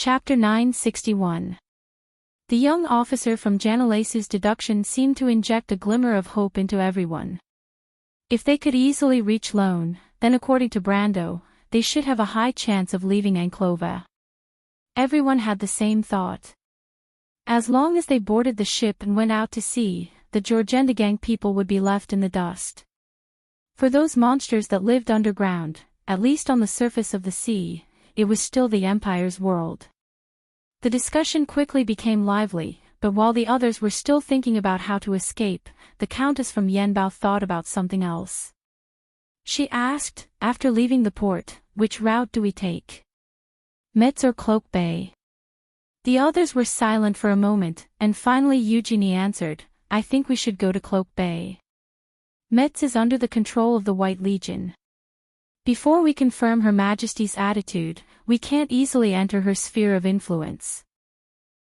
Chapter 961. The young officer from Janelace's deduction seemed to inject a glimmer of hope into everyone. If they could easily reach Lone, then according to Brando, they should have a high chance of leaving Anclova. Everyone had the same thought. As long as they boarded the ship and went out to sea, the Jorgendagang people would be left in the dust. For those monsters that lived underground, at least on the surface of the sea, it was still the Empire's world. The discussion quickly became lively, but while the others were still thinking about how to escape, the Countess from Yenbao thought about something else. She asked, after leaving the port, which route do we take? Metz or Cloak Bay? The others were silent for a moment, and finally Eugenie answered, I think we should go to Cloak Bay. Metz is under the control of the White Legion. Before we confirm Her Majesty's attitude, we can't easily enter her sphere of influence.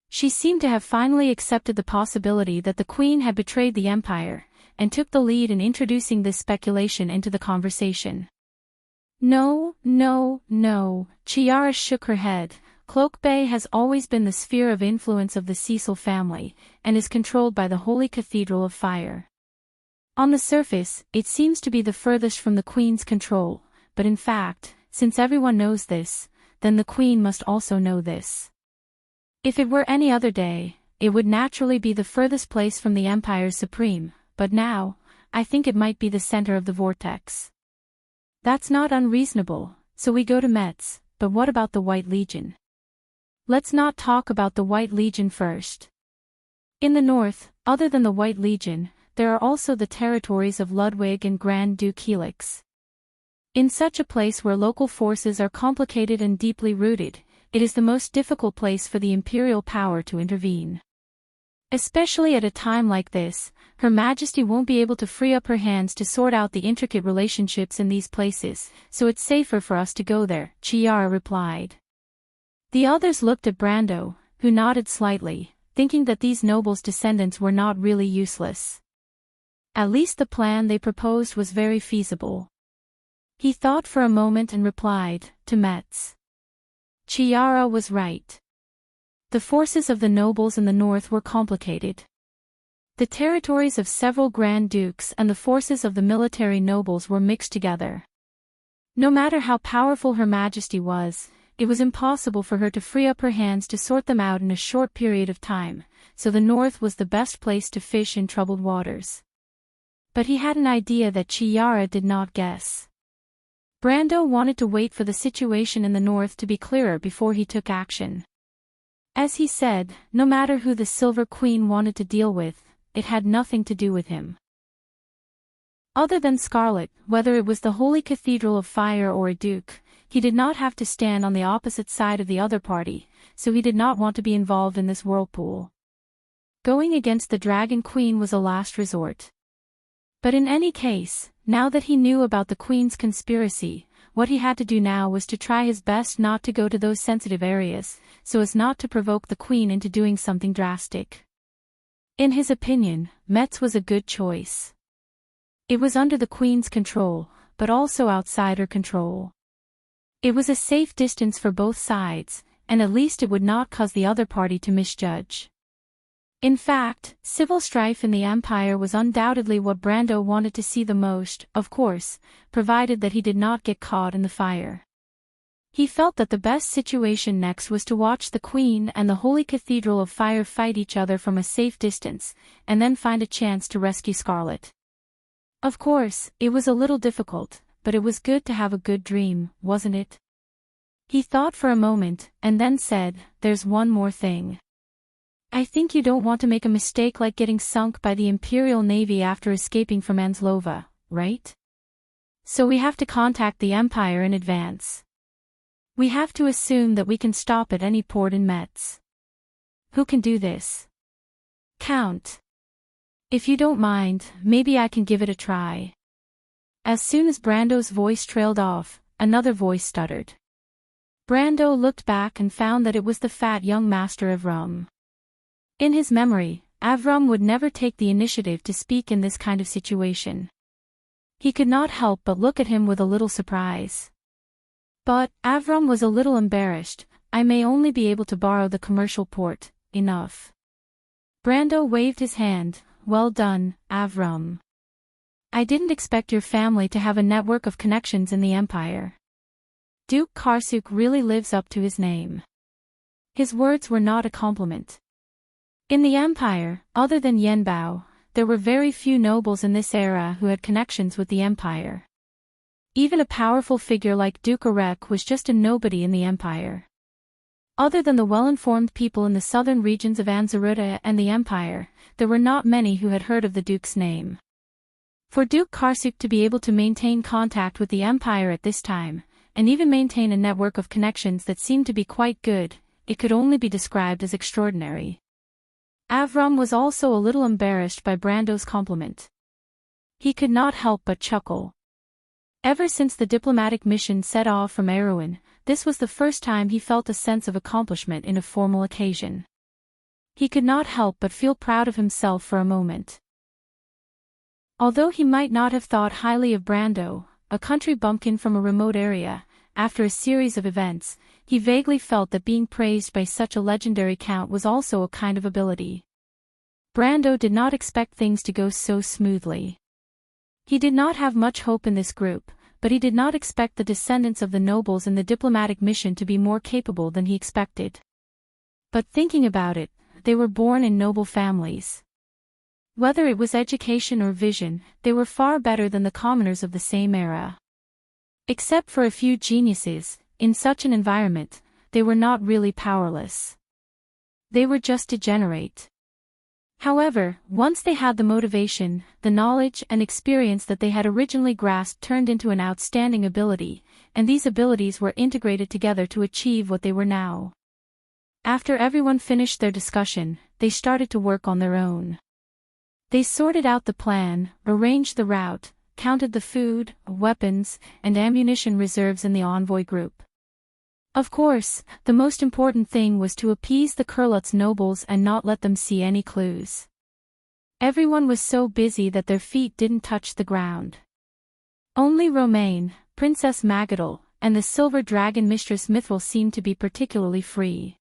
She seemed to have finally accepted the possibility that the Queen had betrayed the Empire, and took the lead in introducing this speculation into the conversation. No, Chiara shook her head. Cloak Bay has always been the sphere of influence of the Cecil family, and is controlled by the Holy Cathedral of Fire. On the surface, it seems to be the furthest from the Queen's control, but in fact, since everyone knows this, then the Queen must also know this. If it were any other day, it would naturally be the furthest place from the Empire's Supreme, but now, I think it might be the center of the vortex. That's not unreasonable, so we go to Metz, but what about the White Legion? Let's not talk about the White Legion first. In the north, other than the White Legion, there are also the territories of Ludwig and Grand Duke Helix. In such a place where local forces are complicated and deeply rooted, it is the most difficult place for the imperial power to intervene. Especially at a time like this, Her Majesty won't be able to free up her hands to sort out the intricate relationships in these places, so it's safer for us to go there, Chiara replied. The others looked at Brando, who nodded slightly, thinking that these nobles' descendants were not really useless. At least the plan they proposed was very feasible. He thought for a moment and replied, to Metz. Chiara was right. The forces of the nobles in the north were complicated. The territories of several Grand Dukes and the forces of the military nobles were mixed together. No matter how powerful Her Majesty was, it was impossible for her to free up her hands to sort them out in a short period of time, so the north was the best place to fish in troubled waters. But he had an idea that Chiara did not guess. Brando wanted to wait for the situation in the north to be clearer before he took action. As he said, no matter who the Silver Queen wanted to deal with, it had nothing to do with him. Other than Scarlet, whether it was the Holy Cathedral of Fire or a duke, he did not have to stand on the opposite side of the other party, so he did not want to be involved in this whirlpool. Going against the Dragon Queen was a last resort. But in any case, now that he knew about the Queen's conspiracy, what he had to do now was to try his best not to go to those sensitive areas, so as not to provoke the Queen into doing something drastic. In his opinion, Metz was a good choice. It was under the Queen's control, but also outside her control. It was a safe distance for both sides, and at least it would not cause the other party to misjudge. In fact, civil strife in the Empire was undoubtedly what Brando wanted to see the most, of course, provided that he did not get caught in the fire. He felt that the best situation next was to watch the Queen and the Holy Cathedral of Fire fight each other from a safe distance, and then find a chance to rescue Scarlet. Of course, it was a little difficult, but it was good to have a good dream, wasn't it? He thought for a moment, and then said, there's one more thing. I think you don't want to make a mistake like getting sunk by the Imperial Navy after escaping from Anslova, right? So we have to contact the Empire in advance. We have to assume that we can stop at any port in Metz. Who can do this? Count. If you don't mind, maybe I can give it a try. As soon as Brando's voice trailed off, another voice stuttered. Brando looked back and found that it was the fat young master Avram. In his memory, Avram would never take the initiative to speak in this kind of situation. He could not help but look at him with a little surprise. But Avram was a little embarrassed, I may only be able to borrow the commercial port. Enough. Brando waved his hand. Well done, Avram. I didn't expect your family to have a network of connections in the Empire. Duke Karsuk really lives up to his name. His words were not a compliment. In the Empire, other than Yenbao, there were very few nobles in this era who had connections with the Empire. Even a powerful figure like Duke Arek was just a nobody in the Empire. Other than the well-informed people in the southern regions of Anzaruta and the Empire, there were not many who had heard of the Duke's name. For Duke Karsuk to be able to maintain contact with the Empire at this time, and even maintain a network of connections that seemed to be quite good, it could only be described as extraordinary. Avram was also a little embarrassed by Brando's compliment. He could not help but chuckle. Ever since the diplomatic mission set off from Erewhon, this was the first time he felt a sense of accomplishment in a formal occasion. He could not help but feel proud of himself for a moment. Although he might not have thought highly of Brando, a country bumpkin from a remote area, after a series of events, he vaguely felt that being praised by such a legendary count was also a kind of ability. Brando did not expect things to go so smoothly. He did not have much hope in this group, but he did not expect the descendants of the nobles in the diplomatic mission to be more capable than he expected. But thinking about it, they were born in noble families. Whether it was education or vision, they were far better than the commoners of the same era. Except for a few geniuses, in such an environment, they were not really powerless. They were just degenerate. However, once they had the motivation, the knowledge and experience that they had originally grasped turned into an outstanding ability, and these abilities were integrated together to achieve what they were now. After everyone finished their discussion, they started to work on their own. They sorted out the plan, arranged the route, counted the food, weapons, and ammunition reserves in the envoy group. Of course, the most important thing was to appease the Kurlutz nobles and not let them see any clues. Everyone was so busy that their feet didn't touch the ground. Only Romaine, Princess Magadal, and the Silver Dragon Mistress Mithril seemed to be particularly free.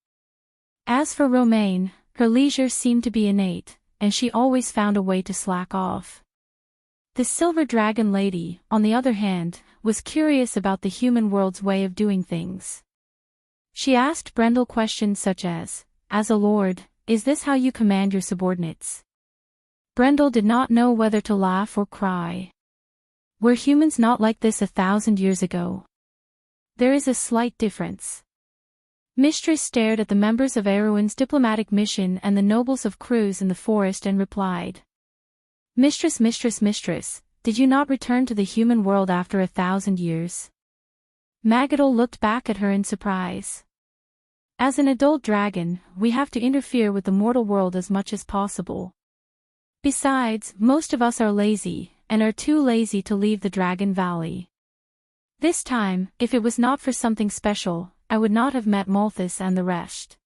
As for Romaine, her leisure seemed to be innate, and she always found a way to slack off. The Silver Dragon Lady, on the other hand, was curious about the human world's way of doing things. She asked Brendel questions such as a lord, is this how you command your subordinates? Brendel did not know whether to laugh or cry. Were humans not like this 1,000 years ago? There is a slight difference. Mistress stared at the members of Erewhon's diplomatic mission and the nobles of Cruz in the forest and replied. Mistress, did you not return to the human world after 1,000 years? Magadal looked back at her in surprise. As an adult dragon, we have to interfere with the mortal world as much as possible. Besides, most of us are lazy, and are too lazy to leave the Dragon Valley. This time, if it was not for something special, I would not have met Malthus and the rest.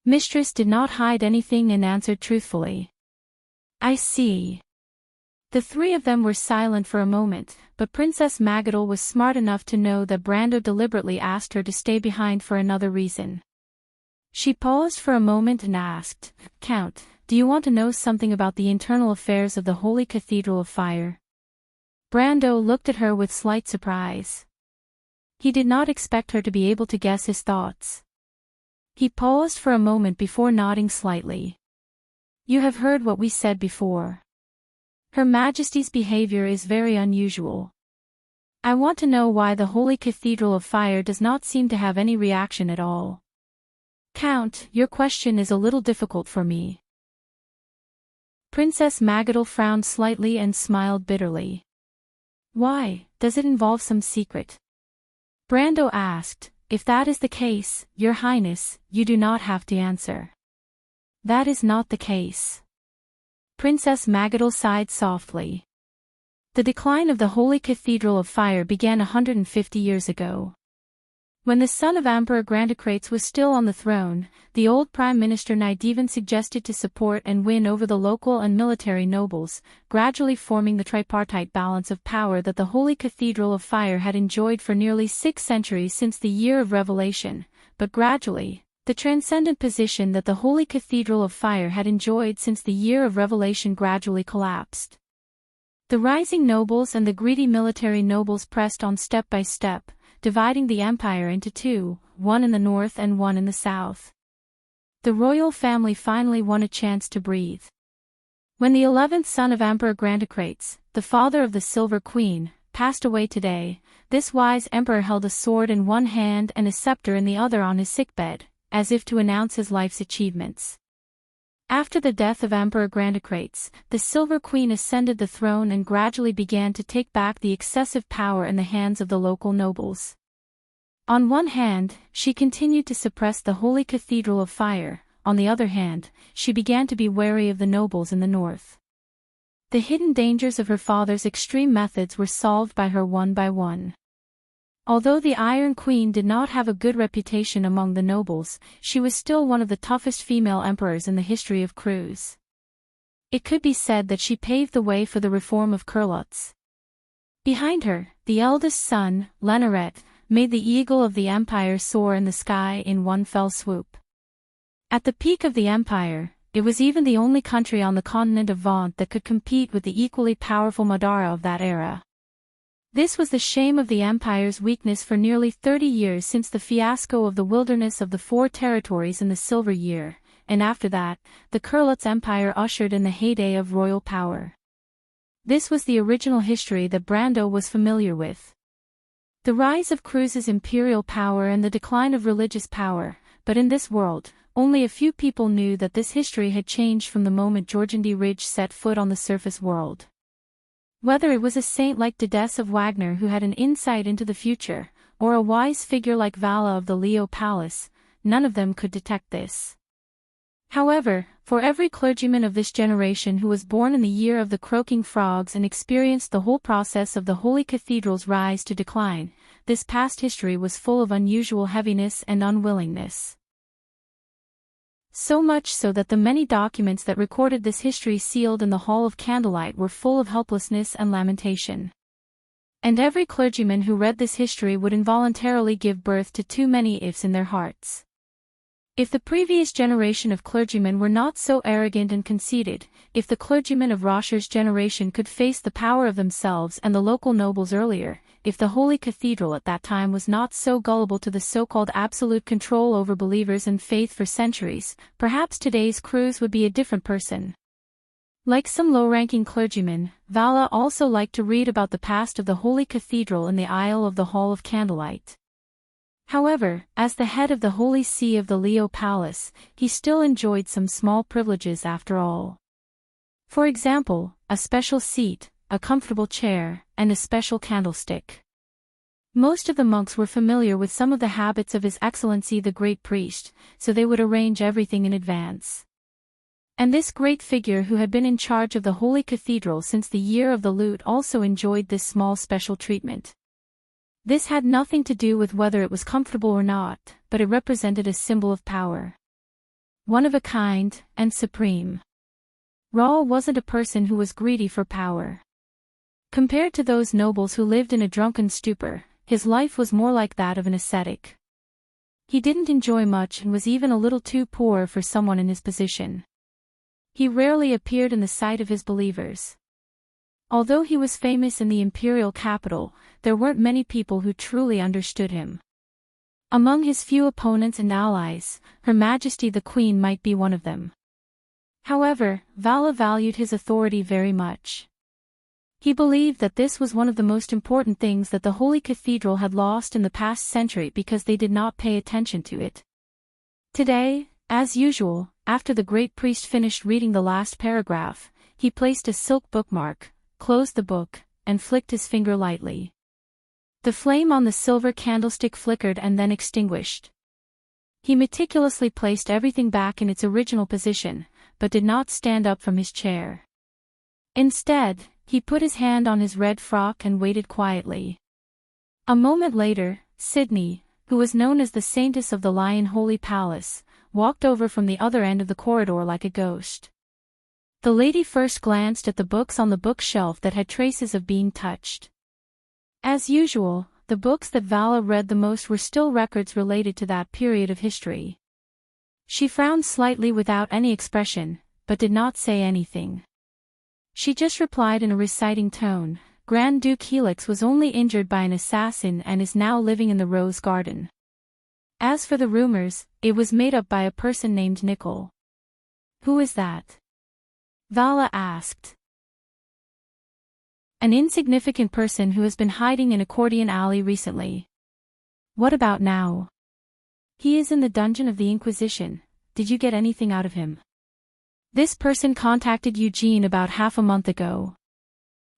Mistress did not hide anything and answered truthfully. I see. The three of them were silent for a moment, but Princess Magadal was smart enough to know that Brando deliberately asked her to stay behind for another reason. She paused for a moment and asked, Count, do you want to know something about the internal affairs of the Holy Cathedral of Fire? Brando looked at her with slight surprise. He did not expect her to be able to guess his thoughts. He paused for a moment before nodding slightly. You have heard what we said before. Her Majesty's behavior is very unusual. I want to know why the Holy Cathedral of Fire does not seem to have any reaction at all. Count, your question is a little difficult for me. Princess Magadal frowned slightly and smiled bitterly. Why, does it involve some secret? Brando asked. If that is the case, Your Highness, you do not have to answer. That is not the case. Princess Magadal sighed softly. The decline of the Holy Cathedral of Fire began 150 years ago. When the son of Emperor Grandocrates was still on the throne, the old Prime Minister Nidevan suggested to support and win over the local and military nobles, gradually forming the tripartite balance of power that the Holy Cathedral of Fire had enjoyed for nearly 6 centuries since the Year of Revelation, but gradually, the transcendent position that the Holy Cathedral of Fire had enjoyed since the year of revelation gradually collapsed. The rising nobles and the greedy military nobles pressed on step by step, dividing the empire into two, one in the north and one in the south. The royal family finally won a chance to breathe. When the 11th son of Emperor Grantocrates, the father of the Silver Queen, passed away today, this wise emperor held a sword in one hand and a scepter in the other on his sickbed, as if to announce his life's achievements. After the death of Emperor Grantocrates, the Silver Queen ascended the throne and gradually began to take back the excessive power in the hands of the local nobles. On one hand, she continued to suppress the Holy Cathedral of Fire, on the other hand, she began to be wary of the nobles in the north. The hidden dangers of her father's extreme methods were solved by her one by one. Although the Iron Queen did not have a good reputation among the nobles, she was still one of the toughest female emperors in the history of Cruz. It could be said that she paved the way for the reform of Curlutz. Behind her, the eldest son, Leneret, made the eagle of the empire soar in the sky in one fell swoop. At the peak of the empire, it was even the only country on the continent of Vaunt that could compete with the equally powerful Madara of that era. This was the shame of the empire's weakness for nearly 30 years since the fiasco of the Wilderness of the Four Territories in the Silver Year, and after that, the Curlutz Empire ushered in the heyday of royal power. This was the original history that Brando was familiar with. The rise of Cruz's imperial power and the decline of religious power, but in this world, only a few people knew that this history had changed from the moment Jorgendi Ridge set foot on the surface world. Whether it was a saint like Dides of Wagner who had an insight into the future, or a wise figure like Vala of the Leo Palace, none of them could detect this. However, for every clergyman of this generation who was born in the year of the croaking frogs and experienced the whole process of the Holy Cathedral's rise to decline, this past history was full of unusual heaviness and unwillingness. So much so that the many documents that recorded this history sealed in the Hall of Candlelight were full of helplessness and lamentation. And every clergyman who read this history would involuntarily give birth to too many ifs in their hearts. If the previous generation of clergymen were not so arrogant and conceited, if the clergymen of Rosher's generation could face the power of themselves and the local nobles earlier, if the Holy Cathedral at that time was not so gullible to the so-called absolute control over believers and faith for centuries, perhaps today's Cruz would be a different person. Like some low-ranking clergymen, Vala also liked to read about the past of the Holy Cathedral in the aisle of the Hall of Candlelight. However, as the head of the Holy See of the Leo Palace, he still enjoyed some small privileges after all. For example, a special seat, a comfortable chair, and a special candlestick. Most of the monks were familiar with some of the habits of His Excellency the Great Priest, so they would arrange everything in advance. And this great figure who had been in charge of the Holy Cathedral since the year of the lute also enjoyed this small special treatment. This had nothing to do with whether it was comfortable or not, but it represented a symbol of power. One of a kind, and supreme. Raoul wasn't a person who was greedy for power. Compared to those nobles who lived in a drunken stupor, his life was more like that of an ascetic. He didn't enjoy much and was even a little too poor for someone in his position. He rarely appeared in the sight of his believers. Although he was famous in the imperial capital, there weren't many people who truly understood him. Among his few opponents and allies, Her Majesty the Queen might be one of them. However, Vala valued his authority very much. He believed that this was one of the most important things that the Holy Cathedral had lost in the past century because they did not pay attention to it. Today, as usual, after the great priest finished reading the last paragraph, he placed a silk bookmark, closed the book, and flicked his finger lightly. The flame on the silver candlestick flickered and then extinguished. He meticulously placed everything back in its original position, but did not stand up from his chair. Instead, he put his hand on his red frock and waited quietly. A moment later, Sydney, who was known as the Saintess of the Lion Holy Palace, walked over from the other end of the corridor like a ghost. The lady first glanced at the books on the bookshelf that had traces of being touched. As usual, the books that Vala read the most were still records related to that period of history. She frowned slightly without any expression, but did not say anything. She just replied in a reciting tone, Grand Duke Helix was only injured by an assassin and is now living in the Rose Garden. As for the rumors, it was made up by a person named Nickel. Who is that? Vala asked. An insignificant person who has been hiding in Accordion Alley recently. What about now? He is in the dungeon of the Inquisition. Did you get anything out of him? This person contacted Eugene about half a month ago.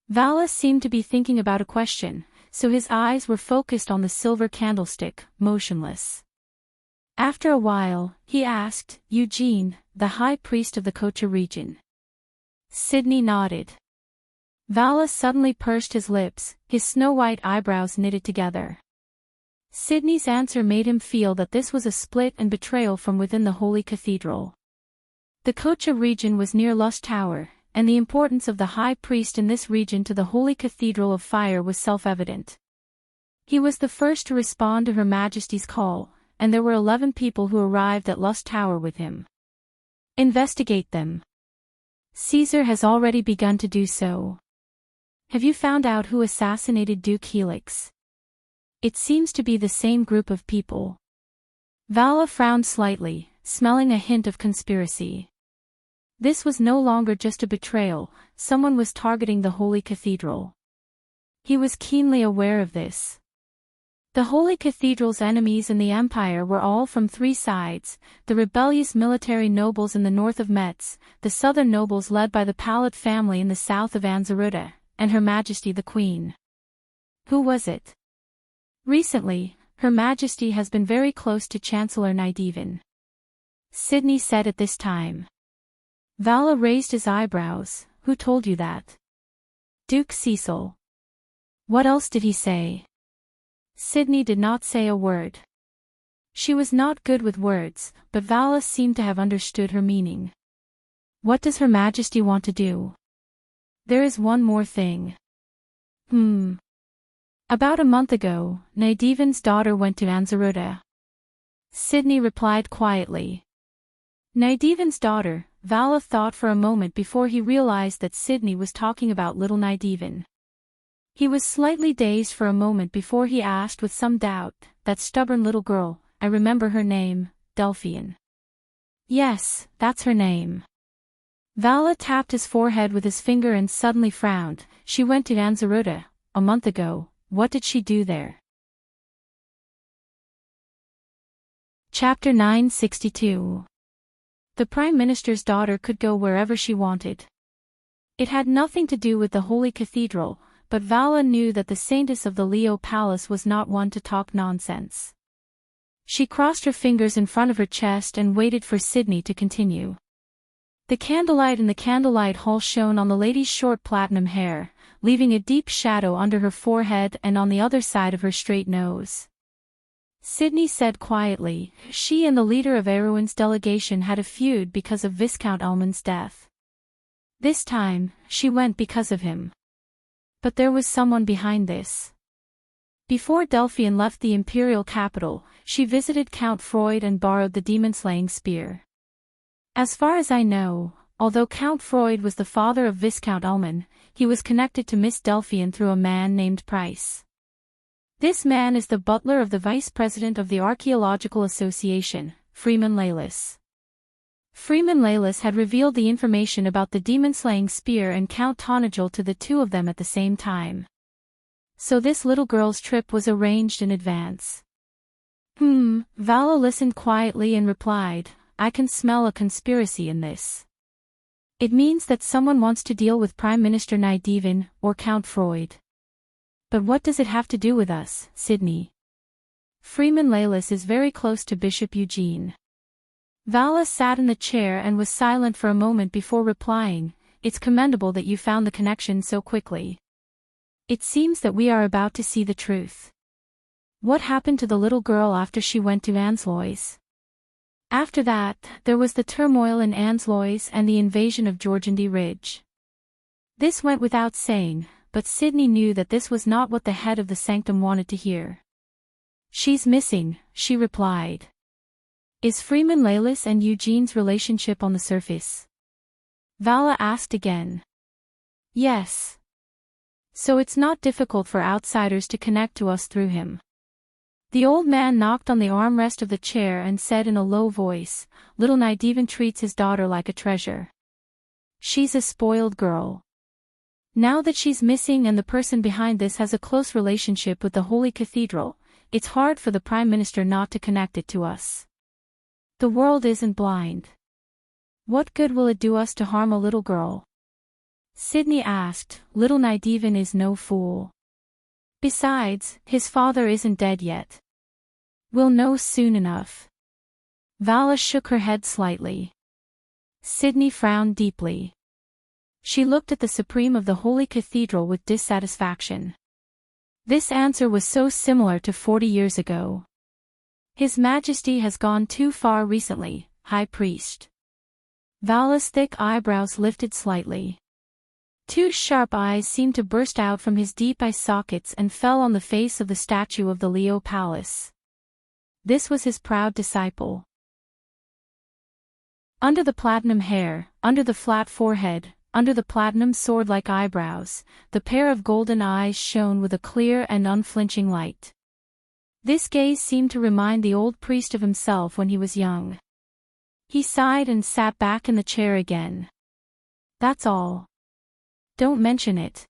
Vala seemed to be thinking about a question, so his eyes were focused on the silver candlestick, motionless. After a while, he asked, Eugene, the high priest of the Kocha region. Sydney nodded. Vala suddenly pursed his lips, his snow-white eyebrows knitted together. Sydney's answer made him feel that this was a split and betrayal from within the Holy Cathedral. The Kocha region was near Lust Tower, and the importance of the High Priest in this region to the Holy Cathedral of Fire was self-evident. He was the first to respond to Her Majesty's call, and there were 11 people who arrived at Lust Tower with him. Investigate them. Caesar has already begun to do so. Have you found out who assassinated Duke Helix? It seems to be the same group of people. Vala frowned slightly, smelling a hint of conspiracy. This was no longer just a betrayal, someone was targeting the Holy Cathedral. He was keenly aware of this. The Holy Cathedral's enemies in the Empire were all from 3 sides, the rebellious military nobles in the north of Metz, the southern nobles led by the Palat family in the south of Anzaruta, and Her Majesty the Queen. Who was it? Recently, Her Majesty has been very close to Chancellor Nydivan. Sydney said at this time. Vala raised his eyebrows. Who told you that? Duke Cecil. What else did he say? Sydney did not say a word. She was not good with words, but Vala seemed to have understood her meaning. What does Her Majesty want to do? There is one more thing. About a month ago, Nydivan's daughter went to Anzaruta. Sydney replied quietly. Nydivan's daughter. Vala thought for a moment before he realized that Sydney was talking about little Nydivan. He was slightly dazed for a moment before he asked with some doubt, that stubborn little girl, I remember her name, Delphian. Yes, that's her name. Vala tapped his forehead with his finger and suddenly frowned. She went to Anzaruta, a month ago. What did she do there? Chapter 962. The Prime Minister's daughter could go wherever she wanted. It had nothing to do with the Holy Cathedral, but Vala knew that the Saintess of the Leo Palace was not one to talk nonsense. She crossed her fingers in front of her chest and waited for Sydney to continue. The candlelight in the candlelight hall shone on the lady's short platinum hair, leaving a deep shadow under her forehead and on the other side of her straight nose. Sydney said quietly, she and the leader of Erewhon's delegation had a feud because of Viscount Elman's death. This time, she went because of him. But there was someone behind this. Before Delphian left the imperial capital, she visited Count Freud and borrowed the demon-slaying spear. As far as I know, although Count Freud was the father of Viscount Elman, he was connected to Miss Delphian through a man named Price. This man is the butler of the vice president of the Archaeological Association, Freeman Laelis. Freeman Laelis had revealed the information about the demon-slaying spear and Count Tonagel to the two of them at the same time. So this little girl's trip was arranged in advance. Vala listened quietly and replied, I can smell a conspiracy in this. It means that someone wants to deal with Prime Minister Nydivan, or Count Freud. But what does it have to do with us, Sydney? Freeman Laelis is very close to Bishop Eugene. Vala sat in the chair and was silent for a moment before replying, it's commendable that you found the connection so quickly. It seems that we are about to see the truth. What happened to the little girl after she went to Ansloys? After that, there was the turmoil in Ansloys and the invasion of Georgandy Ridge. This went without saying, but Sydney knew that this was not what the head of the sanctum wanted to hear. "She's missing," she replied. "Is Freeman Laylis and Eugene's relationship on the surface?" Vala asked again. "Yes. So it's not difficult for outsiders to connect to us through him." The old man knocked on the armrest of the chair and said in a low voice, "Little Nydivan treats his daughter like a treasure. She's a spoiled girl. Now that she's missing and the person behind this has a close relationship with the Holy Cathedral, it's hard for the Prime Minister not to connect it to us. The world isn't blind. What good will it do us to harm a little girl?" Sydney asked. "Little Nydivan is no fool. Besides, his father isn't dead yet. We'll know soon enough." Vala shook her head slightly. Sydney frowned deeply. She looked at the Supreme of the Holy Cathedral with dissatisfaction. This answer was so similar to 40 years ago. "His Majesty has gone too far recently, High Priest." Vala's thick eyebrows lifted slightly. Two sharp eyes seemed to burst out from his deep eye sockets and fell on the face of the statue of the Leo Palace. This was his proud disciple. Under the platinum hair, under the flat forehead, under the platinum sword-like eyebrows, the pair of golden eyes shone with a clear and unflinching light. This gaze seemed to remind the old priest of himself when he was young. He sighed and sat back in the chair again. "That's all. Don't mention it.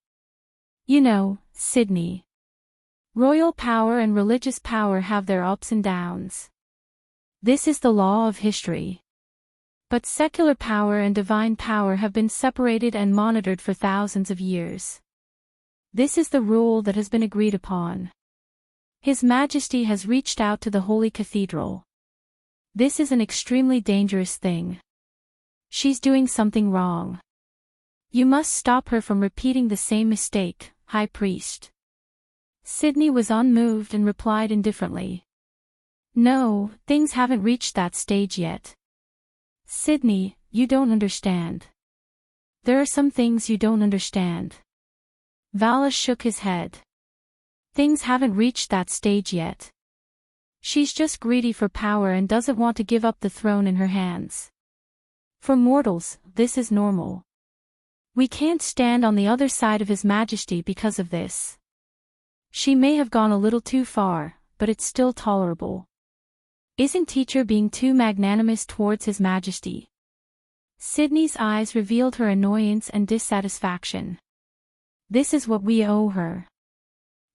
You know, Sydney. Royal power and religious power have their ups and downs. This is the law of history. But secular power and divine power have been separated and monitored for thousands of years. This is the rule that has been agreed upon. His Majesty has reached out to the Holy Cathedral. This is an extremely dangerous thing. She's doing something wrong. You must stop her from repeating the same mistake, High Priest." Sydney was unmoved and replied indifferently. "No, things haven't reached that stage yet. Sydney, you don't understand. There are some things you don't understand." Vala shook his head. "Things haven't reached that stage yet. She's just greedy for power and doesn't want to give up the throne in her hands. For mortals, this is normal. We can't stand on the other side of His Majesty because of this. She may have gone a little too far, but it's still tolerable. Isn't Teacher being too magnanimous towards His Majesty?" Sydney's eyes revealed her annoyance and dissatisfaction. "This is what we owe her.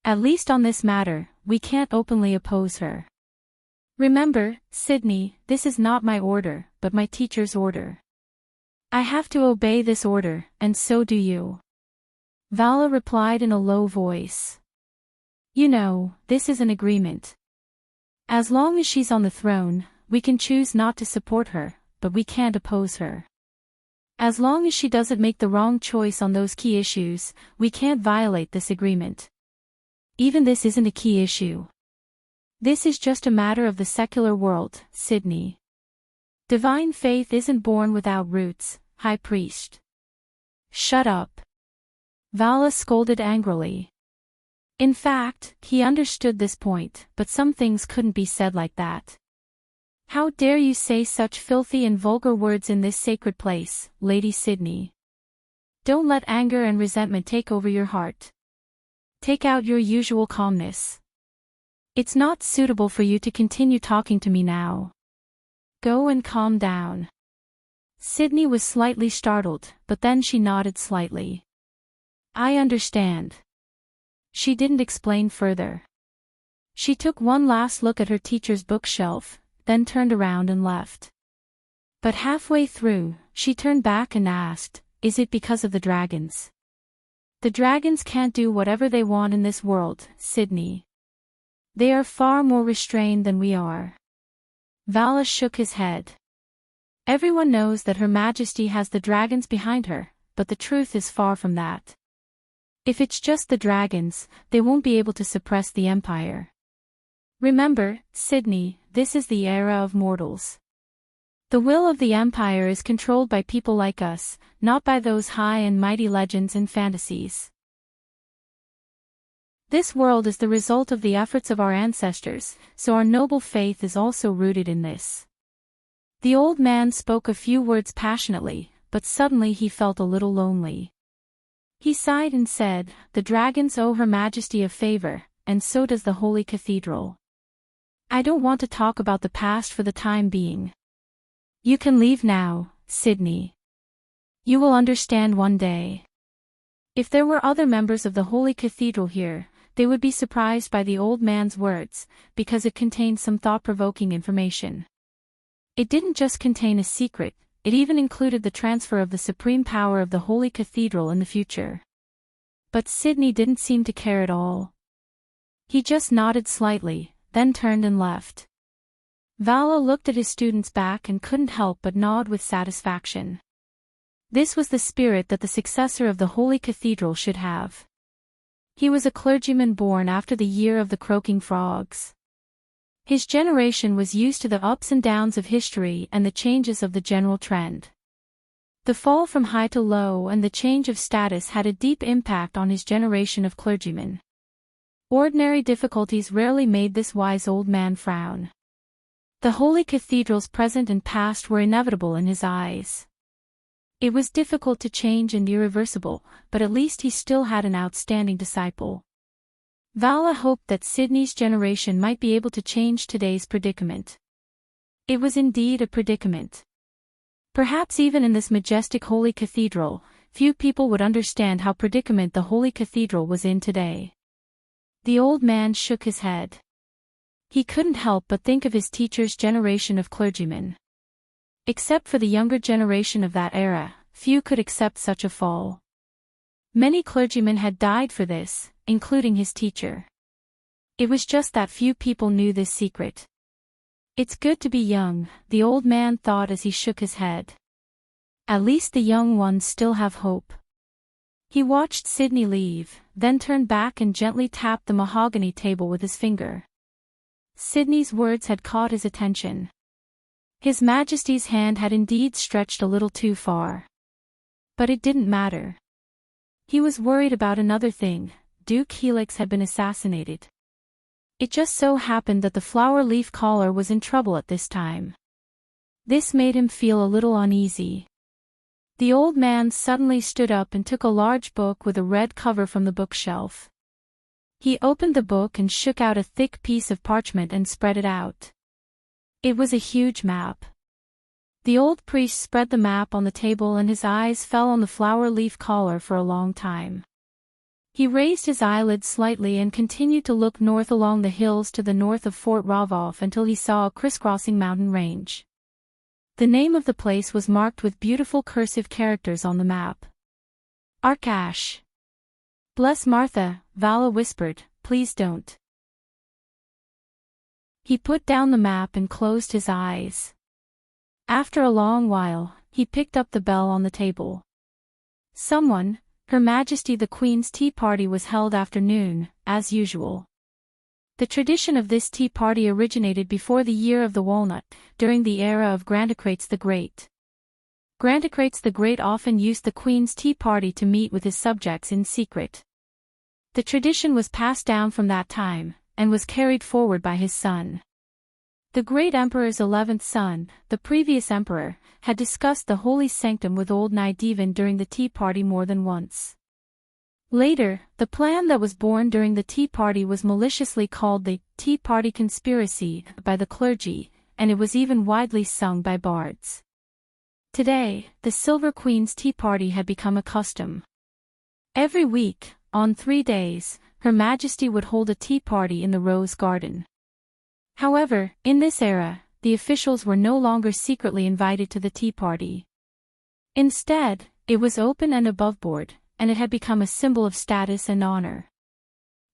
At least on this matter, we can't openly oppose her. Remember, Sydney, this is not my order, but my teacher's order. I have to obey this order, and so do you." Vala replied in a low voice. "You know, this is an agreement. As long as she's on the throne, we can choose not to support her, but we can't oppose her. As long as she doesn't make the wrong choice on those key issues, we can't violate this agreement. Even this isn't a key issue. This is just a matter of the secular world, Sydney. Divine faith isn't born without roots, High Priest." "Shut up." Vala scolded angrily. In fact, he understood this point, but some things couldn't be said like that. "How dare you say such filthy and vulgar words in this sacred place, Lady Sydney? Don't let anger and resentment take over your heart. Take out your usual calmness. It's not suitable for you to continue talking to me now. Go and calm down." Sydney was slightly startled, but then she nodded slightly. "I understand." She didn't explain further. She took one last look at her teacher's bookshelf, then turned around and left. But halfway through, she turned back and asked, "Is it because of the dragons?" "The dragons can't do whatever they want in this world, Sydney. They are far more restrained than we are." Vala shook his head. "Everyone knows that Her Majesty has the dragons behind her, but the truth is far from that. If it's just the dragons, they won't be able to suppress the Empire. Remember, Sydney, this is the era of mortals. The will of the Empire is controlled by people like us, not by those high and mighty legends and fantasies. This world is the result of the efforts of our ancestors, so our noble faith is also rooted in this. The old man spoke a few words passionately, but suddenly he felt a little lonely. He sighed and said, "The dragons owe Her Majesty a favor, and so does the Holy Cathedral. I don't want to talk about the past for the time being. You can leave now, Sydney. You will understand one day." If there were other members of the Holy Cathedral here, they would be surprised by the old man's words, because it contained some thought-provoking information. It didn't just contain a secret, it even included the transfer of the supreme power of the Holy Cathedral in the future. But Sydney didn't seem to care at all. He just nodded slightly, then turned and left. Vala looked at his student's back and couldn't help but nod with satisfaction. This was the spirit that the successor of the Holy Cathedral should have. He was a clergyman born after the year of the croaking frogs. His generation was used to the ups and downs of history and the changes of the general trend. The fall from high to low and the change of status had a deep impact on his generation of clergymen. Ordinary difficulties rarely made this wise old man frown. The Holy Cathedral's present and past were inevitable in his eyes. It was difficult to change and irreversible, but at least he still had an outstanding disciple. Vala hoped that Sydney's generation might be able to change today's predicament. It was indeed a predicament. Perhaps even in this majestic Holy Cathedral, few people would understand how predicament the Holy Cathedral was in today. The old man shook his head. He couldn't help but think of his teacher's generation of clergymen. Except for the younger generation of that era, few could accept such a fall. Many clergymen had died for this, including his teacher. It was just that few people knew this secret. "It's good to be young," the old man thought as he shook his head. "At least the young ones still have hope." He watched Sydney leave, then turned back and gently tapped the mahogany table with his finger. Sydney's words had caught his attention. His Majesty's hand had indeed stretched a little too far. But it didn't matter. He was worried about another thing. Duke Helix had been assassinated. It just so happened that the flower leaf caller was in trouble at this time. This made him feel a little uneasy. The old man suddenly stood up and took a large book with a red cover from the bookshelf. He opened the book and shook out a thick piece of parchment and spread it out. It was a huge map. The old priest spread the map on the table and his eyes fell on the flower leaf collar for a long time. He raised his eyelids slightly and continued to look north along the hills to the north of Fort Ravov until he saw a crisscrossing mountain range. The name of the place was marked with beautiful cursive characters on the map. Arkash. "Bless Martha," Vala whispered, "please don't." He put down the map and closed his eyes. After a long while, he picked up the bell on the table. Someone, Her Majesty the Queen's tea party was held after noon, as usual. The tradition of this tea party originated before the year of the walnut, during the era of Grandocrates the Great. Grandocrates the Great often used the Queen's tea party to meet with his subjects in secret. The tradition was passed down from that time, and was carried forward by his son. The great emperor's 11th son, the previous emperor, had discussed the holy sanctum with old Naidevan during the tea party more than once. Later, the plan that was born during the tea party was maliciously called the Tea Party Conspiracy by the clergy, and it was even widely sung by bards. Today, the Silver Queen's tea party had become a custom. Every week, on 3 days, Her Majesty would hold a tea party in the Rose Garden. However, in this era, the officials were no longer secretly invited to the tea party. Instead, it was open and aboveboard, and it had become a symbol of status and honor.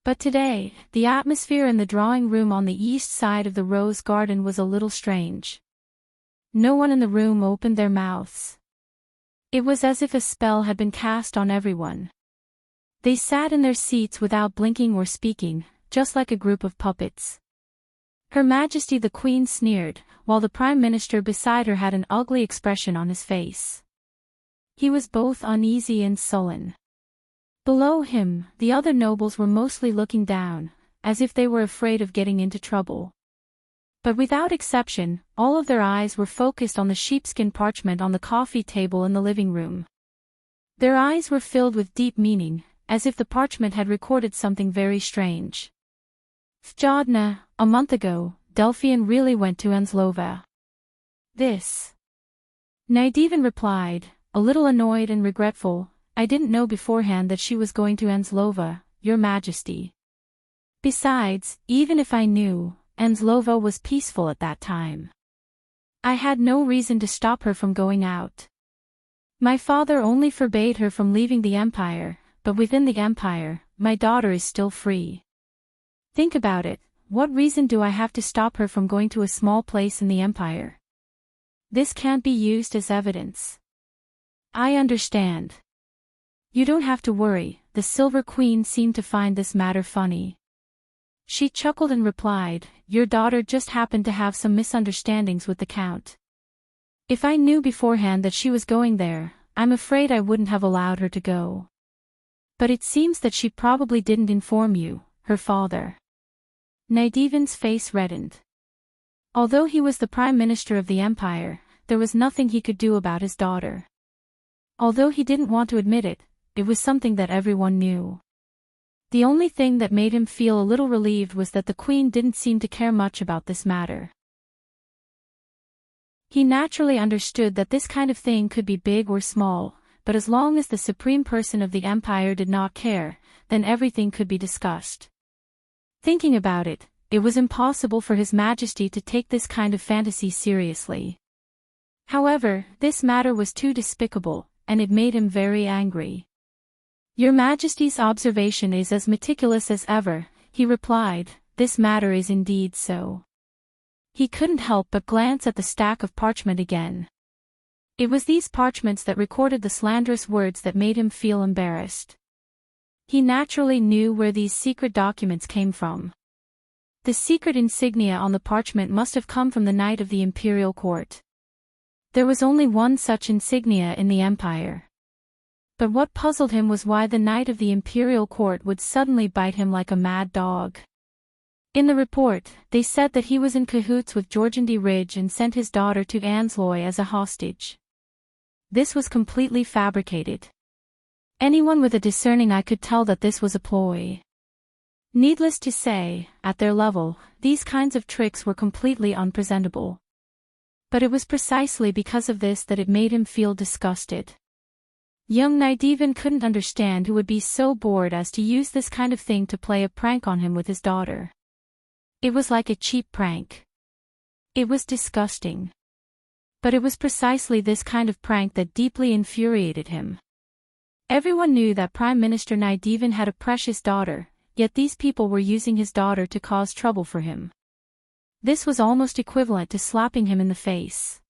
But today, the atmosphere in the drawing room on the east side of the Rose Garden was a little strange. No one in the room opened their mouths. It was as if a spell had been cast on everyone. They sat in their seats without blinking or speaking, just like a group of puppets. Her Majesty the Queen sneered, while the Prime Minister beside her had an ugly expression on his face. He was both uneasy and sullen. Below him, the other nobles were mostly looking down, as if they were afraid of getting into trouble. But without exception, all of their eyes were focused on the sheepskin parchment on the coffee table in the living room. Their eyes were filled with deep meaning, as if the parchment had recorded something very strange. Fjodna, a month ago, Delphian really went to Enslova. This. Nydivan replied, a little annoyed and regretful, I didn't know beforehand that she was going to Enslova, Your Majesty. Besides, even if I knew, Enslova was peaceful at that time. I had no reason to stop her from going out. My father only forbade her from leaving the empire, but within the empire, my daughter is still free. Think about it, what reason do I have to stop her from going to a small place in the empire? This can't be used as evidence. I understand. You don't have to worry, the Silver Queen seemed to find this matter funny. She chuckled and replied, Your daughter just happened to have some misunderstandings with the Count. If I knew beforehand that she was going there, I'm afraid I wouldn't have allowed her to go. But it seems that she probably didn't inform you, her father. Nydivan's face reddened. Although he was the Prime Minister of the Empire, there was nothing he could do about his daughter. Although he didn't want to admit it, it was something that everyone knew. The only thing that made him feel a little relieved was that the Queen didn't seem to care much about this matter. He naturally understood that this kind of thing could be big or small, but as long as the supreme person of the Empire did not care, then everything could be discussed. Thinking about it, it was impossible for His Majesty to take this kind of fantasy seriously. However, this matter was too despicable, and it made him very angry. Your Majesty's observation is as meticulous as ever, he replied, this matter is indeed so. He couldn't help but glance at the stack of parchment again. It was these parchments that recorded the slanderous words that made him feel embarrassed. He naturally knew where these secret documents came from. The secret insignia on the parchment must have come from the Knight of the Imperial Court. There was only one such insignia in the Empire. But what puzzled him was why the Knight of the Imperial Court would suddenly bite him like a mad dog. In the report, they said that he was in cahoots with Jorgendy Ridge and sent his daughter to Ansloy as a hostage. This was completely fabricated. Anyone with a discerning eye could tell that this was a ploy. Needless to say, at their level, these kinds of tricks were completely unpresentable. But it was precisely because of this that it made him feel disgusted. Young Nydivan couldn't understand who would be so bored as to use this kind of thing to play a prank on him with his daughter. It was like a cheap prank. It was disgusting. But it was precisely this kind of prank that deeply infuriated him. Everyone knew that Prime Minister Nydivan had a precious daughter, yet these people were using his daughter to cause trouble for him. This was almost equivalent to slapping him in the face.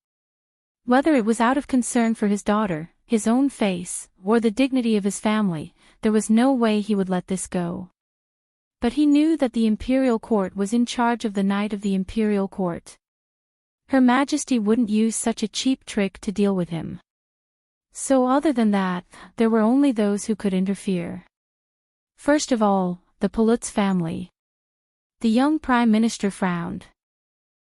Whether it was out of concern for his daughter, his own face, or the dignity of his family, there was no way he would let this go. But he knew that the Imperial Court was in charge of the Knight of the Imperial Court. Her Majesty wouldn't use such a cheap trick to deal with him. So other than that, there were only those who could interfere. First of all, the Palutz family. The young Prime Minister frowned.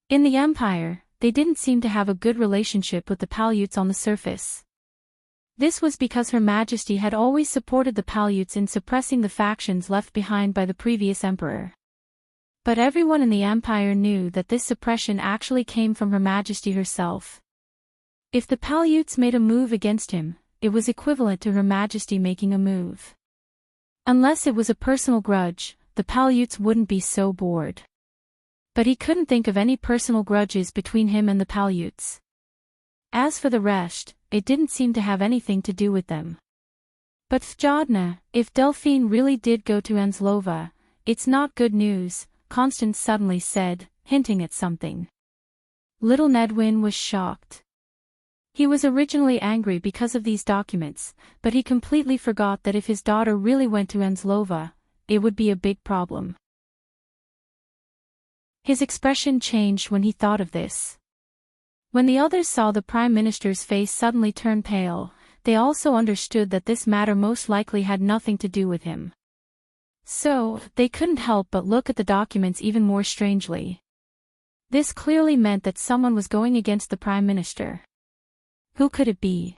In the Empire, they didn't seem to have a good relationship with the Palutes on the surface. This was because Her Majesty had always supported the Palutes in suppressing the factions left behind by the previous emperor. But everyone in the Empire knew that this suppression actually came from Her Majesty herself. If the Palutes made a move against him, it was equivalent to Her Majesty making a move. Unless it was a personal grudge, the Palutes wouldn't be so bored. But he couldn't think of any personal grudges between him and the Palutes. As for the rest, it didn't seem to have anything to do with them. But Fjodna, if Delphine really did go to Enslova, it's not good news, Constance suddenly said, hinting at something. Little Nedwin was shocked. He was originally angry because of these documents, but he completely forgot that if his daughter really went to Enslova, it would be a big problem. His expression changed when he thought of this. When the others saw the Prime Minister's face suddenly turn pale, they also understood that this matter most likely had nothing to do with him. So, they couldn't help but look at the documents even more strangely. This clearly meant that someone was going against the Prime Minister. Who could it be?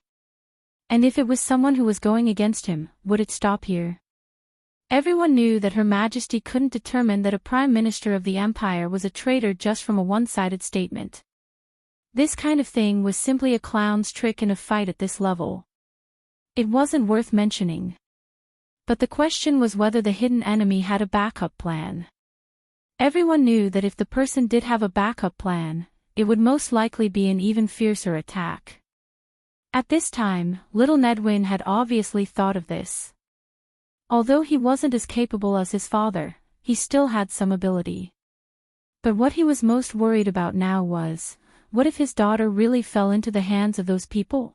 And if it was someone who was going against him, would it stop here? Everyone knew that Her Majesty couldn't determine that a Prime Minister of the Empire was a traitor just from a one-sided statement. This kind of thing was simply a clown's trick in a fight at this level. It wasn't worth mentioning. But the question was whether the hidden enemy had a backup plan. Everyone knew that if the person did have a backup plan, it would most likely be an even fiercer attack. At this time, little Nedwin had obviously thought of this. Although he wasn't as capable as his father, he still had some ability. But what he was most worried about now was, what if his daughter really fell into the hands of those people?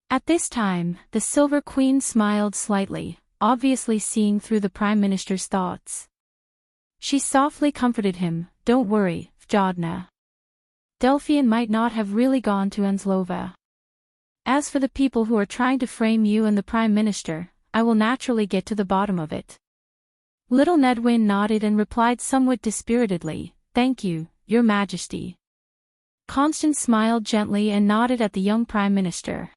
At this time, the Silver Queen smiled slightly, obviously seeing through the Prime Minister's thoughts. She softly comforted him, "Don't worry, Vjodna. Delphian might not have really gone to Enslova. As for the people who are trying to frame you and the Prime Minister, I will naturally get to the bottom of it." Little Nedwin nodded and replied somewhat dispiritedly, "Thank you, Your Majesty." Constance smiled gently and nodded at the young Prime Minister.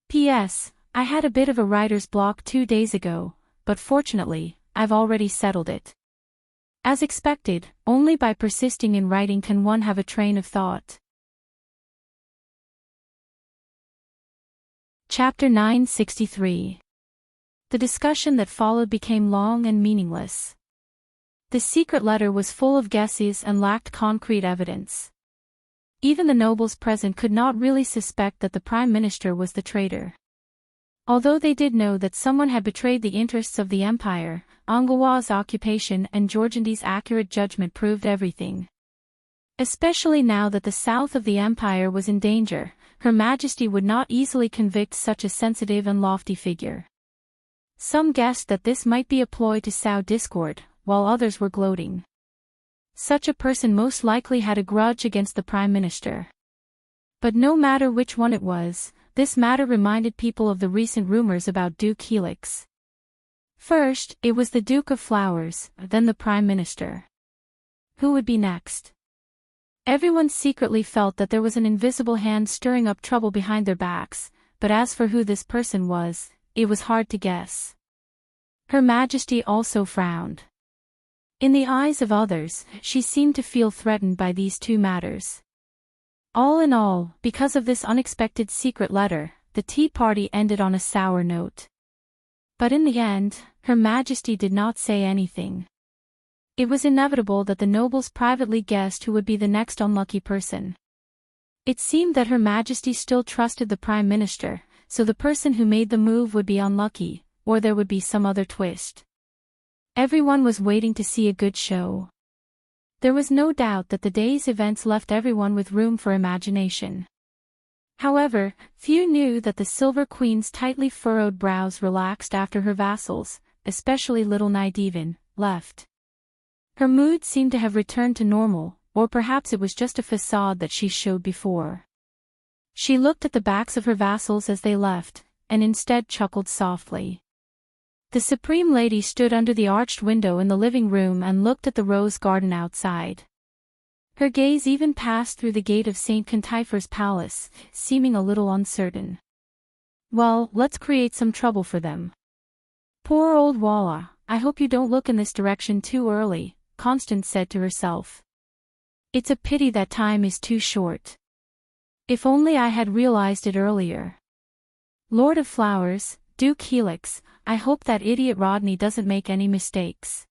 P.S. I had a bit of a writer's block 2 days ago, but fortunately, I've already settled it. As expected, only by persisting in writing can one have a train of thought. Chapter 963. The discussion that followed became long and meaningless. The secret letter was full of guesses and lacked concrete evidence. Even the nobles present could not really suspect that the Prime Minister was the traitor. Although they did know that someone had betrayed the interests of the Empire, Anglewa's occupation and Jorgendi's accurate judgment proved everything. Especially now that the south of the Empire was in danger, Her Majesty would not easily convict such a sensitive and lofty figure. Some guessed that this might be a ploy to sow discord, while others were gloating. Such a person most likely had a grudge against the Prime Minister. But no matter which one it was, this matter reminded people of the recent rumors about Duke Helix. First, it was the Duke of Flowers, then the Prime Minister. Who would be next? Everyone secretly felt that there was an invisible hand stirring up trouble behind their backs, but as for who this person was, it was hard to guess. Her Majesty also frowned. In the eyes of others, she seemed to feel threatened by these two matters. All in all, because of this unexpected secret letter, the tea party ended on a sour note. But in the end, Her Majesty did not say anything. It was inevitable that the nobles privately guessed who would be the next unlucky person. It seemed that Her Majesty still trusted the Prime Minister, so the person who made the move would be unlucky, or there would be some other twist. Everyone was waiting to see a good show. There was no doubt that the day's events left everyone with room for imagination. However, few knew that the Silver Queen's tightly furrowed brows relaxed after her vassals, especially little Nydivan, left. Her mood seemed to have returned to normal, or perhaps it was just a facade that she showed before. She looked at the backs of her vassals as they left, and instead chuckled softly. The Supreme Lady stood under the arched window in the living room and looked at the rose garden outside. Her gaze even passed through the gate of St. Cantifer's palace, seeming a little uncertain. "Well, let's create some trouble for them." "Poor old Walla, I hope you don't look in this direction too early," Constance said to herself. "It's a pity that time is too short. If only I had realized it earlier. Lord of Flowers, Duke Helix, I hope that idiot Rodney doesn't make any mistakes.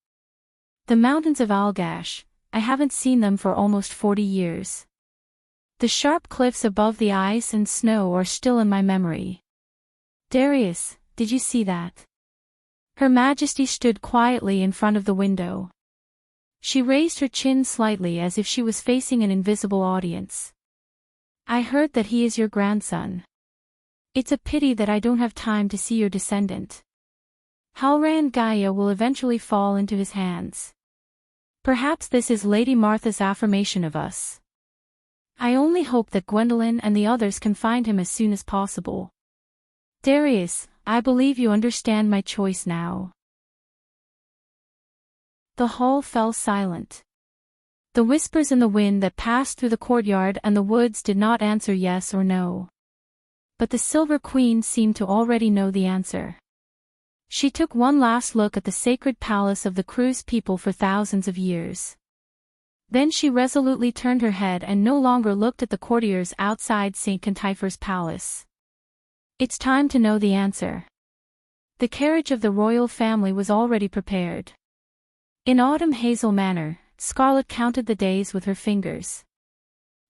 The mountains of Algash, I haven't seen them for almost 40 years. The sharp cliffs above the ice and snow are still in my memory. Darius, did you see that?" Her Majesty stood quietly in front of the window. She raised her chin slightly as if she was facing an invisible audience. "I heard that he is your grandson. It's a pity that I don't have time to see your descendant. Halran Gaia will eventually fall into his hands. Perhaps this is Lady Martha's affirmation of us. I only hope that Gwendolyn and the others can find him as soon as possible." Darius, I believe you understand my choice now. The hall fell silent. The whispers in the wind that passed through the courtyard and the woods did not answer yes or no. But the Silver Queen seemed to already know the answer. She took one last look at the sacred palace of the Cruz people for thousands of years. Then she resolutely turned her head and no longer looked at the courtiers outside St. Cantifer's palace. It's time to know the answer. The carriage of the royal family was already prepared. In Autumn Hazel manner, Scarlet counted the days with her fingers.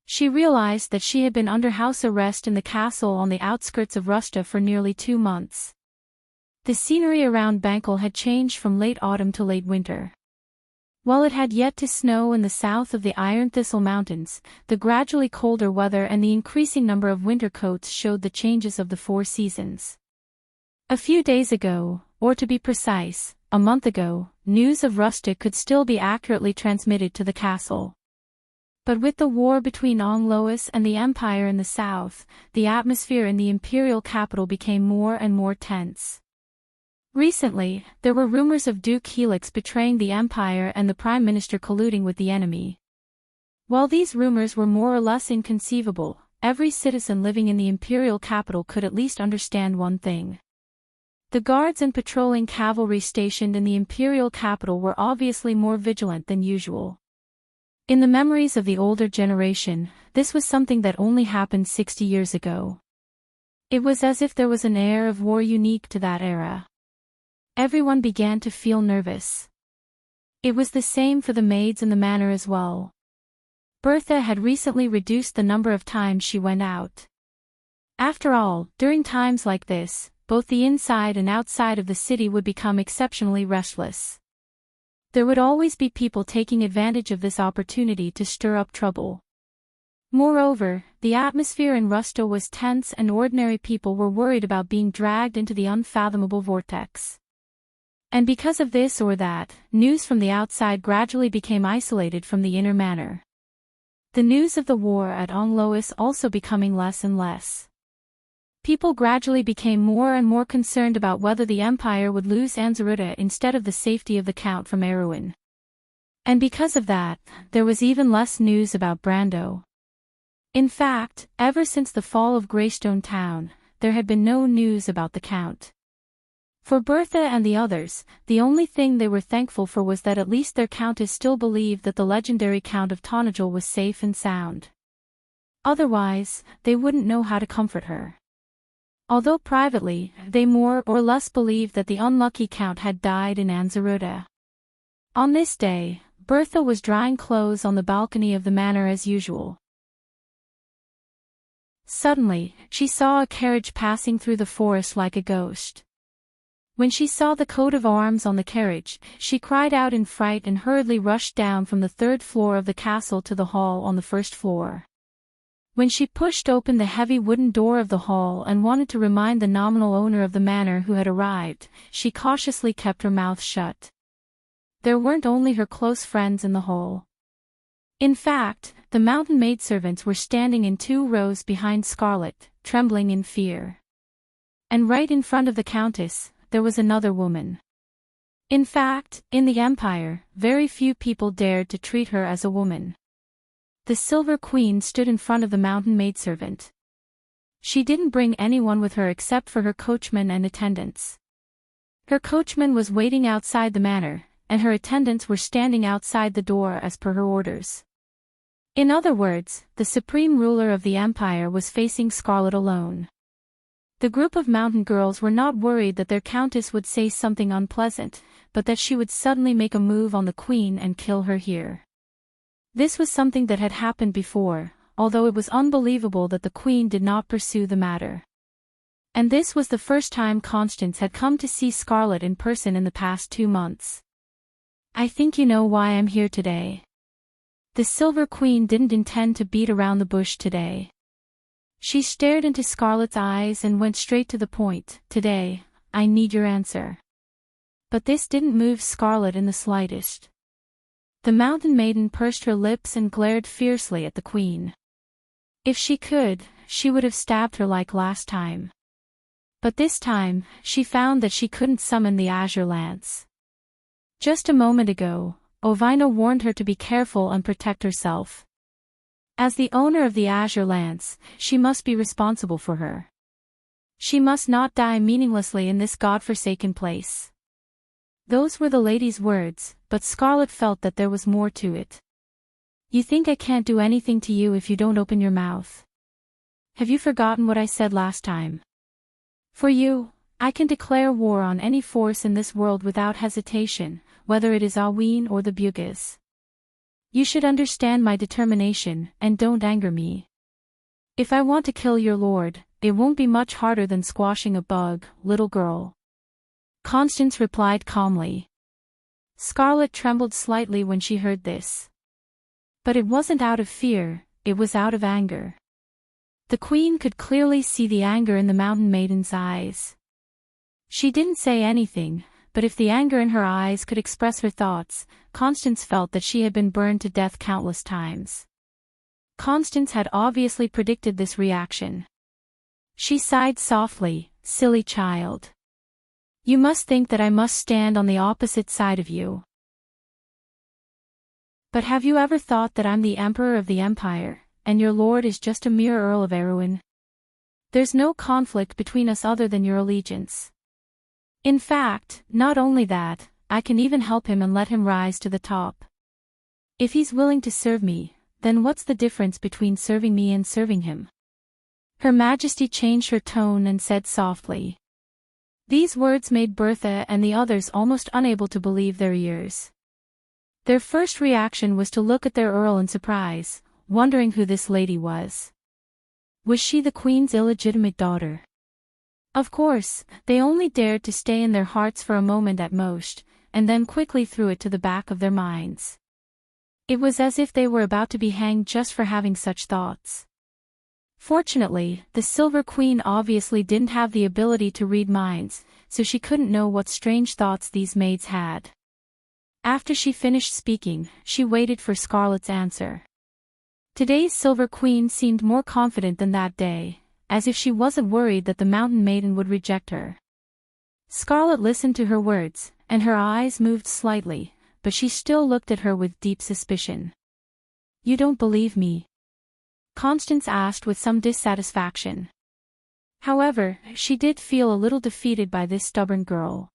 She realized that she had been under house arrest in the castle on the outskirts of Rusta for nearly 2 months. The scenery around Banquel had changed from late autumn to late winter. While it had yet to snow in the south of the Iron Thistle Mountains, the gradually colder weather and the increasing number of winter coats showed the changes of the 4 seasons. A few days ago, or to be precise, a month ago, news of Rusta could still be accurately transmitted to the castle. But with the war between Anglois and the Empire in the south, the atmosphere in the imperial capital became more and more tense. Recently, there were rumors of Duke Helix betraying the Empire and the Prime Minister colluding with the enemy. While these rumors were more or less inconceivable, every citizen living in the imperial capital could at least understand one thing. The guards and patrolling cavalry stationed in the imperial capital were obviously more vigilant than usual. In the memories of the older generation, this was something that only happened 60 years ago. It was as if there was an air of war unique to that era. Everyone began to feel nervous. It was the same for the maids in the manor as well. Bertha had recently reduced the number of times she went out. After all, during times like this, both the inside and outside of the city would become exceptionally restless. There would always be people taking advantage of this opportunity to stir up trouble. Moreover, the atmosphere in Rusta was tense and ordinary people were worried about being dragged into the unfathomable vortex. And because of this or that, news from the outside gradually became isolated from the inner manor. The news of the war at Anglois also becoming less and less. People gradually became more and more concerned about whether the Empire would lose Anzaruta instead of the safety of the Count from Erewhon. And because of that, there was even less news about Brando. In fact, ever since the fall of Greystone Town, there had been no news about the Count. For Bertha and the others, the only thing they were thankful for was that at least their Countess still believed that the legendary Count of Tonagel was safe and sound. Otherwise, they wouldn't know how to comfort her. Although privately, they more or less believed that the unlucky Count had died in Anzaruta. On this day, Bertha was drying clothes on the balcony of the manor as usual. Suddenly, she saw a carriage passing through the forest like a ghost. When she saw the coat of arms on the carriage, she cried out in fright and hurriedly rushed down from the 3rd floor of the castle to the hall on the 1st floor. When she pushed open the heavy wooden door of the hall and wanted to remind the nominal owner of the manor who had arrived, she cautiously kept her mouth shut. There weren't only her close friends in the hall. In fact, the mountain maidservants were standing in 2 rows behind Scarlet, trembling in fear. And right in front of the Countess, there was another woman. In fact, in the Empire, very few people dared to treat her as a woman. The Silver Queen stood in front of the mountain maidservant. She didn't bring anyone with her except for her coachman and attendants. Her coachman was waiting outside the manor, and her attendants were standing outside the door as per her orders. In other words, the supreme ruler of the Empire was facing Scarlet alone. The group of mountain girls were not worried that their Countess would say something unpleasant, but that she would suddenly make a move on the Queen and kill her here. This was something that had happened before, although it was unbelievable that the Queen did not pursue the matter. And this was the first time Constance had come to see Scarlet in person in the past 2 months. I think you know why I'm here today. The Silver Queen didn't intend to beat around the bush today. She stared into Scarlet's eyes and went straight to the point. Today, I need your answer. But this didn't move Scarlet in the slightest. The mountain maiden pursed her lips and glared fiercely at the Queen. If she could, she would have stabbed her like last time. But this time, she found that she couldn't summon the azure lance. Just a moment ago, Ovino warned her to be careful and protect herself. As the owner of the azure lance, she must be responsible for her. She must not die meaninglessly in this godforsaken place. Those were the lady's words, but Scarlet felt that there was more to it. You think I can't do anything to you if you don't open your mouth? Have you forgotten what I said last time? For you, I can declare war on any force in this world without hesitation, whether it is Aween or the Bugis. You should understand my determination, and don't anger me. If I want to kill your lord, it won't be much harder than squashing a bug, little girl. Constance replied calmly. Scarlet trembled slightly when she heard this. But it wasn't out of fear, it was out of anger. The queen could clearly see the anger in the mountain maiden's eyes. She didn't say anything, but if the anger in her eyes could express her thoughts, Constance felt that she had been burned to death countless times. Constance had obviously predicted this reaction. She sighed softly, silly child. You must think that I must stand on the opposite side of you. But have you ever thought that I'm the emperor of the empire, and your lord is just a mere earl of Erewhon? There's no conflict between us other than your allegiance. In fact, not only that, I can even help him and let him rise to the top. If he's willing to serve me, then what's the difference between serving me and serving him? Her Majesty changed her tone and said softly. These words made Bertha and the others almost unable to believe their ears. Their first reaction was to look at their earl in surprise, wondering who this lady was. Was she the queen's illegitimate daughter? Of course, they only dared to stay in their hearts for a moment at most, and then quickly threw it to the back of their minds. It was as if they were about to be hanged just for having such thoughts. Fortunately, the Silver Queen obviously didn't have the ability to read minds, so she couldn't know what strange thoughts these maids had. After she finished speaking, she waited for Scarlet's answer. Today's Silver Queen seemed more confident than that day, as if she wasn't worried that the Mountain Maiden would reject her. Scarlet listened to her words, and her eyes moved slightly, but she still looked at her with deep suspicion. You don't believe me? Constance asked with some dissatisfaction. However, she did feel a little defeated by this stubborn girl.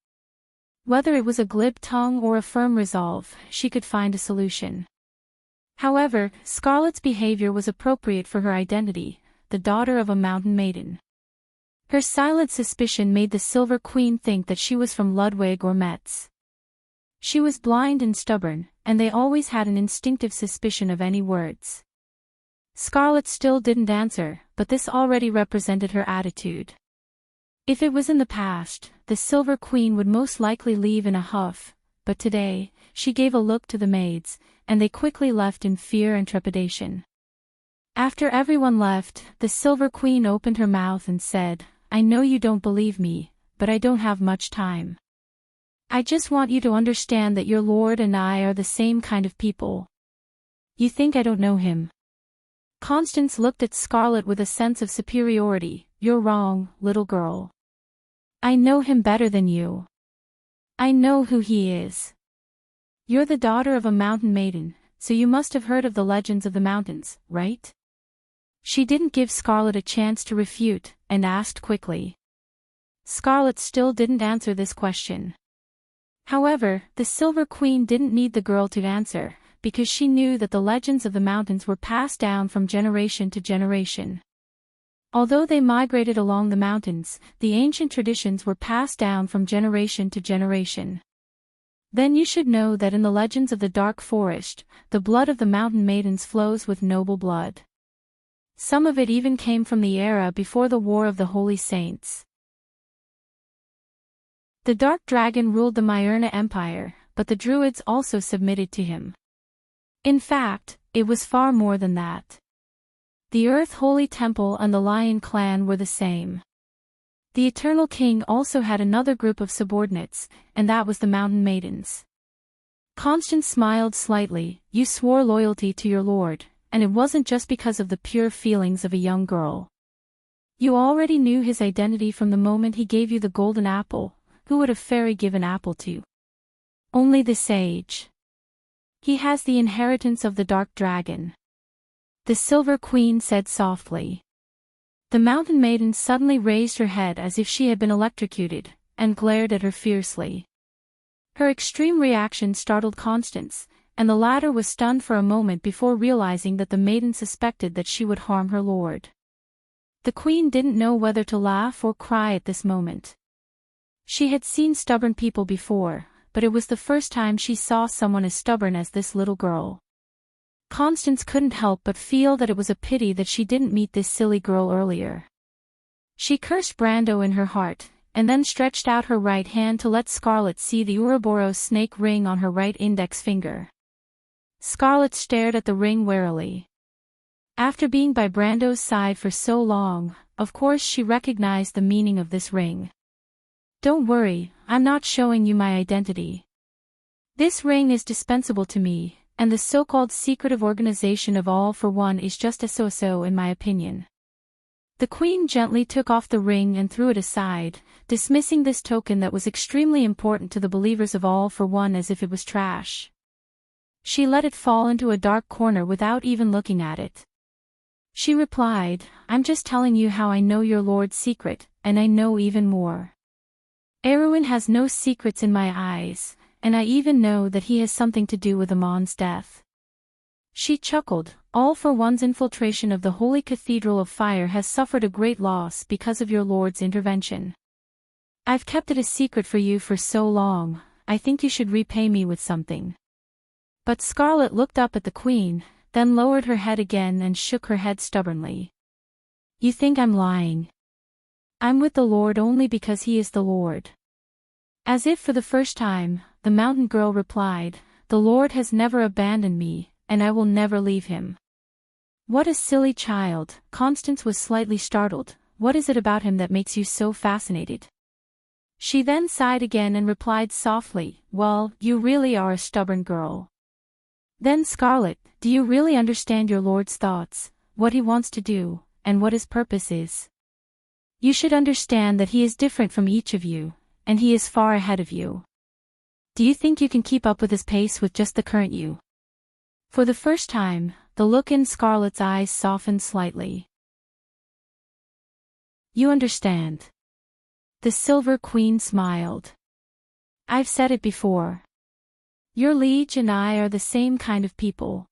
Whether it was a glib tongue or a firm resolve, she could find a solution. However, Scarlet's behavior was appropriate for her identity, the daughter of a mountain maiden. Her silent suspicion made the Silver Queen think that she was from Ludwig or Metz. She was blind and stubborn, and they always had an instinctive suspicion of any words. Scarlet still didn't answer, but this already represented her attitude. If it was in the past, the Silver Queen would most likely leave in a huff, but today, she gave a look to the maids, and they quickly left in fear and trepidation. After everyone left, the Silver Queen opened her mouth and said, I know you don't believe me, but I don't have much time. I just want you to understand that your lord and I are the same kind of people. You think I don't know him? Constance looked at Scarlet with a sense of superiority. You're wrong, little girl. I know him better than you. I know who he is. You're the daughter of a mountain maiden, so you must have heard of the legends of the mountains, right? She didn't give Scarlet a chance to refute, and asked quickly. Scarlet still didn't answer this question. However, the Silver Queen didn't need the girl to answer, because she knew that the legends of the mountains were passed down from generation to generation. Although they migrated along the mountains, the ancient traditions were passed down from generation to generation. Then you should know that in the legends of the Dark Forest, the blood of the mountain maidens flows with noble blood. Some of it even came from the era before the War of the Holy Saints. The Dark Dragon ruled the Myrna Empire, but the Druids also submitted to him. In fact, it was far more than that. The Earth Holy Temple and the Lion Clan were the same. The Eternal King also had another group of subordinates, and that was the Mountain Maidens. Constance smiled slightly. You swore loyalty to your lord, and it wasn't just because of the pure feelings of a young girl. You already knew his identity from the moment he gave you the golden apple. Who would a fairy give an apple to? Only the sage. He has the inheritance of the dark dragon. The Silver Queen said softly. The Mountain Maiden suddenly raised her head as if she had been electrocuted, and glared at her fiercely. Her extreme reaction startled Constance, and the latter was stunned for a moment before realizing that the maiden suspected that she would harm her lord. The queen didn't know whether to laugh or cry at this moment. She had seen stubborn people before, but it was the first time she saw someone as stubborn as this little girl. Constance couldn't help but feel that it was a pity that she didn't meet this silly girl earlier. She cursed Brando in her heart, and then stretched out her right hand to let Scarlet see the Ouroboros snake ring on her right index finger. Scarlet stared at the ring warily. After being by Brando's side for so long, of course she recognized the meaning of this ring. Don't worry, I'm not showing you my identity. This ring is dispensable to me, and the so-called secretive organization of All for One is just a so-so in my opinion. The queen gently took off the ring and threw it aside, dismissing this token that was extremely important to the believers of All for One as if it was trash. She let it fall into a dark corner without even looking at it. She replied, I'm just telling you how I know your lord's secret, and I know even more. Erwin has no secrets in my eyes, and I even know that he has something to do with Amon's death. She chuckled. All for One's infiltration of the Holy Cathedral of Fire has suffered a great loss because of your lord's intervention. I've kept it a secret for you for so long, I think you should repay me with something. But Scarlet looked up at the queen, then lowered her head again and shook her head stubbornly. You think I'm lying? I'm with the Lord only because he is the Lord. As if for the first time, the mountain girl replied, the Lord has never abandoned me, and I will never leave him. What a silly child. Constance was slightly startled. What is it about him that makes you so fascinated? She then sighed again and replied softly, well, you really are a stubborn girl. Then Scarlet, do you really understand your lord's thoughts, what he wants to do, and what his purpose is? You should understand that he is different from each of you, and he is far ahead of you. Do you think you can keep up with his pace with just the current you? For the first time, the look in Scarlet's eyes softened slightly. You understand. The Silver Queen smiled. I've said it before. Your liege and I are the same kind of people.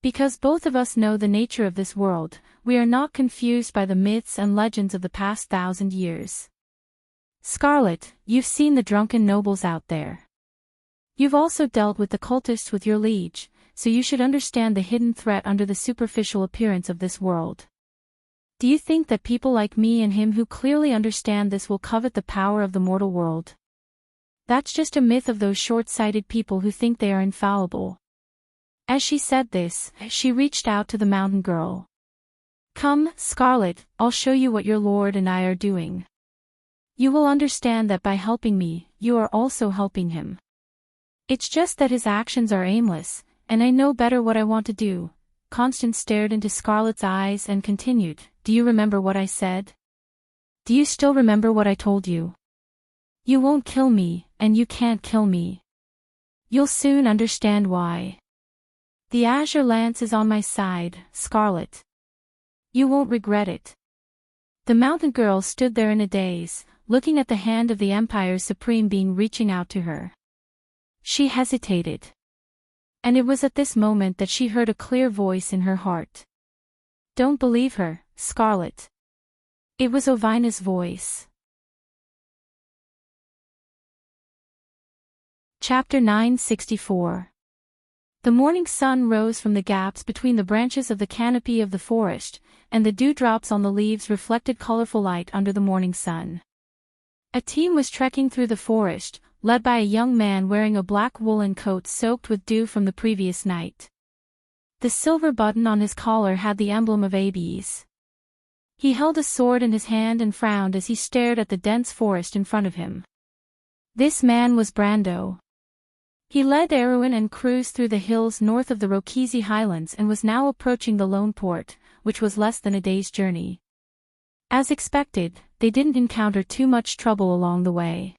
Because both of us know the nature of this world, we are not confused by the myths and legends of the past 1,000 years. Scarlet, you've seen the drunken nobles out there. You've also dealt with the cultists with your liege, so you should understand the hidden threat under the superficial appearance of this world. Do you think that people like me and him who clearly understand this will covet the power of the mortal world? That's just a myth of those short-sighted people who think they are infallible. As she said this, she reached out to the mountain girl. Come, Scarlet, I'll show you what your lord and I are doing. You will understand that by helping me, you are also helping him. It's just that his actions are aimless, and I know better what I want to do. Constance stared into Scarlet's eyes and continued, do you remember what I said? Do you still remember what I told you? You won't kill me, and you can't kill me. You'll soon understand why. The azure lance is on my side, Scarlet. You won't regret it. The mountain girl stood there in a daze, looking at the hand of the Empire's Supreme Being reaching out to her. She hesitated. And it was at this moment that she heard a clear voice in her heart. Don't believe her, Scarlet. It was Ovina's voice. Chapter 964. The morning sun rose from the gaps between the branches of the canopy of the forest, and the dewdrops on the leaves reflected colorful light under the morning sun. A team was trekking through the forest, led by a young man wearing a black woolen coat soaked with dew from the previous night. The silver button on his collar had the emblem of Abes. He held a sword in his hand and frowned as he stared at the dense forest in front of him. This man was Brando. He led Erwin and Cruz through the hills north of the Rokisi Highlands and was now approaching the Lone Port, which was less than a day's journey. As expected, they didn't encounter too much trouble along the way.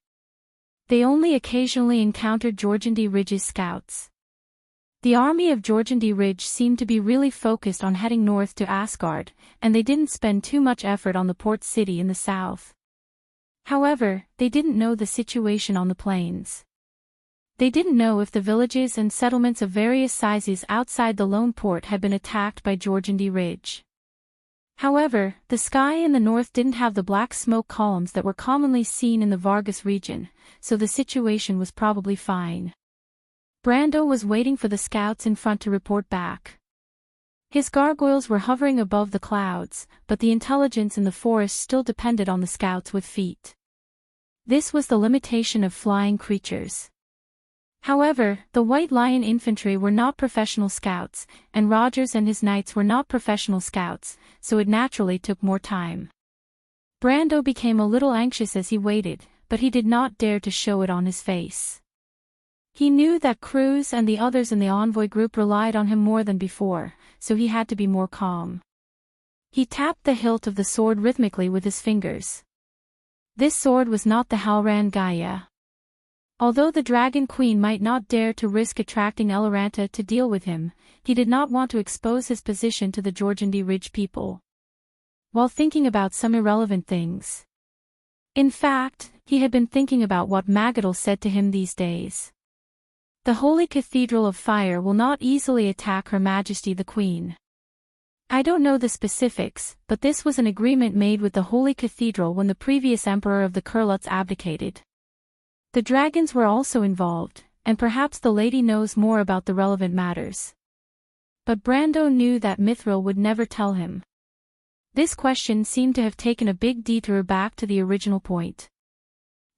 They only occasionally encountered Jorgundy Ridge's scouts. The army of Jorgundy Ridge seemed to be really focused on heading north to Asgard, and they didn't spend too much effort on the port city in the south. However, they didn't know the situation on the plains. They didn't know if the villages and settlements of various sizes outside the lone port had been attacked by Jorgundy Ridge. However, the sky in the north didn't have the black smoke columns that were commonly seen in the Vargas region, so the situation was probably fine. Brando was waiting for the scouts in front to report back. His gargoyles were hovering above the clouds, but the intelligence in the forest still depended on the scouts with feet. This was the limitation of flying creatures. However, the White Lion infantry were not professional scouts, and Rogers and his knights were not professional scouts, so it naturally took more time. Brando became a little anxious as he waited, but he did not dare to show it on his face. He knew that Cruz and the others in the envoy group relied on him more than before, so he had to be more calm. He tapped the hilt of the sword rhythmically with his fingers. This sword was not the Halran Gaia. Although the Dragon Queen might not dare to risk attracting Eloranta to deal with him, he did not want to expose his position to the Jorgundy Ridge people while thinking about some irrelevant things. In fact, he had been thinking about what Magadal said to him these days. The Holy Cathedral of Fire will not easily attack Her Majesty the Queen. I don't know the specifics, but this was an agreement made with the Holy Cathedral when the previous Emperor of the Kurluts abdicated. The dragons were also involved, and perhaps the lady knows more about the relevant matters. But Brando knew that Mithril would never tell him. This question seemed to have taken a big detour back to the original point.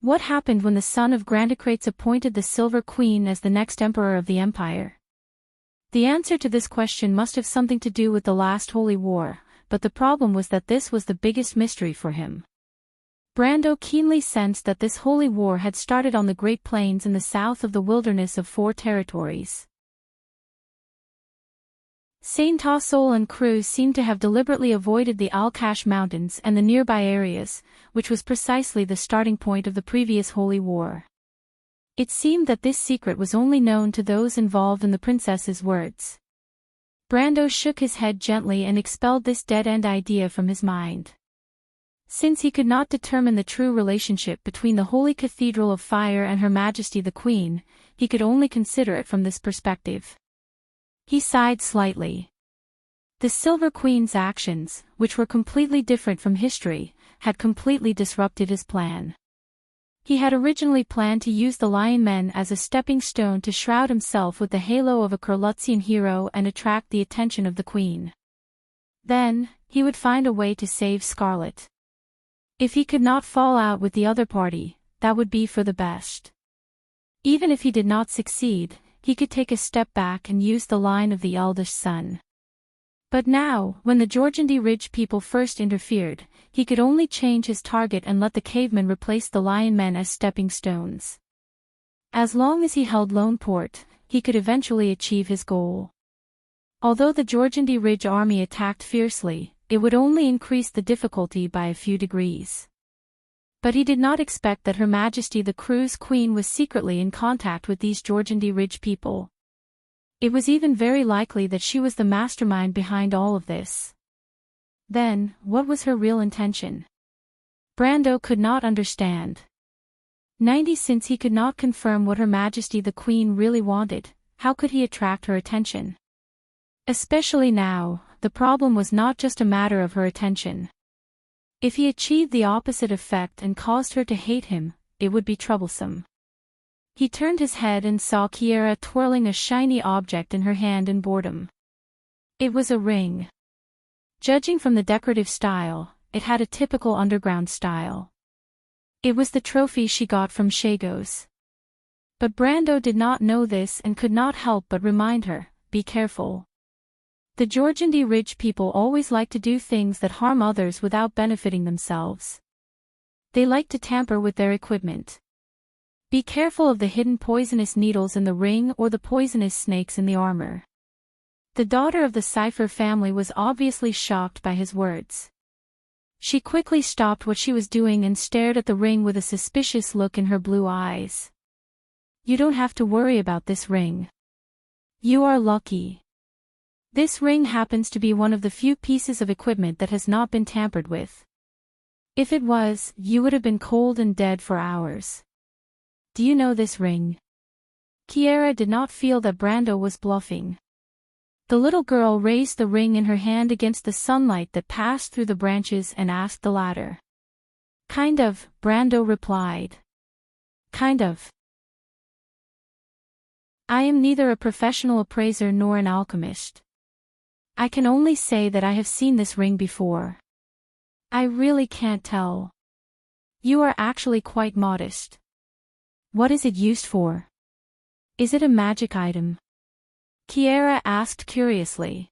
What happened when the son of Grandocrates appointed the Silver Queen as the next emperor of the empire? The answer to this question must have something to do with the last Holy War, but the problem was that this was the biggest mystery for him. Brando keenly sensed that this Holy War had started on the Great Plains in the south of the Wilderness of Four Territories. Saint-Tassol and Cruz seemed to have deliberately avoided the Alcash Mountains and the nearby areas, which was precisely the starting point of the previous Holy War. It seemed that this secret was only known to those involved in the princess's words. Brando shook his head gently and expelled this dead-end idea from his mind. Since he could not determine the true relationship between the Holy Cathedral of Fire and Her Majesty the Queen, he could only consider it from this perspective. He sighed slightly. The Silver Queen's actions, which were completely different from history, had completely disrupted his plan. He had originally planned to use the Lion Men as a stepping stone to shroud himself with the halo of a Kurlutzian hero and attract the attention of the Queen. Then, he would find a way to save Scarlet. If he could not fall out with the other party, that would be for the best. Even if he did not succeed, he could take a step back and use the line of the eldest son. But now, when the Jorgundy Ridge people first interfered, he could only change his target and let the cavemen replace the Lion Men as stepping stones. As long as he held Lone Port, he could eventually achieve his goal. Although the Jorgundy Ridge army attacked fiercely, it would only increase the difficulty by a few degrees. But he did not expect that Her Majesty the Cruz Queen was secretly in contact with these Jorgundy Ridge people. It was even very likely that she was the mastermind behind all of this. Then, what was her real intention? Brando could not understand. Since he could not confirm what Her Majesty the Queen really wanted, how could he attract her attention? Especially now, the problem was not just a matter of her attention. If he achieved the opposite effect and caused her to hate him, it would be troublesome. He turned his head and saw Kiera twirling a shiny object in her hand in boredom. It was a ring. Judging from the decorative style, it had a typical underground style. It was the trophy she got from Shagos. But Brando did not know this and could not help but remind her, be careful. The Jorgundy Ridge people always like to do things that harm others without benefiting themselves. They like to tamper with their equipment. Be careful of the hidden poisonous needles in the ring or the poisonous snakes in the armor. The daughter of the Cipher family was obviously shocked by his words. She quickly stopped what she was doing and stared at the ring with a suspicious look in her blue eyes. You don't have to worry about this ring. You are lucky. This ring happens to be one of the few pieces of equipment that has not been tampered with. If it was, you would have been cold and dead for hours. Do you know this ring? Kiera did not feel that Brando was bluffing. The little girl raised the ring in her hand against the sunlight that passed through the branches and asked the latter. Kind of, Brando replied. Kind of. I am neither a professional appraiser nor an alchemist. I can only say that I have seen this ring before. I really can't tell. You are actually quite modest. What is it used for? Is it a magic item? Kiera asked curiously.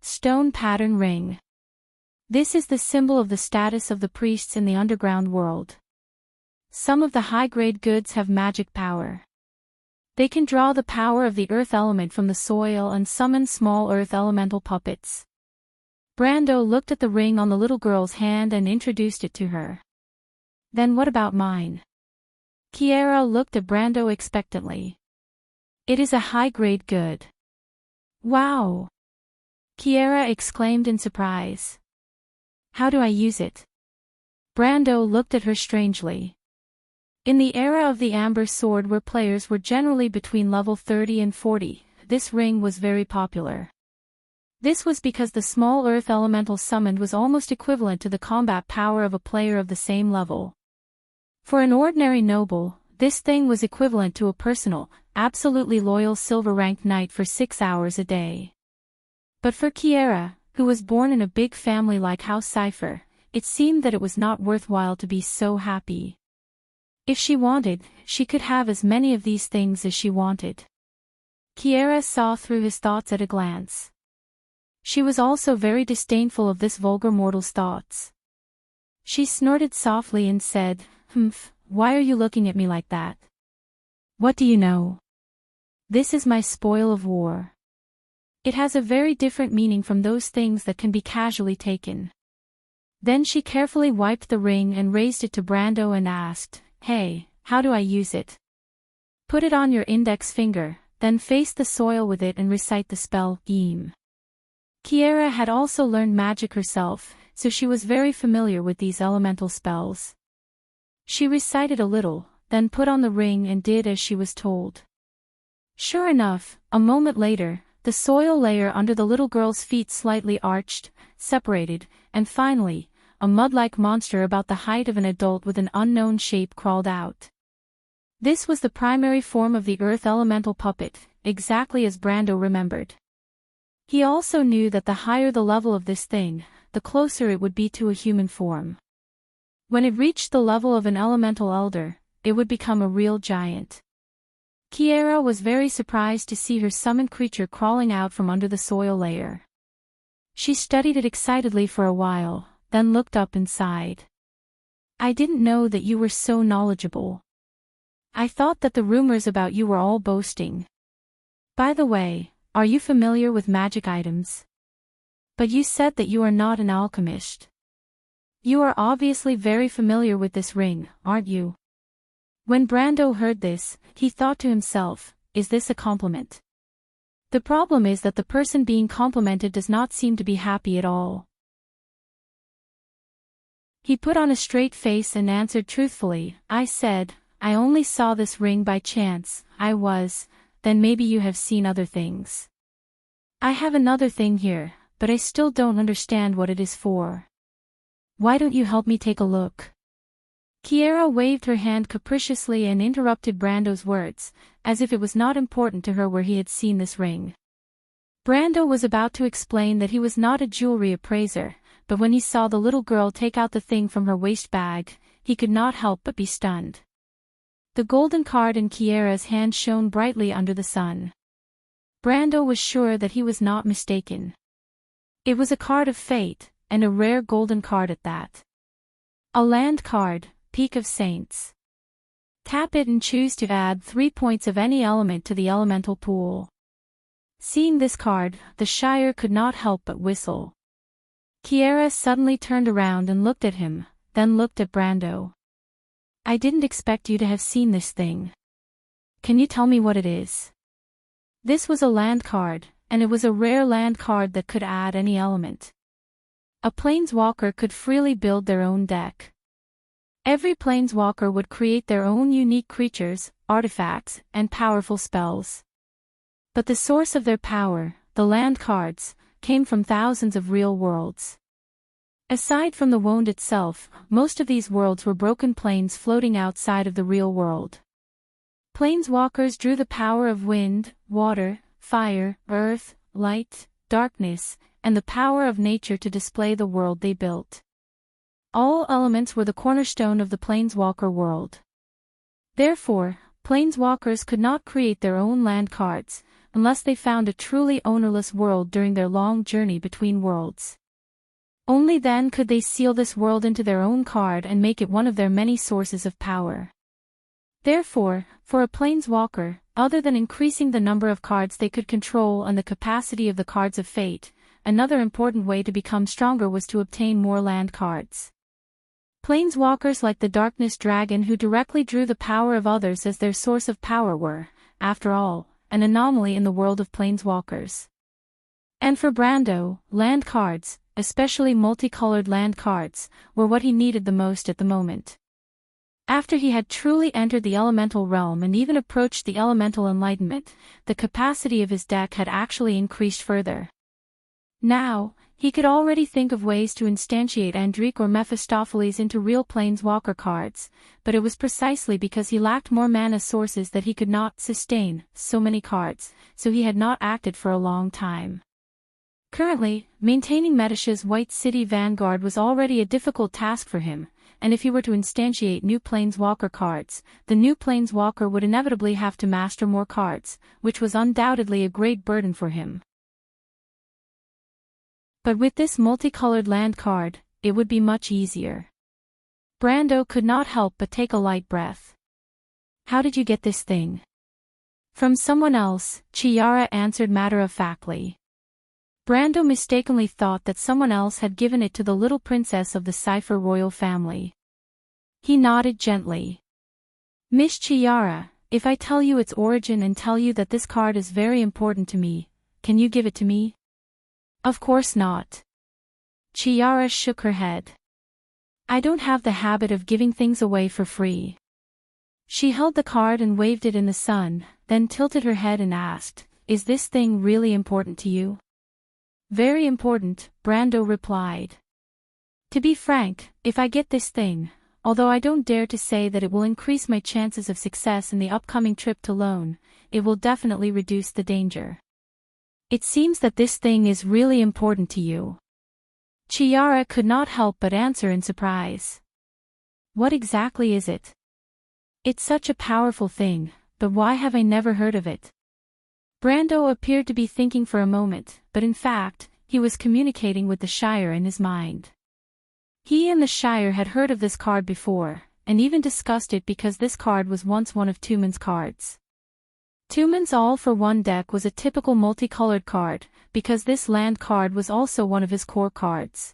Stone pattern ring. This is the symbol of the status of the priests in the underground world. Some of the high-grade goods have magic power. They can draw the power of the earth element from the soil and summon small earth elemental puppets. Brando looked at the ring on the little girl's hand and introduced it to her. Then what about mine? Kiera looked at Brando expectantly. It is a high-grade good. Wow! Kiera exclaimed in surprise. How do I use it? Brando looked at her strangely. In the era of the Amber Sword where players were generally between level 30 and 40, this ring was very popular. This was because the small earth elemental summoned was almost equivalent to the combat power of a player of the same level. For an ordinary noble, this thing was equivalent to a personal, absolutely loyal silver-ranked knight for 6 hours a day. But for Kiera, who was born in a big family like House Cypher, it seemed that it was not worthwhile to be so happy. If she wanted, she could have as many of these things as she wanted. Kiera saw through his thoughts at a glance. She was also very disdainful of this vulgar mortal's thoughts. She snorted softly and said, "Humph, why are you looking at me like that? What do you know? This is my spoil of war. It has a very different meaning from those things that can be casually taken." Then she carefully wiped the ring and raised it to Brando and asked, "Hey, how do I use it?" "Put it on your index finger, then face the soil with it and recite the spell, Eem." Kiera had also learned magic herself, so she was very familiar with these elemental spells. She recited a little, then put on the ring and did as she was told. Sure enough, a moment later, the soil layer under the little girl's feet slightly arched, separated, and finally, a mud-like monster about the height of an adult with an unknown shape crawled out. This was the primary form of the earth elemental puppet, exactly as Brando remembered. He also knew that the higher the level of this thing, the closer it would be to a human form. When it reached the level of an elemental elder, it would become a real giant. Kiera was very surprised to see her summoned creature crawling out from under the soil layer. She studied it excitedly for a while, then looked up and sighed. "I didn't know that you were so knowledgeable. I thought that the rumors about you were all boasting. By the way, are you familiar with magic items? But you said that you are not an alchemist. You are obviously very familiar with this ring, aren't you?" When Brando heard this, he thought to himself, is this a compliment? The problem is that the person being complimented does not seem to be happy at all. He put on a straight face and answered truthfully, "I said, I only saw this ring by chance. Then maybe you have seen other things. I have another thing here, but I still don't understand what it is for. Why don't you help me take a look?" Kiera waved her hand capriciously and interrupted Brando's words, as if it was not important to her where he had seen this ring. Brando was about to explain that he was not a jewelry appraiser, but when he saw the little girl take out the thing from her waist bag, he could not help but be stunned. The golden card in Kiera's hand shone brightly under the sun. Brando was sure that he was not mistaken. It was a card of fate, and a rare golden card at that. A land card, Peak of Saints. Tap it and choose to add 3 points of any element to the elemental pool. Seeing this card, the Shire could not help but whistle. Kiara suddenly turned around and looked at him, then looked at Brando. I didn't expect you to have seen this thing. Can you tell me what it is? This was a land card, and it was a rare land card that could add any element. A planeswalker could freely build their own deck. Every planeswalker would create their own unique creatures, artifacts, and powerful spells. But the source of their power, the land cards, came from thousands of real worlds. Aside from the wound itself, most of these worlds were broken planes floating outside of the real world. Planeswalkers drew the power of wind, water, fire, earth, light, darkness, and the power of nature to display the world they built. All elements were the cornerstone of the planeswalker world. Therefore, planeswalkers could not create their own land cards, unless they found a truly ownerless world during their long journey between worlds. Only then could they seal this world into their own card and make it one of their many sources of power. Therefore, for a planeswalker, other than increasing the number of cards they could control and the capacity of the cards of fate, another important way to become stronger was to obtain more land cards. Planeswalkers like the Darkness Dragon who directly drew the power of others as their source of power were, after all, an anomaly in the world of planeswalkers. And for Brando, land cards, especially multicolored land cards, were what he needed the most at the moment. After he had truly entered the elemental realm and even approached the elemental enlightenment, the capacity of his deck had actually increased further. Now, he could already think of ways to instantiate Enrich or Mephistopheles into real planeswalker cards, but it was precisely because he lacked more mana sources that he could not sustain so many cards, so he had not acted for a long time. Currently, maintaining Metish's White City Vanguard was already a difficult task for him, and if he were to instantiate new planeswalker cards, the new planeswalker would inevitably have to master more cards, which was undoubtedly a great burden for him. But with this multicolored land card, it would be much easier. Brando could not help but take a light breath. How did you get this thing? From someone else, Chiara answered matter-of-factly. Brando mistakenly thought that someone else had given it to the little princess of the Cipher royal family. He nodded gently. Miss Chiara, if I tell you its origin and tell you that this card is very important to me, can you give it to me? Of course not. Chiara shook her head. I don't have the habit of giving things away for free. She held the card and waved it in the sun, then tilted her head and asked, Is this thing really important to you? Very important, Brando replied. To be frank, if I get this thing, although I don't dare to say that it will increase my chances of success in the upcoming trip to Lone, it will definitely reduce the danger. It seems that this thing is really important to you. Chiara could not help but answer in surprise. What exactly is it? It's such a powerful thing, but why have I never heard of it? Brando appeared to be thinking for a moment, but in fact, he was communicating with the Shire in his mind. He and the Shire had heard of this card before, and even discussed it because this card was once one of Tumen's cards. Tumen's All-for-One deck was a typical multicolored card, because this land card was also one of his core cards.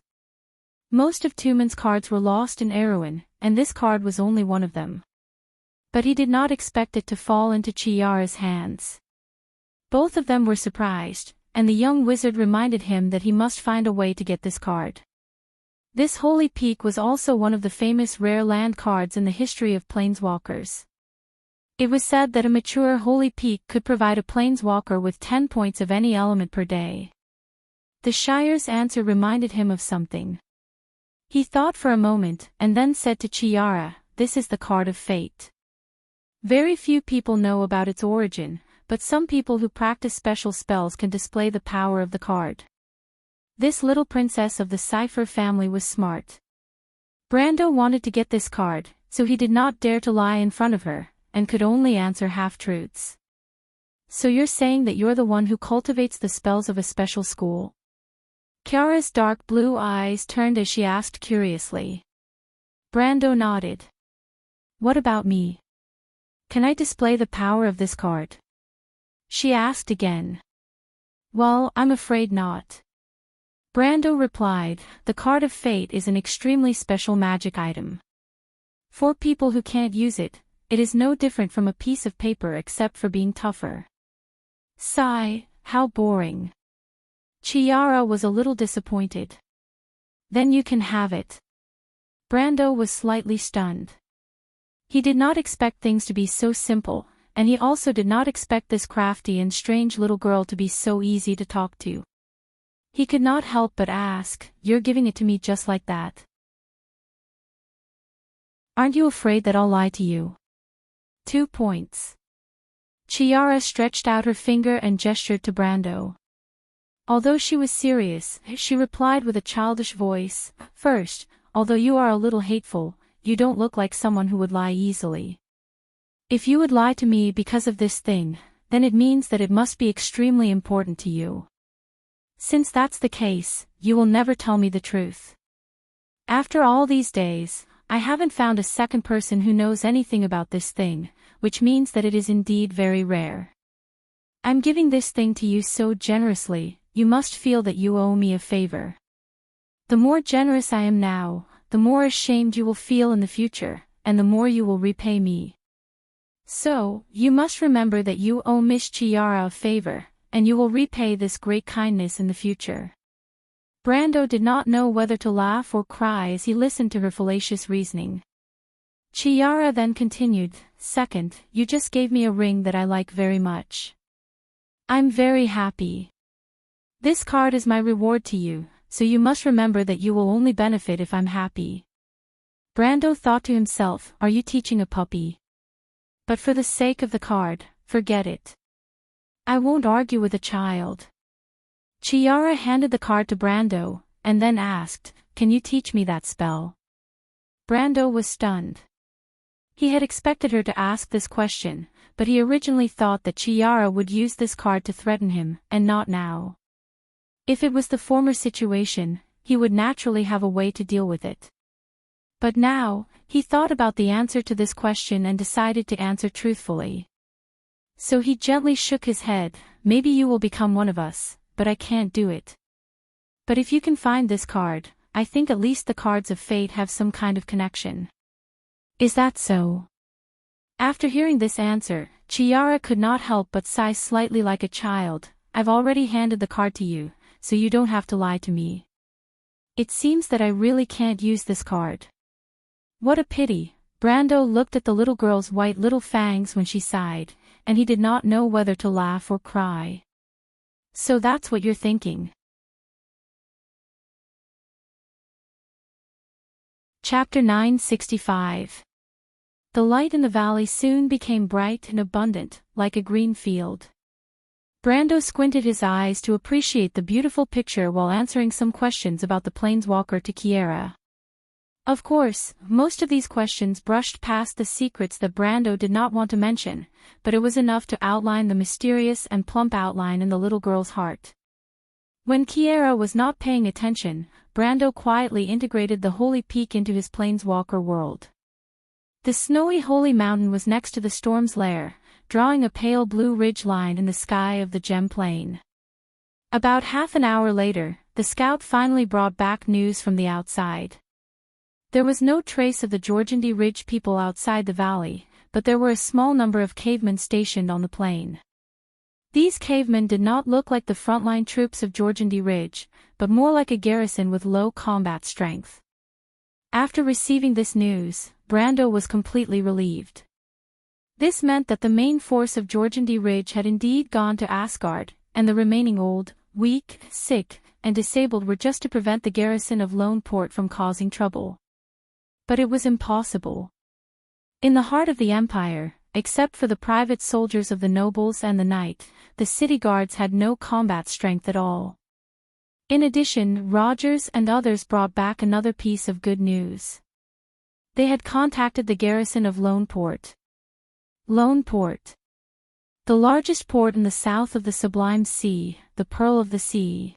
Most of Tumen's cards were lost in Erewhon, and this card was only one of them. But he did not expect it to fall into Chiara's hands. Both of them were surprised, and the young wizard reminded him that he must find a way to get this card. This Holy Peak was also one of the famous rare land cards in the history of planeswalkers. It was said that a mature Holy Peak could provide a planeswalker with 10 points of any element per day. The Shire's answer reminded him of something. He thought for a moment and then said to Chiara, This is the card of fate. Very few people know about its origin, but some people who practice special spells can display the power of the card. This little princess of the Cipher family was smart. Brando wanted to get this card, so he did not dare to lie in front of her, and could only answer half-truths. So you're saying that you're the one who cultivates the spells of a special school? Chiara's dark blue eyes turned as she asked curiously. Brando nodded. What about me? Can I display the power of this card? She asked again. Well, I'm afraid not. Brando replied, "The card of fate is an extremely special magic item. For people who can't use it, it is no different from a piece of paper except for being tougher." Sigh, how boring. Chiara was a little disappointed. "Then you can have it." Brando was slightly stunned. He did not expect things to be so simple, and he also did not expect this crafty and strange little girl to be so easy to talk to. He could not help but ask, "You're giving it to me just like that? Aren't you afraid that I'll lie to you?" 2 points. Chiara stretched out her finger and gestured to Brando. Although she was serious, she replied with a childish voice, "First, although you are a little hateful, you don't look like someone who would lie easily. If you would lie to me because of this thing, then it means that it must be extremely important to you. Since that's the case, you will never tell me the truth. After all these days, I haven't found a second person who knows anything about this thing, which means that it is indeed very rare. I'm giving this thing to you so generously, you must feel that you owe me a favor. The more generous I am now, the more ashamed you will feel in the future, and the more you will repay me. So, you must remember that you owe Miss Chiara a favor, and you will repay this great kindness in the future." Brando did not know whether to laugh or cry as he listened to her fallacious reasoning. Chiara then continued, "Second, you just gave me a ring that I like very much. I'm very happy. This card is my reward to you, so you must remember that you will only benefit if I'm happy." Brando thought to himself, "Are you teaching a puppy? But for the sake of the card, forget it. I won't argue with a child." Chiara handed the card to Brando, and then asked, "Can you teach me that spell?" Brando was stunned. He had expected her to ask this question, but he originally thought that Chiara would use this card to threaten him, and not now. If it was the former situation, he would naturally have a way to deal with it. But now, he thought about the answer to this question and decided to answer truthfully. So he gently shook his head, "Maybe you will become one of us, but I can't do it. But if you can find this card, I think at least the cards of fate have some kind of connection." "Is that so?" After hearing this answer, Chiara could not help but sigh slightly like a child. "I've already handed the card to you, so you don't have to lie to me. It seems that I really can't use this card." What a pity. Brando looked at the little girl's white little fangs when she sighed, and he did not know whether to laugh or cry. "So that's what you're thinking." Chapter 965. The light in the valley soon became bright and abundant, like a green field. Brando squinted his eyes to appreciate the beautiful picture while answering some questions about the planeswalker to Chiara. Of course, most of these questions brushed past the secrets that Brando did not want to mention, but it was enough to outline the mysterious and plump outline in the little girl's heart. When Chiara was not paying attention, Brando quietly integrated the holy peak into his planeswalker world. The snowy holy mountain was next to the storm's lair, drawing a pale blue ridge line in the sky of the gem plain. About half an hour later, the scout finally brought back news from the outside. There was no trace of the Georgandy Ridge people outside the valley, but there were a small number of cavemen stationed on the plain. These cavemen did not look like the frontline troops of Georgandy Ridge, but more like a garrison with low combat strength. After receiving this news, Brando was completely relieved. This meant that the main force of Georgandy Ridge had indeed gone to Asgard, and the remaining old, weak, sick, and disabled were just to prevent the garrison of Lone Port from causing trouble. But it was impossible. In the heart of the empire, except for the private soldiers of the nobles and the knight, the city guards had no combat strength at all. In addition, Rogers and others brought back another piece of good news. They had contacted the garrison of Lone Port. Lone Port. The largest port in the south of the Sublime Sea, the Pearl of the Sea.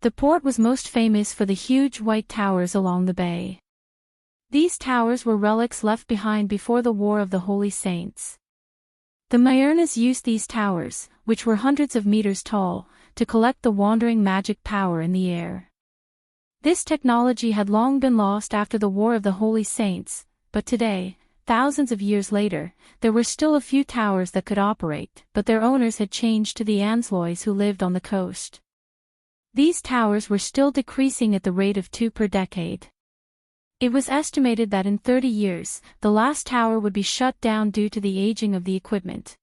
The port was most famous for the huge white towers along the bay. These towers were relics left behind before the War of the Holy Saints. The Myrnas used these towers, which were hundreds of meters tall, to collect the wandering magic power in the air. This technology had long been lost after the War of the Holy Saints, but today, thousands of years later, there were still a few towers that could operate, but their owners had changed to the Ansloys who lived on the coast. These towers were still decreasing at the rate of 2 per decade. It was estimated that in 30 years, the last tower would be shut down due to the aging of the equipment.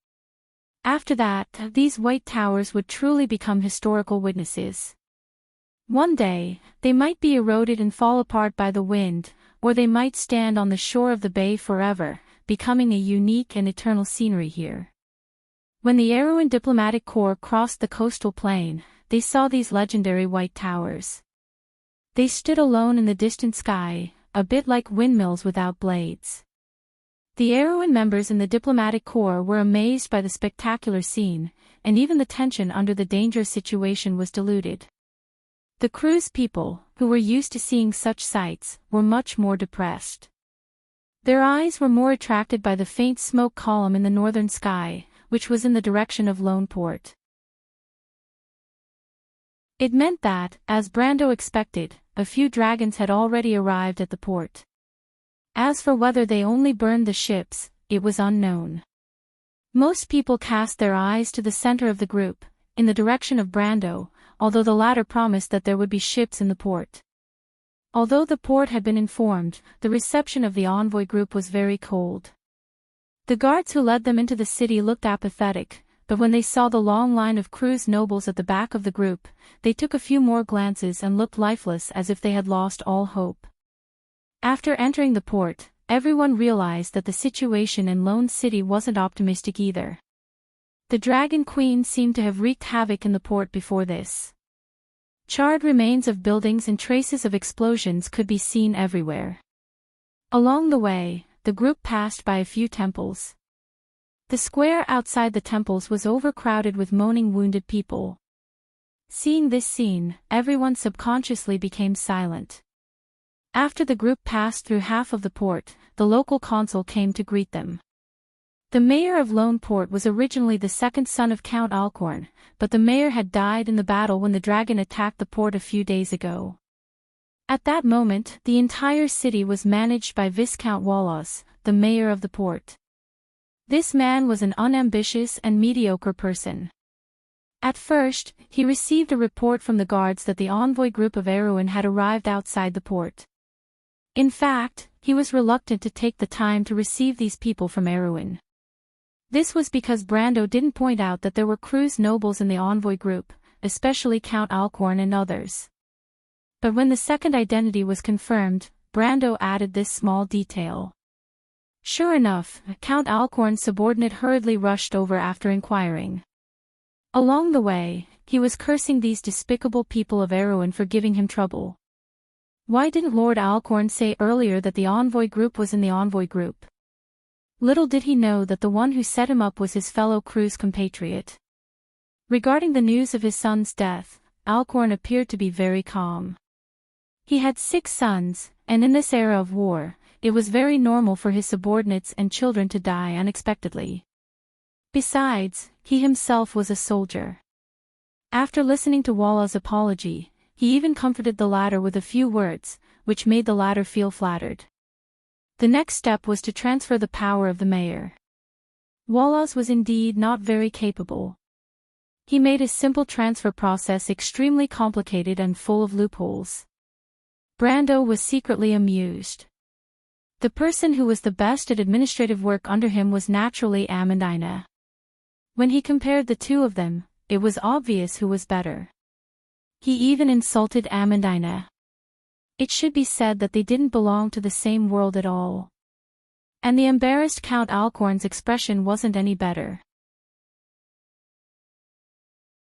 After that, these white towers would truly become historical witnesses. One day, they might be eroded and fall apart by the wind, or they might stand on the shore of the bay forever, becoming a unique and eternal scenery here. When the Erewhon diplomatic corps crossed the coastal plain, they saw these legendary white towers. They stood alone in the distant sky, a bit like windmills without blades. The Erewhon members in the diplomatic corps were amazed by the spectacular scene, and even the tension under the dangerous situation was diluted. The crew's people, who were used to seeing such sights, were much more depressed. Their eyes were more attracted by the faint smoke column in the northern sky, which was in the direction of Lone Port. It meant that, as Brando expected, a few dragons had already arrived at the port. As for whether they only burned the ships, it was unknown. Most people cast their eyes to the center of the group, in the direction of Brando, although the latter promised that there would be ships in the port. Although the port had been informed, the reception of the envoy group was very cold. The guards who led them into the city looked apathetic, but when they saw the long line of crew's nobles at the back of the group, they took a few more glances and looked lifeless as if they had lost all hope. After entering the port, everyone realized that the situation in Lone City wasn't optimistic either. The Dragon Queen seemed to have wreaked havoc in the port before this. Charred remains of buildings and traces of explosions could be seen everywhere. Along the way, the group passed by a few temples. The square outside the temples was overcrowded with moaning wounded people. Seeing this scene, everyone subconsciously became silent. After the group passed through half of the port, the local consul came to greet them. The mayor of Lone Port was originally the second son of Count Alcorn, but the mayor had died in the battle when the dragon attacked the port a few days ago. At that moment, the entire city was managed by Viscount Wallace, the mayor of the port. This man was an unambitious and mediocre person. At first, he received a report from the guards that the envoy group of Erewhon had arrived outside the port. In fact, he was reluctant to take the time to receive these people from Erewhon. This was because Brando didn't point out that there were crew's nobles in the envoy group, especially Count Alcorn and others. But when the second identity was confirmed, Brando added this small detail. Sure enough, Count Alcorn's subordinate hurriedly rushed over after inquiring. Along the way, he was cursing these despicable people of Erewhon for giving him trouble. Why didn't Lord Alcorn say earlier that the envoy group was in the envoy group? Little did he know that the one who set him up was his fellow crew's compatriot. Regarding the news of his son's death, Alcorn appeared to be very calm. He had 6 sons, and in this era of war, it was very normal for his subordinates and children to die unexpectedly. Besides, he himself was a soldier. After listening to Walla's apology, he even comforted the latter with a few words, which made the latter feel flattered. The next step was to transfer the power of the mayor. Wallace was indeed not very capable. He made a simple transfer process extremely complicated and full of loopholes. Brando was secretly amused. The person who was the best at administrative work under him was naturally Amandina. When he compared the two of them, it was obvious who was better. He even insulted Amandina. It should be said that they didn't belong to the same world at all. And the embarrassed Count Alcorn's expression wasn't any better.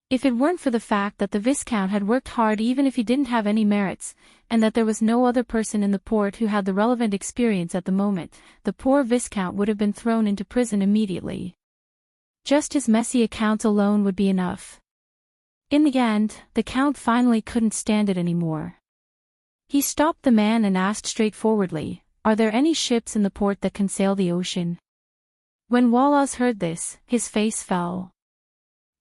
If it weren't for the fact that the Viscount had worked hard even if he didn't have any merits, and that there was no other person in the port who had the relevant experience at the moment, the poor Viscount would have been thrown into prison immediately. Just his messy accounts alone would be enough. In the end, the Count finally couldn't stand it anymore. He stopped the man and asked straightforwardly, "Are there any ships in the port that can sail the ocean?" When Wallace heard this, his face fell.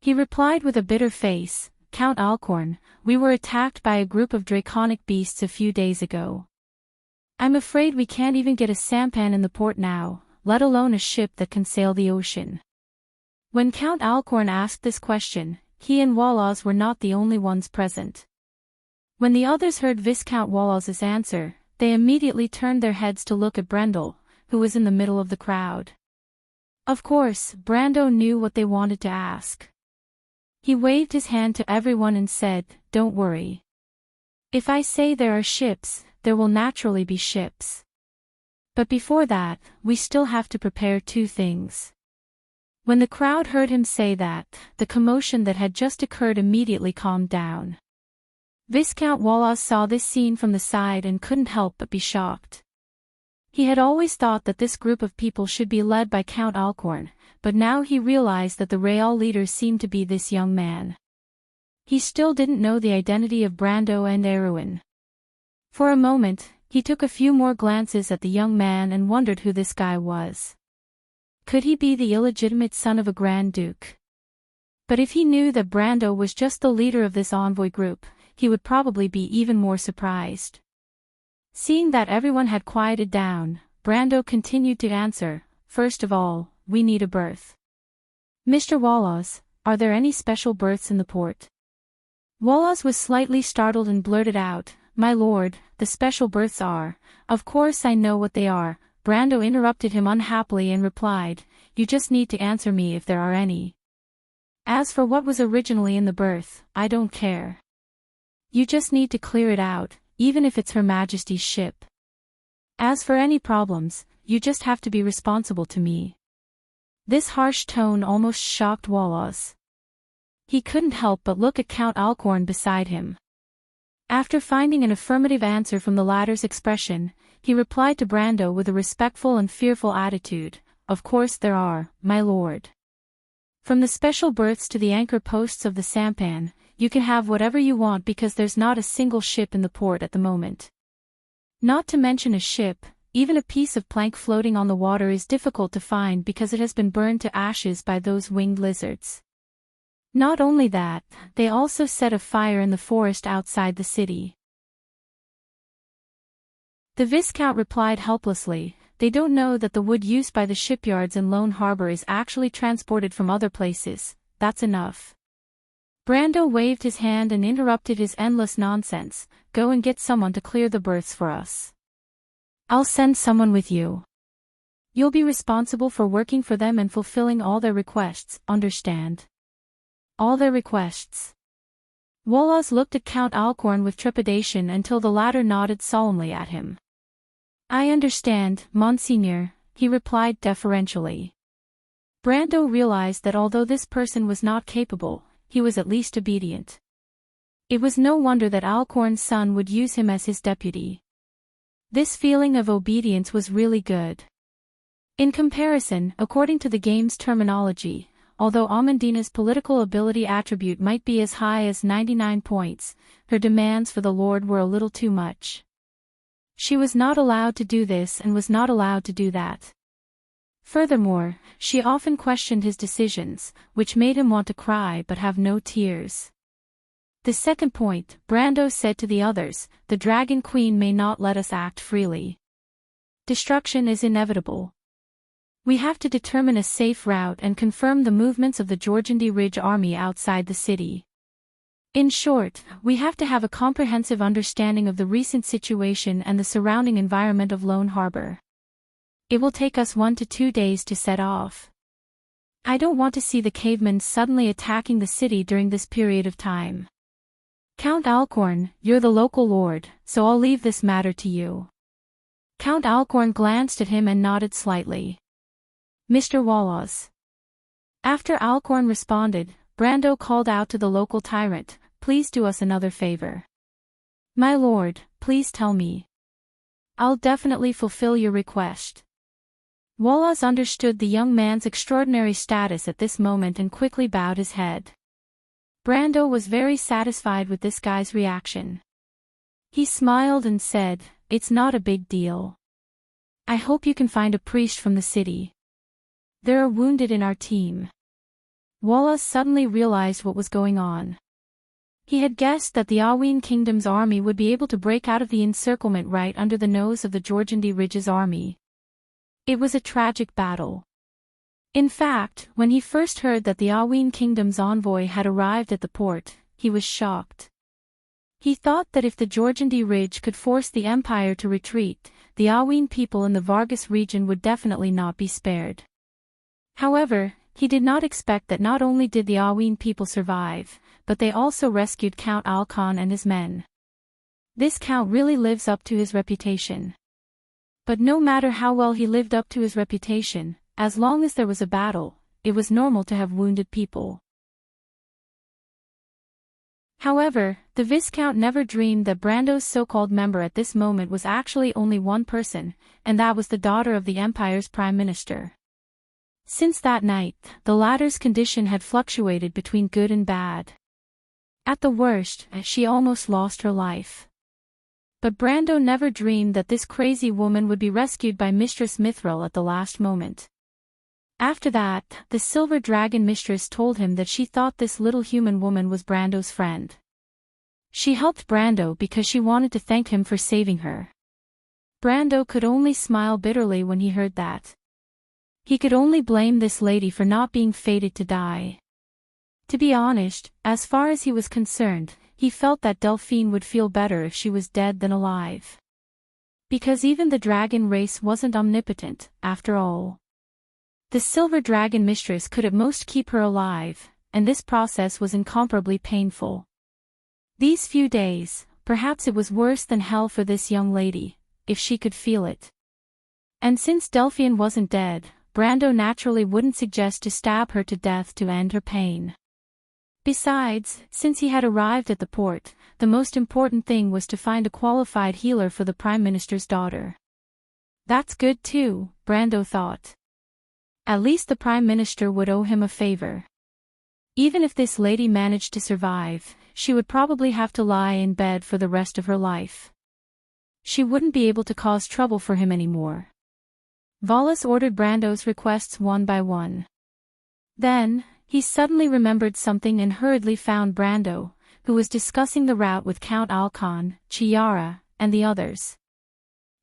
He replied with a bitter face, Count Alcorn, we were attacked by a group of draconic beasts a few days ago. I'm afraid we can't even get a sampan in the port now, let alone a ship that can sail the ocean." When Count Alcorn asked this question, he and Wallace were not the only ones present. When the others heard Viscount Wallace's answer, they immediately turned their heads to look at Brendel, who was in the middle of the crowd. Of course, Brando knew what they wanted to ask. He waved his hand to everyone and said, "Don't worry. If I say there are ships, there will naturally be ships. But before that, we still have to prepare two things." When the crowd heard him say that, the commotion that had just occurred immediately calmed down. Viscount Wallace saw this scene from the side and couldn't help but be shocked. He had always thought that this group of people should be led by Count Alcorn, but now he realized that the Real leader seemed to be this young man. He still didn't know the identity of Brando and Erwin. For a moment, he took a few more glances at the young man and wondered who this guy was. Could he be the illegitimate son of a Grand Duke? But if he knew that Brando was just the leader of this envoy group, he would probably be even more surprised. Seeing that everyone had quieted down, Brando continued to answer, "First of all, we need a berth. Mr. Wallace, are there any special berths in the port?" Wallace was slightly startled and blurted out, "My lord, the special berths are, of course I know what they are." Brando interrupted him unhappily and replied, "You just need to answer me if there are any. As for what was originally in the berth, I don't care. You just need to clear it out, even if it's Her Majesty's ship. As for any problems, you just have to be responsible to me." This harsh tone almost shocked Wallace. He couldn't help but look at Count Alcorn beside him. After finding an affirmative answer from the latter's expression, he replied to Brando with a respectful and fearful attitude, "Of course there are, my lord. From the special berths to the anchor posts of the sampan, you can have whatever you want because there's not a single ship in the port at the moment. Not to mention a ship, even a piece of plank floating on the water is difficult to find because it has been burned to ashes by those winged lizards. Not only that, they also set a fire in the forest outside the city." The Viscount replied helplessly, "They don't know that the wood used by the shipyards in Lone Harbor is actually transported from other places, that's enough." Brando waved his hand and interrupted his endless nonsense, "Go and get someone to clear the berths for us. I'll send someone with you. You'll be responsible for working for them and fulfilling all their requests, understand? All their requests." Wallace looked at Count Alcorn with trepidation until the latter nodded solemnly at him. "I understand, Monseigneur," he replied deferentially. Brando realized that although this person was not capable, he was at least obedient. It was no wonder that Alcorn's son would use him as his deputy. This feeling of obedience was really good. In comparison, according to the game's terminology, although Amandina's political ability attribute might be as high as 99 points, her demands for the Lord were a little too much. She was not allowed to do this and was not allowed to do that. Furthermore, she often questioned his decisions, which made him want to cry but have no tears. The second point, Brando said to the others, "The Dragon Queen may not let us act freely. Destruction is inevitable. We have to determine a safe route and confirm the movements of the Georgandy Ridge army outside the city. In short, we have to have a comprehensive understanding of the recent situation and the surrounding environment of Lone Harbor. It will take us 1 to 2 days to set off. I don't want to see the cavemen suddenly attacking the city during this period of time. Count Alcorn, you're the local lord, so I'll leave this matter to you." Count Alcorn glanced at him and nodded slightly. "Mr. Wallace." After Alcorn responded, Brando called out to the local tyrant, "Please do us another favor." "My lord, please tell me." "I'll definitely fulfill your request." Wallace understood the young man's extraordinary status at this moment and quickly bowed his head. Brando was very satisfied with this guy's reaction. He smiled and said, "It's not a big deal. I hope you can find a priest from the city. There are wounded in our team." Wallace suddenly realized what was going on. He had guessed that the Aween Kingdom's army would be able to break out of the encirclement right under the nose of the Jorgandi Ridge's army. It was a tragic battle. In fact, when he first heard that the Aween Kingdom's envoy had arrived at the port, he was shocked. He thought that if the Jorgandi Ridge could force the Empire to retreat, the Aween people in the Vargas region would definitely not be spared. However, he did not expect that not only did the Aween people survive, but they also rescued Count Alcon and his men. This count really lives up to his reputation. But no matter how well he lived up to his reputation, as long as there was a battle, it was normal to have wounded people. However, the Viscount never dreamed that Brando's so-called member at this moment was actually only one person, and that was the daughter of the Empire's Prime Minister. Since that night, the latter's condition had fluctuated between good and bad. At the worst, she almost lost her life. But Brando never dreamed that this crazy woman would be rescued by Mistress Mithril at the last moment. After that, the Silver Dragon Mistress told him that she thought this little human woman was Brando's friend. She helped Brando because she wanted to thank him for saving her. Brando could only smile bitterly when he heard that. He could only blame this lady for not being fated to die. To be honest, as far as he was concerned, he felt that Delphine would feel better if she was dead than alive. Because even the dragon race wasn't omnipotent, after all. The Silver Dragon Mistress could at most keep her alive, and this process was incomparably painful. These few days, perhaps it was worse than hell for this young lady, if she could feel it. And since Delphine wasn't dead, Brando naturally wouldn't suggest to stab her to death to end her pain. Besides, since he had arrived at the port, the most important thing was to find a qualified healer for the Prime Minister's daughter. That's good too, Brando thought. At least the Prime Minister would owe him a favor. Even if this lady managed to survive, she would probably have to lie in bed for the rest of her life. She wouldn't be able to cause trouble for him anymore. Valles ordered Brando's requests one by one. Then, he suddenly remembered something and hurriedly found Brando, who was discussing the route with Count Alcon, Chiara, and the others.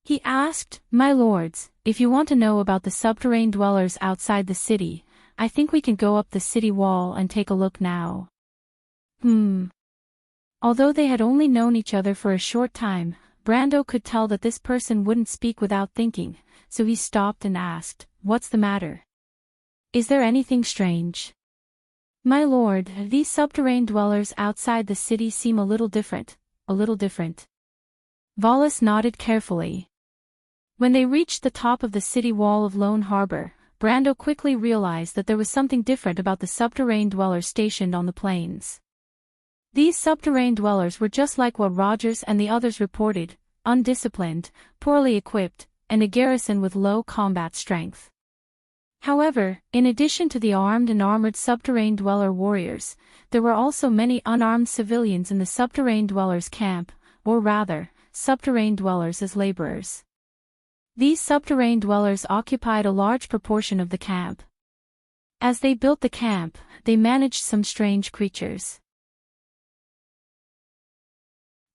He asked, "My lords, if you want to know about the subterranean dwellers outside the city, I think we can go up the city wall and take a look now." Although they had only known each other for a short time, Brando could tell that this person wouldn't speak without thinking, so he stopped and asked, "What's the matter? Is there anything strange?" "My lord, these subterranean dwellers outside the city seem a little different. Valles nodded carefully. When they reached the top of the city wall of Lone Harbor, Brando quickly realized that there was something different about the subterranean dwellers stationed on the plains. These subterranean dwellers were just like what Rogers and the others reported, undisciplined, poorly equipped, and a garrison with low combat strength. However, in addition to the armed and armored subterranean dweller warriors, there were also many unarmed civilians in the subterranean dwellers' camp, or rather, subterranean dwellers as laborers. These subterranean dwellers occupied a large proportion of the camp. As they built the camp, they managed some strange creatures.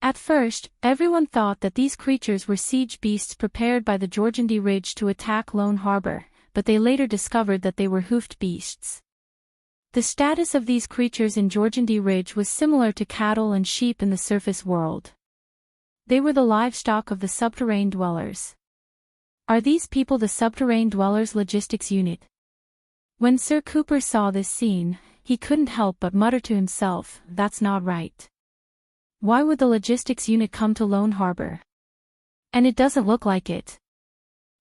At first, everyone thought that these creatures were siege beasts prepared by the Jorgandi Ridge to attack Lone Harbor, but they later discovered that they were hoofed beasts. The status of these creatures in Jorgandi Ridge was similar to cattle and sheep in the surface world. They were the livestock of the subterranean dwellers. Are these people the subterranean dwellers' logistics unit? When Sir Cooper saw this scene, he couldn't help but mutter to himself, "That's not right. Why would the logistics unit come to Lone Harbor? And it doesn't look like it."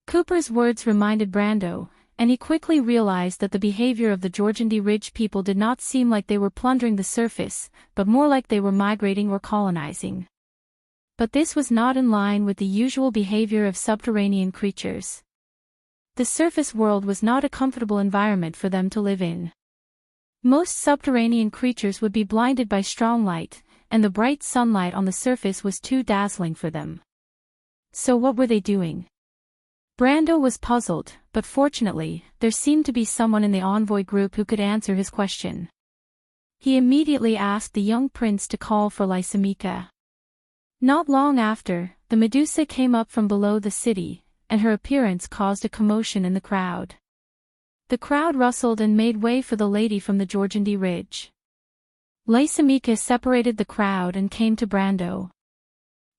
Cooper's words reminded Brando, and he quickly realized that the behavior of the Jorgandi Ridge people did not seem like they were plundering the surface, but more like they were migrating or colonizing. But this was not in line with the usual behavior of subterranean creatures. The surface world was not a comfortable environment for them to live in. Most subterranean creatures would be blinded by strong light, and the bright sunlight on the surface was too dazzling for them. So what were they doing? Brando was puzzled, but fortunately, there seemed to be someone in the envoy group who could answer his question. He immediately asked the young prince to call for Lysimachus. Not long after, the Medusa came up from below the city, and her appearance caused a commotion in the crowd. The crowd rustled and made way for the lady from the Georgindy Ridge. Lysimachus separated the crowd and came to Brando.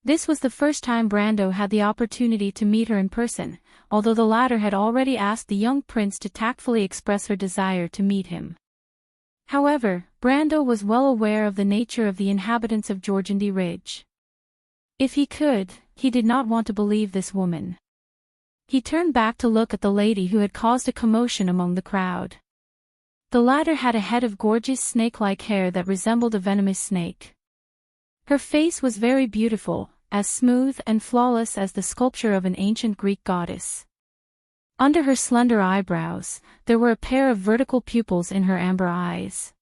This was the first time Brando had the opportunity to meet her in person, although the latter had already asked the young prince to tactfully express her desire to meet him. However, Brando was well aware of the nature of the inhabitants of Georgindy Ridge. If he could, he did not want to believe this woman. He turned back to look at the lady who had caused a commotion among the crowd. The latter had a head of gorgeous snake-like hair that resembled a venomous snake. Her face was very beautiful, as smooth and flawless as the sculpture of an ancient Greek goddess. Under her slender eyebrows, there were a pair of vertical pupils in her amber eyes.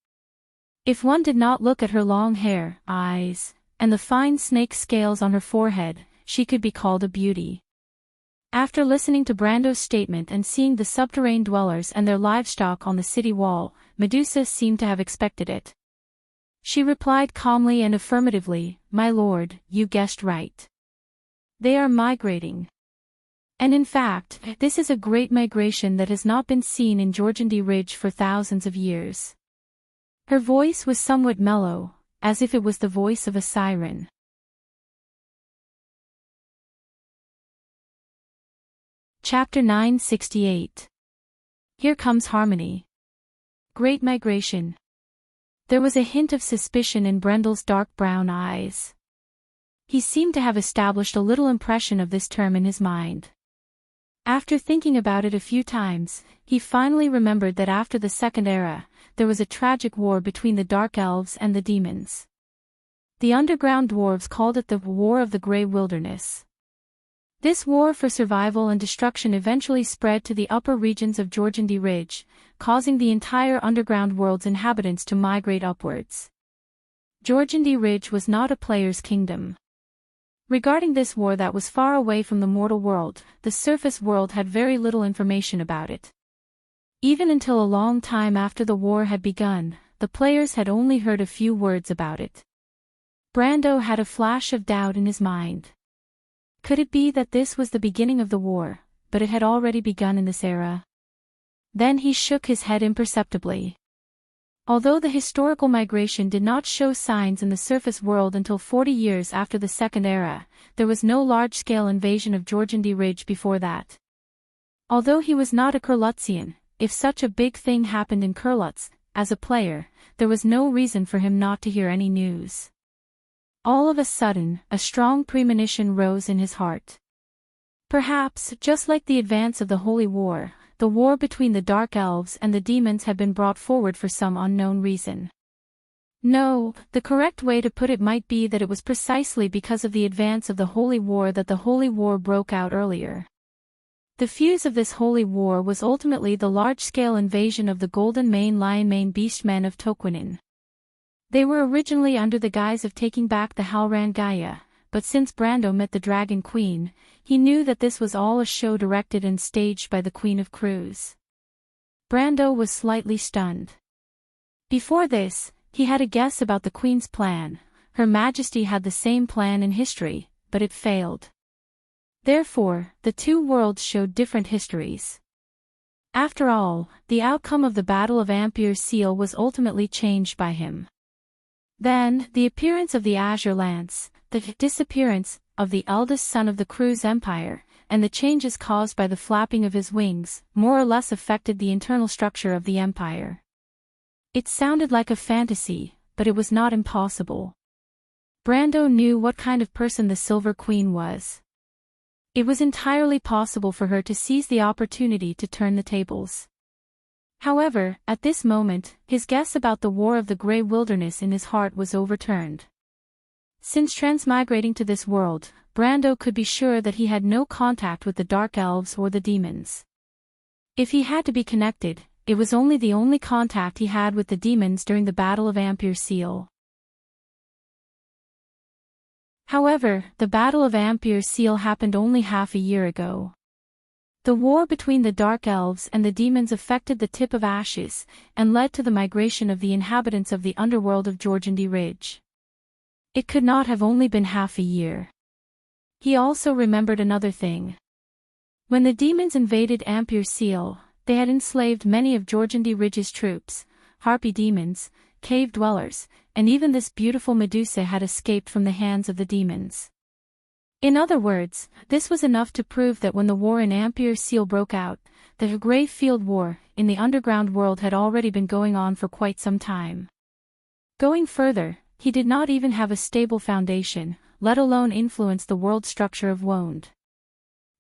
If one did not look at her long hair, eyes, and the fine snake scales on her forehead, she could be called a beauty. After listening to Brando's statement and seeing the subterranean dwellers and their livestock on the city wall, Medusa seemed to have expected it. She replied calmly and affirmatively, "My lord, you guessed right. They are migrating. And in fact, this is a great migration that has not been seen in Georgindy Ridge for thousands of years." Her voice was somewhat mellow, as if it was the voice of a siren. Chapter 968. Here comes harmony. Great migration. There was a hint of suspicion in Brendel's dark brown eyes. He seemed to have established a little impression of this term in his mind. After thinking about it a few times, he finally remembered that after the Second Era, there was a tragic war between the Dark Elves and the demons. The underground dwarves called it the War of the Grey Wilderness. This war for survival and destruction eventually spread to the upper regions of Georgindy Ridge, causing the entire underground world's inhabitants to migrate upwards. Georgindy Ridge was not a player's kingdom. Regarding this war that was far away from the mortal world, the surface world had very little information about it. Even until a long time after the war had begun, the players had only heard a few words about it. Brando had a flash of doubt in his mind. Could it be that this was the beginning of the war, but it had already begun in this era? Then he shook his head imperceptibly. Although the historical migration did not show signs in the surface world until 40 years after the Second Era, there was no large-scale invasion of Georgindy Ridge before that. Although he was not a Kurlutzian, if such a big thing happened in Kurlutz, as a player, there was no reason for him not to hear any news. All of a sudden, a strong premonition rose in his heart. Perhaps, just like the advance of the Holy War, the war between the Dark Elves and the demons had been brought forward for some unknown reason. No, the correct way to put it might be that it was precisely because of the advance of the Holy War that the Holy War broke out earlier. The fuse of this Holy War was ultimately the large-scale invasion of the Golden Mane Lion Mane Beastmen of Toquinin. They were originally under the guise of taking back the Halran Gaia, but since Brando met the Dragon Queen, he knew that this was all a show directed and staged by the Queen of Crews. Brando was slightly stunned. Before this, he had a guess about the Queen's plan. Her Majesty had the same plan in history, but it failed. Therefore, the two worlds showed different histories. After all, the outcome of the Battle of Ampier's Seal was ultimately changed by him. Then, the appearance of the Azure Lance, the disappearance of the eldest son of the Crews Empire, and the changes caused by the flapping of his wings, more or less affected the internal structure of the Empire. It sounded like a fantasy, but it was not impossible. Brando knew what kind of person the Silver Queen was. It was entirely possible for her to seize the opportunity to turn the tables. However, at this moment, his guess about the War of the Grey Wilderness in his heart was overturned. Since transmigrating to this world, Brando could be sure that he had no contact with the Dark Elves or the demons. If he had to be connected, it was only the only contact he had with the demons during the Battle of Ampier's Seal. However, the Battle of Ampier's Seal happened only half a year ago. The war between the Dark Elves and the demons affected the Tip of Ashes, and led to the migration of the inhabitants of the underworld of Jorgendy Ridge. It could not have only been half a year. He also remembered another thing. When the demons invaded Ampere Seal, they had enslaved many of Jorgendy Ridge's troops, harpy demons, cave dwellers, and even this beautiful Medusa had escaped from the hands of the demons. In other words, this was enough to prove that when the war in Ampere Seal broke out, the Grave Field War in the underground world had already been going on for quite some time. Going further, he did not even have a stable foundation, let alone influence the world structure of Woned.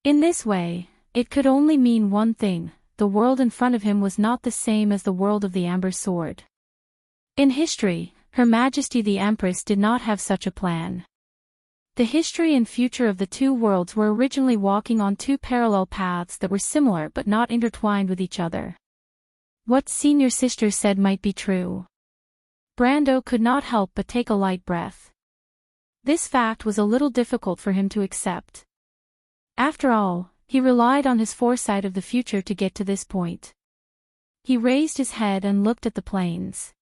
In this way, it could only mean one thing: the world in front of him was not the same as the world of the Amber Sword. In history, Her Majesty the Empress did not have such a plan. The history and future of the two worlds were originally walking on two parallel paths that were similar but not intertwined with each other. What Senior Sister said might be true. Brando could not help but take a light breath. This fact was a little difficult for him to accept. After all, he relied on his foresight of the future to get to this point. He raised his head and looked at the plains.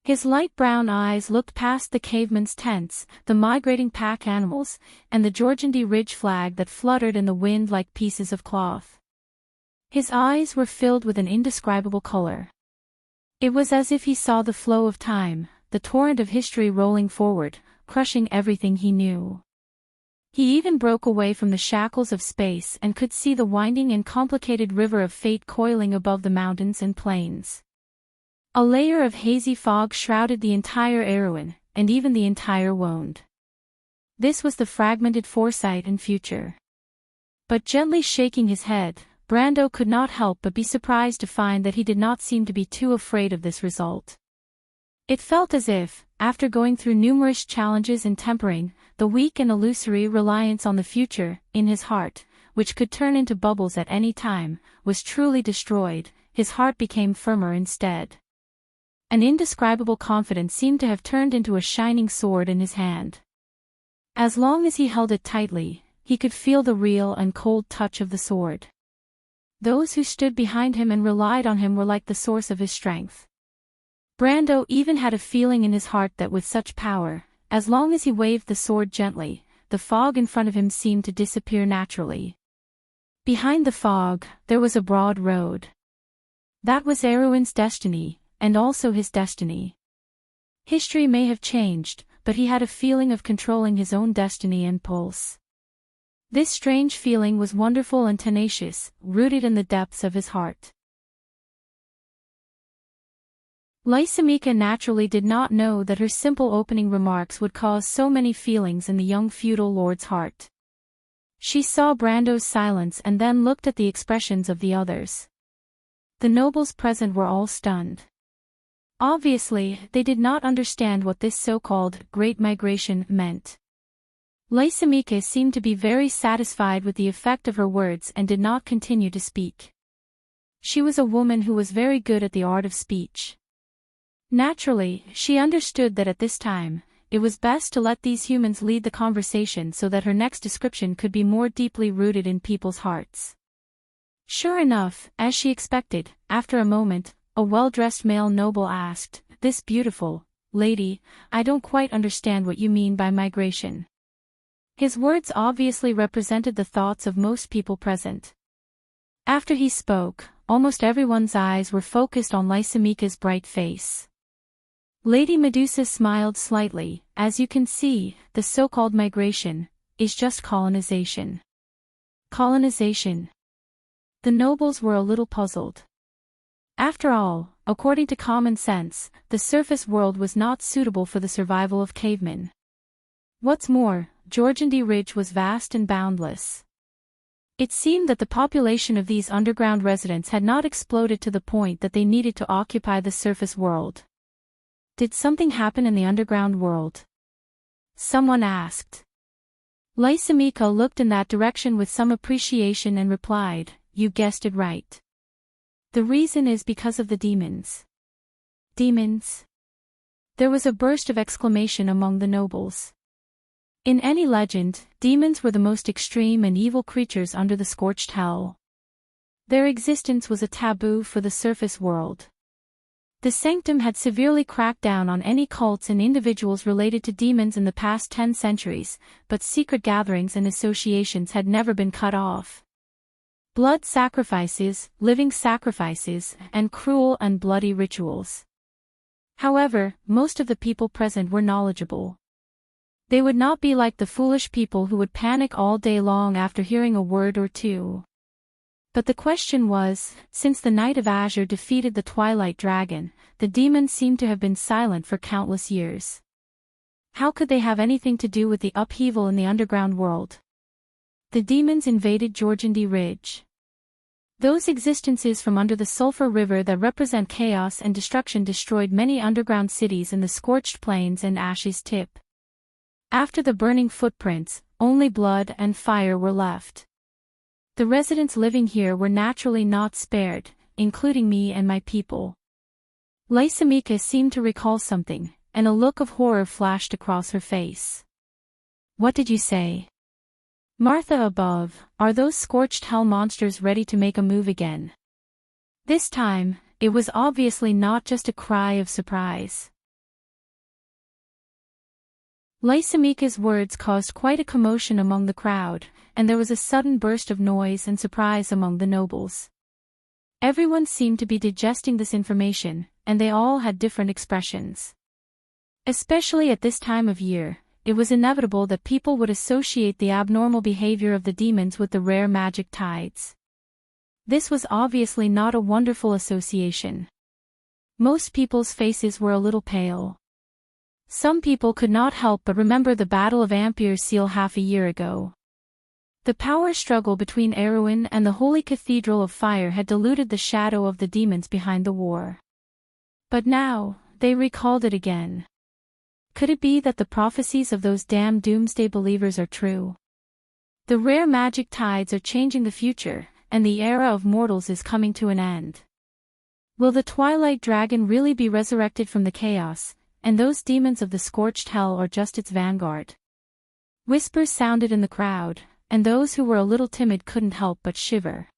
His light brown eyes looked past the cavemen's tents, the migrating pack animals, and the Jorgendy Ridge flag that fluttered in the wind like pieces of cloth. His eyes were filled with an indescribable color. It was as if he saw the flow of time, the torrent of history rolling forward, crushing everything he knew. He even broke away from the shackles of space and could see the winding and complicated river of fate coiling above the mountains and plains. A layer of hazy fog shrouded the entire Erewhon, and even the entire Woned. This was the fragmented foresight and future. But gently shaking his head, Brando could not help but be surprised to find that he did not seem to be too afraid of this result. It felt as if, after going through numerous challenges and tempering the weak and illusory reliance on the future, in his heart, which could turn into bubbles at any time, was truly destroyed, his heart became firmer instead. An indescribable confidence seemed to have turned into a shining sword in his hand. As long as he held it tightly, he could feel the real and cold touch of the sword. Those who stood behind him and relied on him were like the source of his strength. Brando even had a feeling in his heart that with such power, as long as he waved the sword gently, the fog in front of him seemed to disappear naturally. Behind the fog, there was a broad road. That was Erewhon's destiny, and also his destiny. History may have changed, but he had a feeling of controlling his own destiny and pulse. This strange feeling was wonderful and tenacious, rooted in the depths of his heart. Lysimachia naturally did not know that her simple opening remarks would cause so many feelings in the young feudal lord's heart. She saw Brando's silence and then looked at the expressions of the others. The nobles present were all stunned. Obviously, they did not understand what this so-called Great Migration meant. Lysimachia seemed to be very satisfied with the effect of her words and did not continue to speak. She was a woman who was very good at the art of speech. Naturally, she understood that at this time, it was best to let these humans lead the conversation so that her next description could be more deeply rooted in people's hearts. Sure enough, as she expected, after a moment, a well-dressed male noble asked, "This beautiful lady, I don't quite understand what you mean by migration." His words obviously represented the thoughts of most people present. After he spoke, almost everyone's eyes were focused on Lysimachia's bright face. Lady Medusa smiled slightly. "As you can see, the so-called migration is just colonization." Colonization. The nobles were a little puzzled. After all, according to common sense, the surface world was not suitable for the survival of cavemen. What's more, Jorgendy Ridge was vast and boundless. It seemed that the population of these underground residents had not exploded to the point that they needed to occupy the surface world. Did something happen in the underground world? Someone asked. Lysimachia looked in that direction with some appreciation and replied, "You guessed it right. The reason is because of the demons." Demons? There was a burst of exclamation among the nobles. In any legend, demons were the most extreme and evil creatures under the scorched hell. Their existence was a taboo for the surface world. The Sanctum had severely cracked down on any cults and individuals related to demons in the past 10 centuries, but secret gatherings and associations had never been cut off. Blood sacrifices, living sacrifices, and cruel and bloody rituals. However, most of the people present were knowledgeable. They would not be like the foolish people who would panic all day long after hearing a word or two. But the question was, since the Knight of Azure defeated the Twilight Dragon, the demons seemed to have been silent for countless years. How could they have anything to do with the upheaval in the underground world? The demons invaded Jorgandi Ridge. Those existences from under the Sulphur River that represent chaos and destruction destroyed many underground cities in the scorched plains and Ashes Tip. After the burning footprints, only blood and fire were left. The residents living here were naturally not spared, including me and my people. Lysimachus seemed to recall something, and a look of horror flashed across her face. What did you say? Martha above, are those scorched hell monsters ready to make a move again? This time, it was obviously not just a cry of surprise. Lysimachus' words caused quite a commotion among the crowd, and there was a sudden burst of noise and surprise among the nobles. Everyone seemed to be digesting this information, and they all had different expressions. Especially at this time of year, it was inevitable that people would associate the abnormal behavior of the demons with the rare magic tides. This was obviously not a wonderful association. Most people's faces were a little pale. Some people could not help but remember the Battle of Ampere Seal half a year ago. The power struggle between Erewhon and the Holy Cathedral of Fire had diluted the shadow of the demons behind the war. But now, they recalled it again. Could it be that the prophecies of those damned doomsday believers are true? The rare magic tides are changing the future, and the era of mortals is coming to an end. Will the Twilight Dragon really be resurrected from the chaos, and those demons of the scorched hell are just its vanguard? Whispers sounded in the crowd, and those who were a little timid couldn't help but shiver.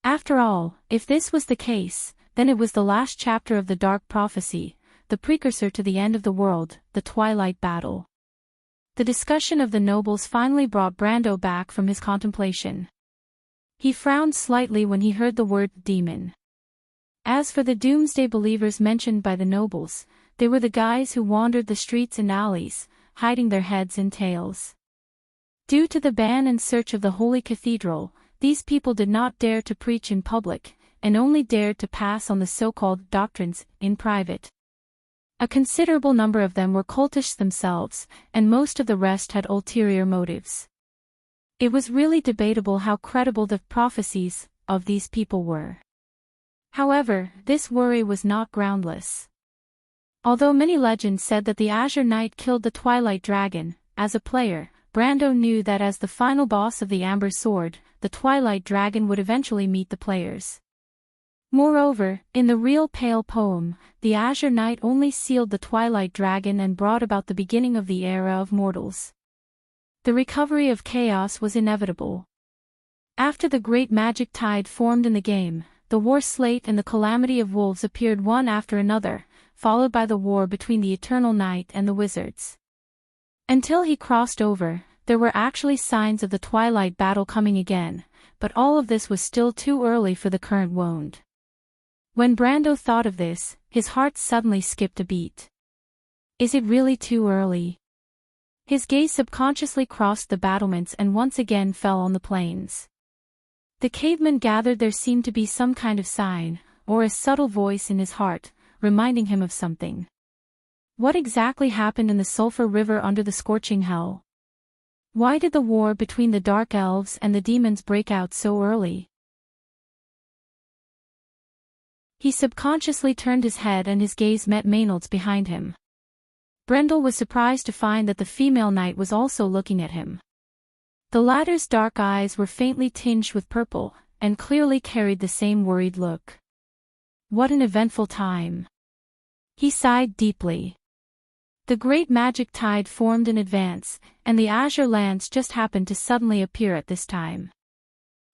After all, if this was the case, then it was the last chapter of the Dark Prophecy, the precursor to the end of the world, the Twilight Battle. The discussion of the nobles finally brought Brando back from his contemplation. He frowned slightly when he heard the word demon. As for the doomsday believers mentioned by the nobles, they were the guys who wandered the streets and alleys, hiding their heads and tails. Due to the ban and search of the Holy Cathedral, these people did not dare to preach in public, and only dared to pass on the so-called doctrines in private. A considerable number of them were cultists themselves, and most of the rest had ulterior motives. It was really debatable how credible the prophecies of these people were. However, this worry was not groundless. Although many legends said that the Azure Knight killed the Twilight Dragon, as a player, Brando knew that as the final boss of the Amber Sword, the Twilight Dragon would eventually meet the players. Moreover, in the real Pale poem, the Azure Knight only sealed the Twilight Dragon and brought about the beginning of the era of mortals. The recovery of chaos was inevitable. After the great magic tide formed in the game, the War Slate and the Calamity of Wolves appeared one after another, followed by the war between the Eternal Knight and the Wizards. Until he crossed over, there were actually signs of the Twilight Battle coming again, but all of this was still too early for the current wound. When Brando thought of this, his heart suddenly skipped a beat. Is it really too early? His gaze subconsciously crossed the battlements and once again fell on the plains. The caveman gathered there seemed to be some kind of sign, or a subtle voice in his heart, reminding him of something. What exactly happened in the Sulphur River under the scorching hell? Why did the war between the Dark Elves and the demons break out so early? He subconsciously turned his head and his gaze met Maynard's behind him. Brendel was surprised to find that the female knight was also looking at him. The latter's dark eyes were faintly tinged with purple, and clearly carried the same worried look. What an eventful time. He sighed deeply. The great magic tide formed in advance, and the Azure lands just happened to suddenly appear at this time.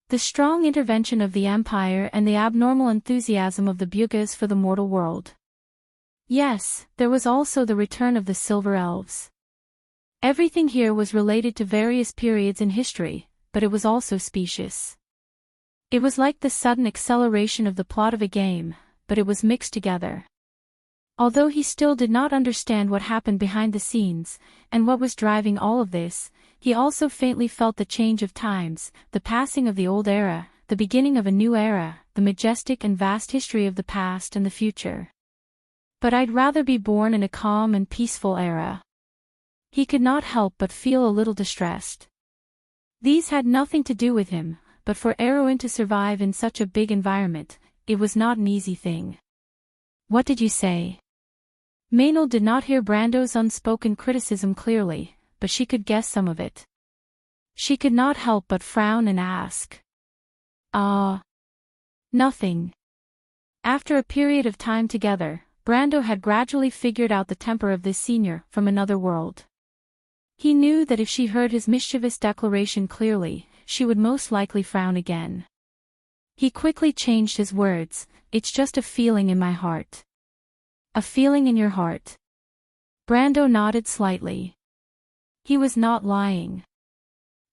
The strong intervention of the Empire and the abnormal enthusiasm of the Bugis for the mortal world. Yes, there was also the return of the Silver Elves. Everything here was related to various periods in history, but it was also specious. It was like the sudden acceleration of the plot of a game, but it was mixed together. Although he still did not understand what happened behind the scenes, and what was driving all of this, he also faintly felt the change of times, the passing of the old era, the beginning of a new era, the majestic and vast history of the past and the future. But I'd rather be born in a calm and peaceful era. He could not help but feel a little distressed. These had nothing to do with him, but for Erwin to survive in such a big environment, it was not an easy thing. What did you say? Maynell did not hear Brando's unspoken criticism clearly, but she could guess some of it. She could not help but frown and ask. Nothing. After a period of time together, Brando had gradually figured out the temper of this senior from another world. He knew that if she heard his mischievous declaration clearly, she would most likely frown again. He quickly changed his words. It's just a feeling in my heart. A feeling in your heart. Brando nodded slightly. He was not lying.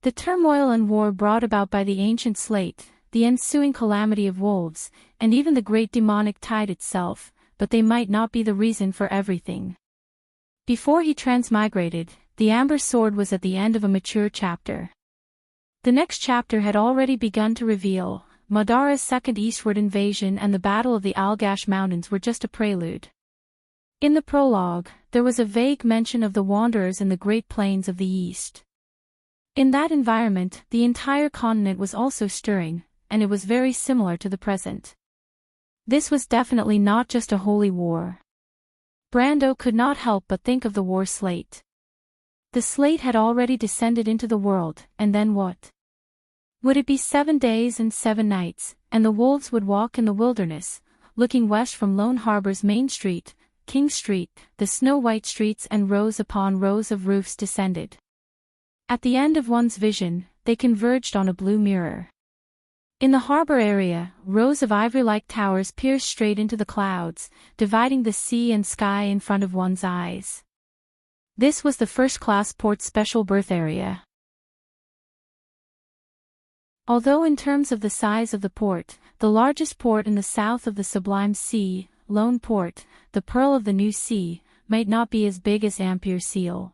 The turmoil and war brought about by the ancient slate, the ensuing calamity of wolves, and even the great demonic tide itself, but they might not be the reason for everything. Before he transmigrated, the Amber Sword was at the end of a mature chapter. The next chapter had already begun to reveal. Madara's second eastward invasion and the Battle of the Algash Mountains were just a prelude. In the prologue, there was a vague mention of the Wanderers in the Great Plains of the East. In that environment, the entire continent was also stirring, and it was very similar to the present. This was definitely not just a holy war. Brando could not help but think of the war slate. The slate had already descended into the world, and then what? Would it be 7 days and 7 nights, and the wolves would walk in the wilderness, looking west from Lone Harbor's Main Street, King Street, the snow-white streets and rows upon rows of roofs descended. At the end of one's vision, they converged on a blue mirror. In the harbor area, rows of ivory-like towers pierced straight into the clouds, dividing the sea and sky in front of one's eyes. This was the first-class port special berth area. Although in terms of the size of the port, the largest port in the south of the Sublime Sea, Lone Port, the Pearl of the New Sea, might not be as big as Ampere Seal.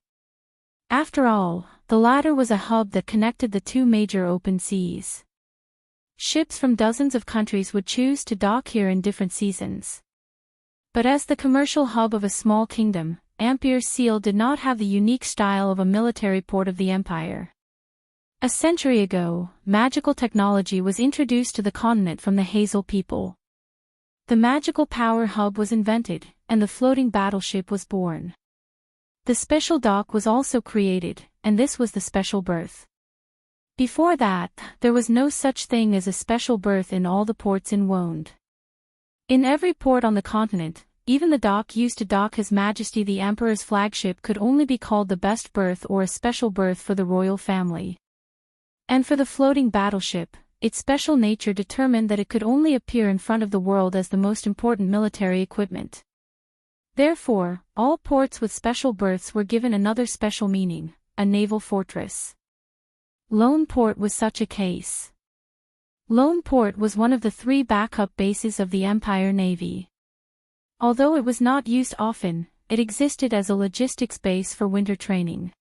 After all, the latter was a hub that connected the two major open seas. Ships from dozens of countries would choose to dock here in different seasons. But as the commercial hub of a small kingdom, Ampere Seal did not have the unique style of a military port of the Empire. A century ago, magical technology was introduced to the continent from the Hazel people. The magical power hub was invented, and the floating battleship was born. The special dock was also created, and this was the special berth. Before that, there was no such thing as a special berth in all the ports in Wonde. In every port on the continent, even the dock used to dock His Majesty the Emperor's flagship could only be called the best berth or a special berth for the royal family. And for the floating battleship, its special nature determined that it could only appear in front of the world as the most important military equipment. Therefore, all ports with special berths were given another special meaning, a naval fortress. Lone Port was such a case. Lone Port was one of the 3 backup bases of the Empire Navy. Although it was not used often, it existed as a logistics base for winter training.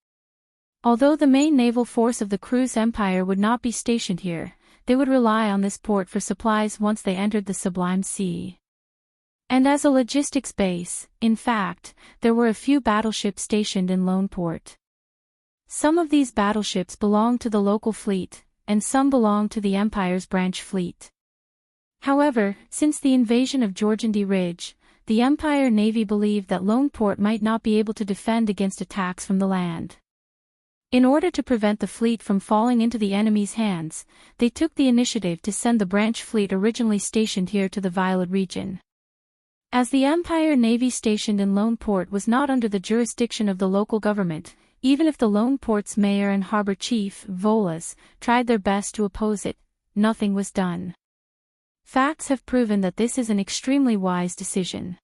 Although the main naval force of the Cruz Empire would not be stationed here, they would rely on this port for supplies once they entered the Sublime Sea. And as a logistics base, in fact, there were a few battleships stationed in Lone Port. Some of these battleships belonged to the local fleet, and some belonged to the Empire's branch fleet. However, since the invasion of Georgandy Ridge, the Empire Navy believed that Lone Port might not be able to defend against attacks from the land. In order to prevent the fleet from falling into the enemy's hands, they took the initiative to send the branch fleet originally stationed here to the Violet region. As the Empire Navy stationed in Lone Port was not under the jurisdiction of the local government, even if the Lone Port's mayor and harbor chief, Volas, tried their best to oppose it, nothing was done. Facts have proven that this is an extremely wise decision.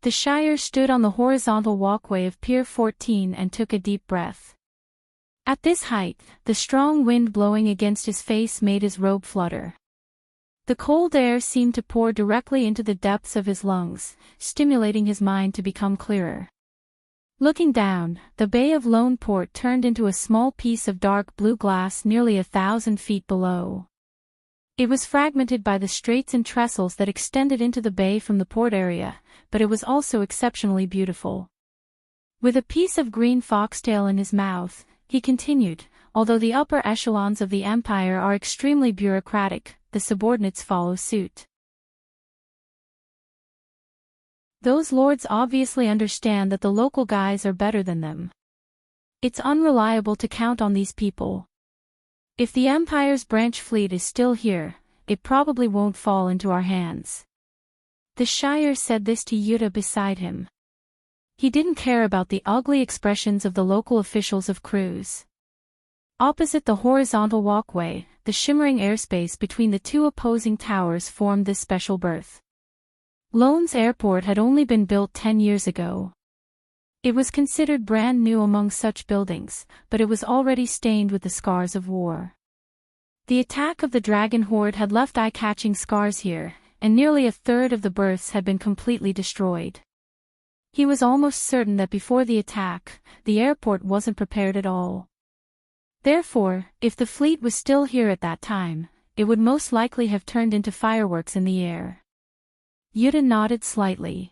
The Shire stood on the horizontal walkway of Pier 14 and took a deep breath. At this height, the strong wind blowing against his face made his robe flutter. The cold air seemed to pour directly into the depths of his lungs, stimulating his mind to become clearer. Looking down, the Bay of Lone Port turned into a small piece of dark blue glass nearly 1,000 feet below. It was fragmented by the straits and trestles that extended into the bay from the port area, but it was also exceptionally beautiful. With a piece of green foxtail in his mouth, he continued, although the upper echelons of the empire are extremely bureaucratic, the subordinates follow suit. Those lords obviously understand that the local guys are better than them. It's unreliable to count on these people. If the Empire's branch fleet is still here, it probably won't fall into our hands. The Shire said this to Yuta beside him. He didn't care about the ugly expressions of the local officials of crews. Opposite the horizontal walkway, the shimmering airspace between the two opposing towers formed this special berth. Lone's airport had only been built 10 years ago. It was considered brand new among such buildings, but it was already stained with the scars of war. The attack of the dragon horde had left eye-catching scars here, and nearly a third of the berths had been completely destroyed. He was almost certain that before the attack, the airport wasn't prepared at all. Therefore, if the fleet was still here at that time, it would most likely have turned into fireworks in the air. Yuta nodded slightly.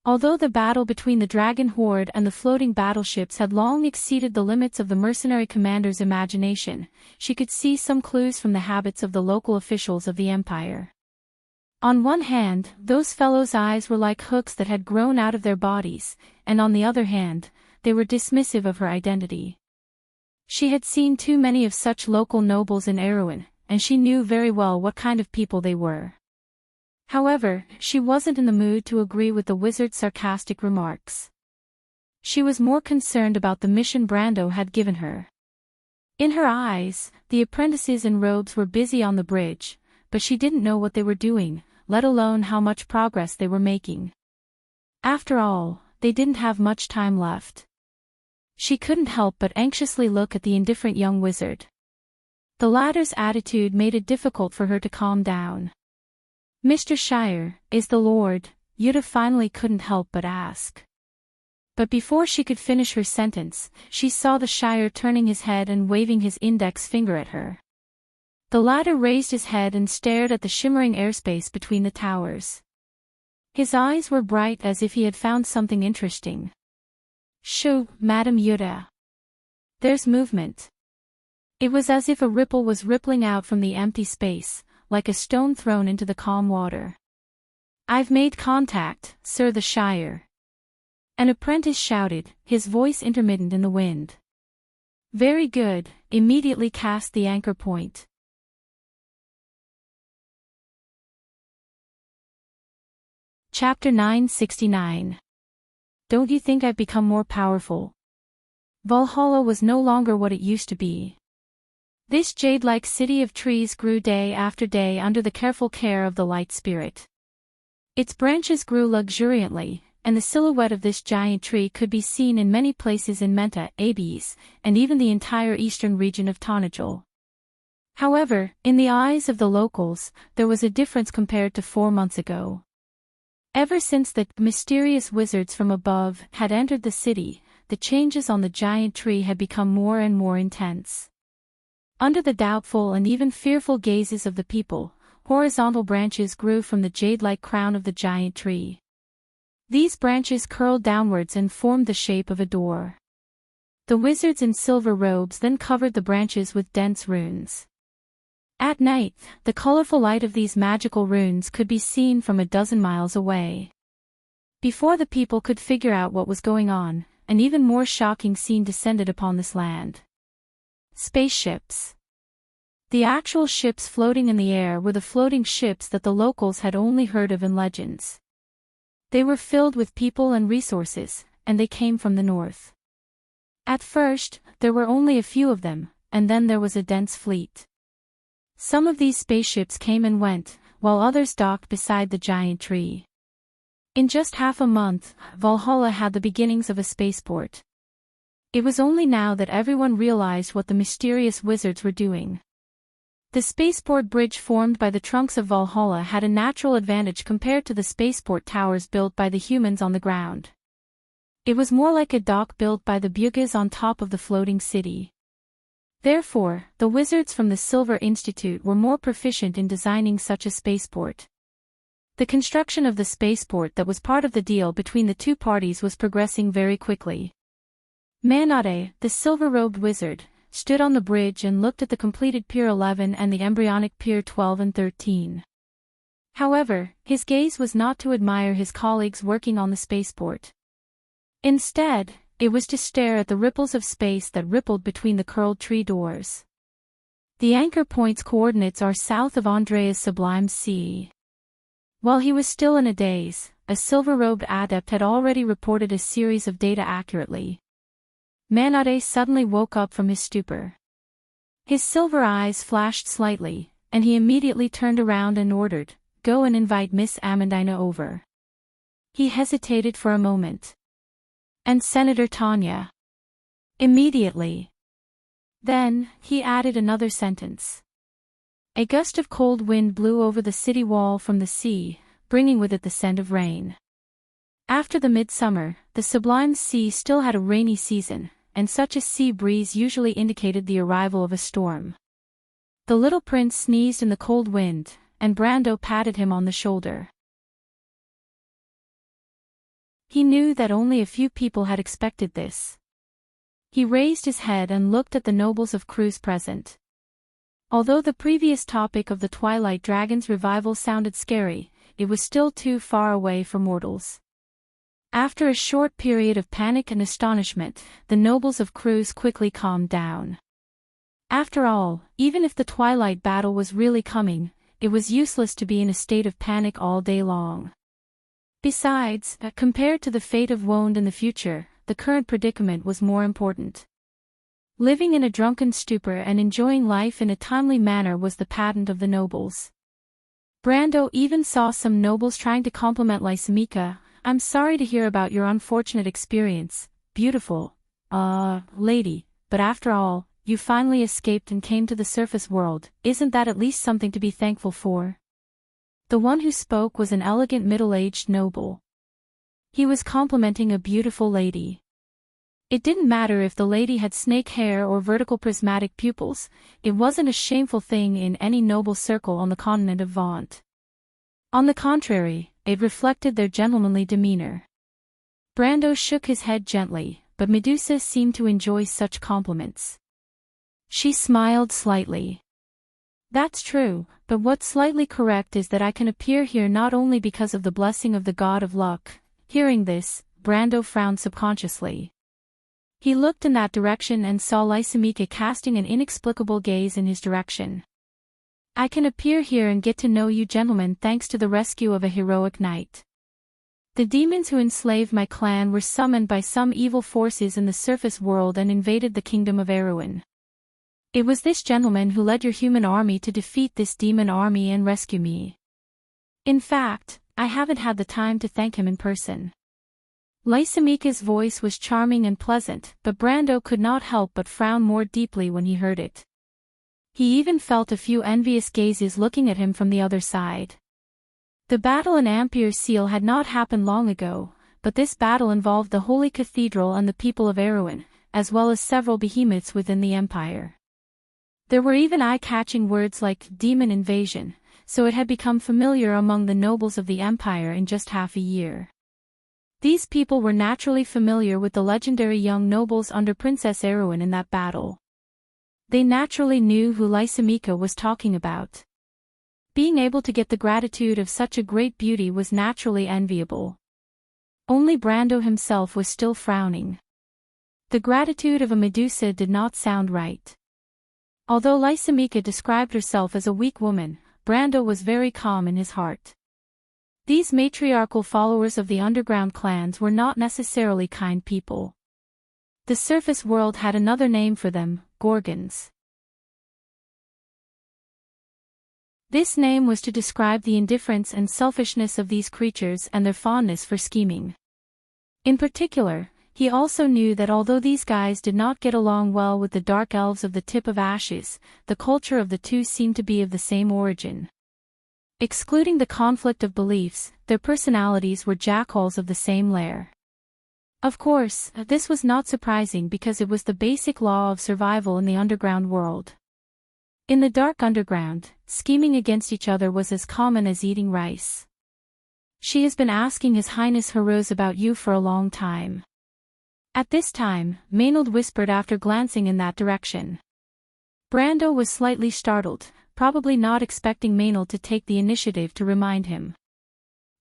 Although the battle between the dragon horde and the floating battleships had long exceeded the limits of the mercenary commander's imagination, she could see some clues from the habits of the local officials of the empire. On one hand, those fellows' eyes were like hooks that had grown out of their bodies, and on the other hand, they were dismissive of her identity. She had seen too many of such local nobles in Erewhon, and she knew very well what kind of people they were. However, she wasn't in the mood to agree with the wizard's sarcastic remarks. She was more concerned about the mission Brando had given her. In her eyes, the apprentices in robes were busy on the bridge, but she didn't know what they were doing, let alone how much progress they were making. After all, they didn't have much time left. She couldn't help but anxiously look at the indifferent young wizard. The latter's attitude made it difficult for her to calm down. "Mr. Shire, is the Lord?" Yuta finally couldn't help but ask. But before she could finish her sentence, she saw the Shire turning his head and waving his index finger at her. The latter raised his head and stared at the shimmering airspace between the towers. His eyes were bright as if he had found something interesting. "Shoo, Madam Yuta. There's movement." It was as if a ripple was rippling out from the empty space, like a stone thrown into the calm water. "I've made contact, Sir the Shire." An apprentice shouted, his voice intermittent in the wind. "Very good, immediately cast the anchor point." Chapter 969. Don't you think I've become more powerful? Valhalla was no longer what it used to be. This jade-like city of trees grew day after day under the careful care of the Light Spirit. Its branches grew luxuriantly, and the silhouette of this giant tree could be seen in many places in Menta, Abes, and even the entire eastern region of Tonajol. However, in the eyes of the locals, there was a difference compared to 4 months ago. Ever since the mysterious wizards from above had entered the city, the changes on the giant tree had become more and more intense. Under the doubtful and even fearful gazes of the people, horizontal branches grew from the jade-like crown of the giant tree. These branches curled downwards and formed the shape of a door. The wizards in silver robes then covered the branches with dense runes. At night, the colorful light of these magical runes could be seen from a dozen miles away. Before the people could figure out what was going on, an even more shocking scene descended upon this land. Spaceships. The actual ships floating in the air were the floating ships that the locals had only heard of in legends. They were filled with people and resources, and they came from the north. At first, there were only a few of them, and then there was a dense fleet. Some of these spaceships came and went, while others docked beside the giant tree. In just half a month, Valhalla had the beginnings of a spaceport. It was only now that everyone realized what the mysterious wizards were doing. The spaceport bridge formed by the trunks of Valhalla had a natural advantage compared to the spaceport towers built by the humans on the ground. It was more like a dock built by the Bugis on top of the floating city. Therefore, the wizards from the Silver Institute were more proficient in designing such a spaceport. The construction of the spaceport that was part of the deal between the two parties was progressing very quickly. Manade, the silver-robed wizard, stood on the bridge and looked at the completed Pier 11 and the embryonic Pier 12 and 13. However, his gaze was not to admire his colleagues working on the spaceport. Instead, it was to stare at the ripples of space that rippled between the curled tree doors. The anchor point's coordinates are south of Andrea's Sublime Sea. While he was still in a daze, a silver-robed adept had already reported a series of data accurately. Manade suddenly woke up from his stupor. His silver eyes flashed slightly, and he immediately turned around and ordered, "Go and invite Miss Amandina over." He hesitated for a moment. "And Senator Tanya." "Immediately." Then, he added another sentence. A gust of cold wind blew over the city wall from the sea, bringing with it the scent of rain. After the midsummer, the Sublime Sea still had a rainy season, and such a sea breeze usually indicated the arrival of a storm. The little prince sneezed in the cold wind, and Brando patted him on the shoulder. He knew that only a few people had expected this. He raised his head and looked at the nobles of Cruz present. Although the previous topic of the Twilight Dragon's revival sounded scary, it was still too far away for mortals. After a short period of panic and astonishment, the nobles of Cruz quickly calmed down. After all, even if the Twilight battle was really coming, it was useless to be in a state of panic all day long. Besides, compared to the fate of Wond in the future, the current predicament was more important. Living in a drunken stupor and enjoying life in a timely manner was the patent of the nobles. Brando even saw some nobles trying to compliment Lysimachia. "I'm sorry to hear about your unfortunate experience, beautiful, lady, but after all, you finally escaped and came to the surface world. Isn't that at least something to be thankful for?" The one who spoke was an elegant middle-aged noble. He was complimenting a beautiful lady. It didn't matter if the lady had snake hair or vertical prismatic pupils, it wasn't a shameful thing in any noble circle on the continent of Vaunt. On the contrary, it reflected their gentlemanly demeanor. Brando shook his head gently, but Medusa seemed to enjoy such compliments. She smiled slightly. "That's true, but what's slightly correct is that I can appear here not only because of the blessing of the god of luck." Hearing this, Brando frowned subconsciously. He looked in that direction and saw Lysimachia casting an inexplicable gaze in his direction. "I can appear here and get to know you gentlemen thanks to the rescue of a heroic knight. The demons who enslaved my clan were summoned by some evil forces in the surface world and invaded the kingdom of Erewhon. It was this gentleman who led your human army to defeat this demon army and rescue me. In fact, I haven't had the time to thank him in person." Lysimachia's voice was charming and pleasant, but Brando could not help but frown more deeply when he heard it. He even felt a few envious gazes looking at him from the other side. The battle in Ampere Seal had not happened long ago, but this battle involved the Holy Cathedral and the people of Erewhon, as well as several behemoths within the Empire. There were even eye-catching words like demon invasion, so it had become familiar among the nobles of the Empire in just half a year. These people were naturally familiar with the legendary young nobles under Princess Erewhon in that battle. They naturally knew who Lysimachia was talking about. Being able to get the gratitude of such a great beauty was naturally enviable. Only Brando himself was still frowning. The gratitude of a Medusa did not sound right. Although Lysimachia described herself as a weak woman, Brando was very calm in his heart. These matriarchal followers of the underground clans were not necessarily kind people. The surface world had another name for them, Gorgons. This name was to describe the indifference and selfishness of these creatures and their fondness for scheming. In particular, he also knew that although these guys did not get along well with the dark elves of the Tip of Ashes, the culture of the two seemed to be of the same origin. Excluding the conflict of beliefs, their personalities were jackals of the same lair. Of course, this was not surprising because it was the basic law of survival in the underground world. In the dark underground, scheming against each other was as common as eating rice. She has been asking His Highness Herose about you for a long time. At this time, Maynard whispered after glancing in that direction. Brando was slightly startled, probably not expecting Maynard to take the initiative to remind him.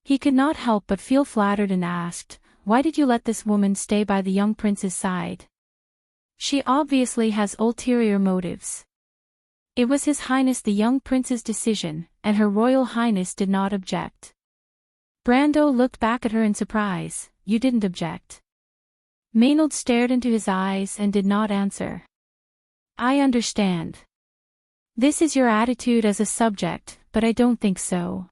He could not help but feel flattered and asked, "Why did you let this woman stay by the young prince's side? She obviously has ulterior motives." It was His Highness the young prince's decision, and Her Royal Highness did not object. Brando looked back at her in surprise. "You didn't object?" Maynard stared into his eyes and did not answer. "I understand. This is your attitude as a subject, but I don't think so."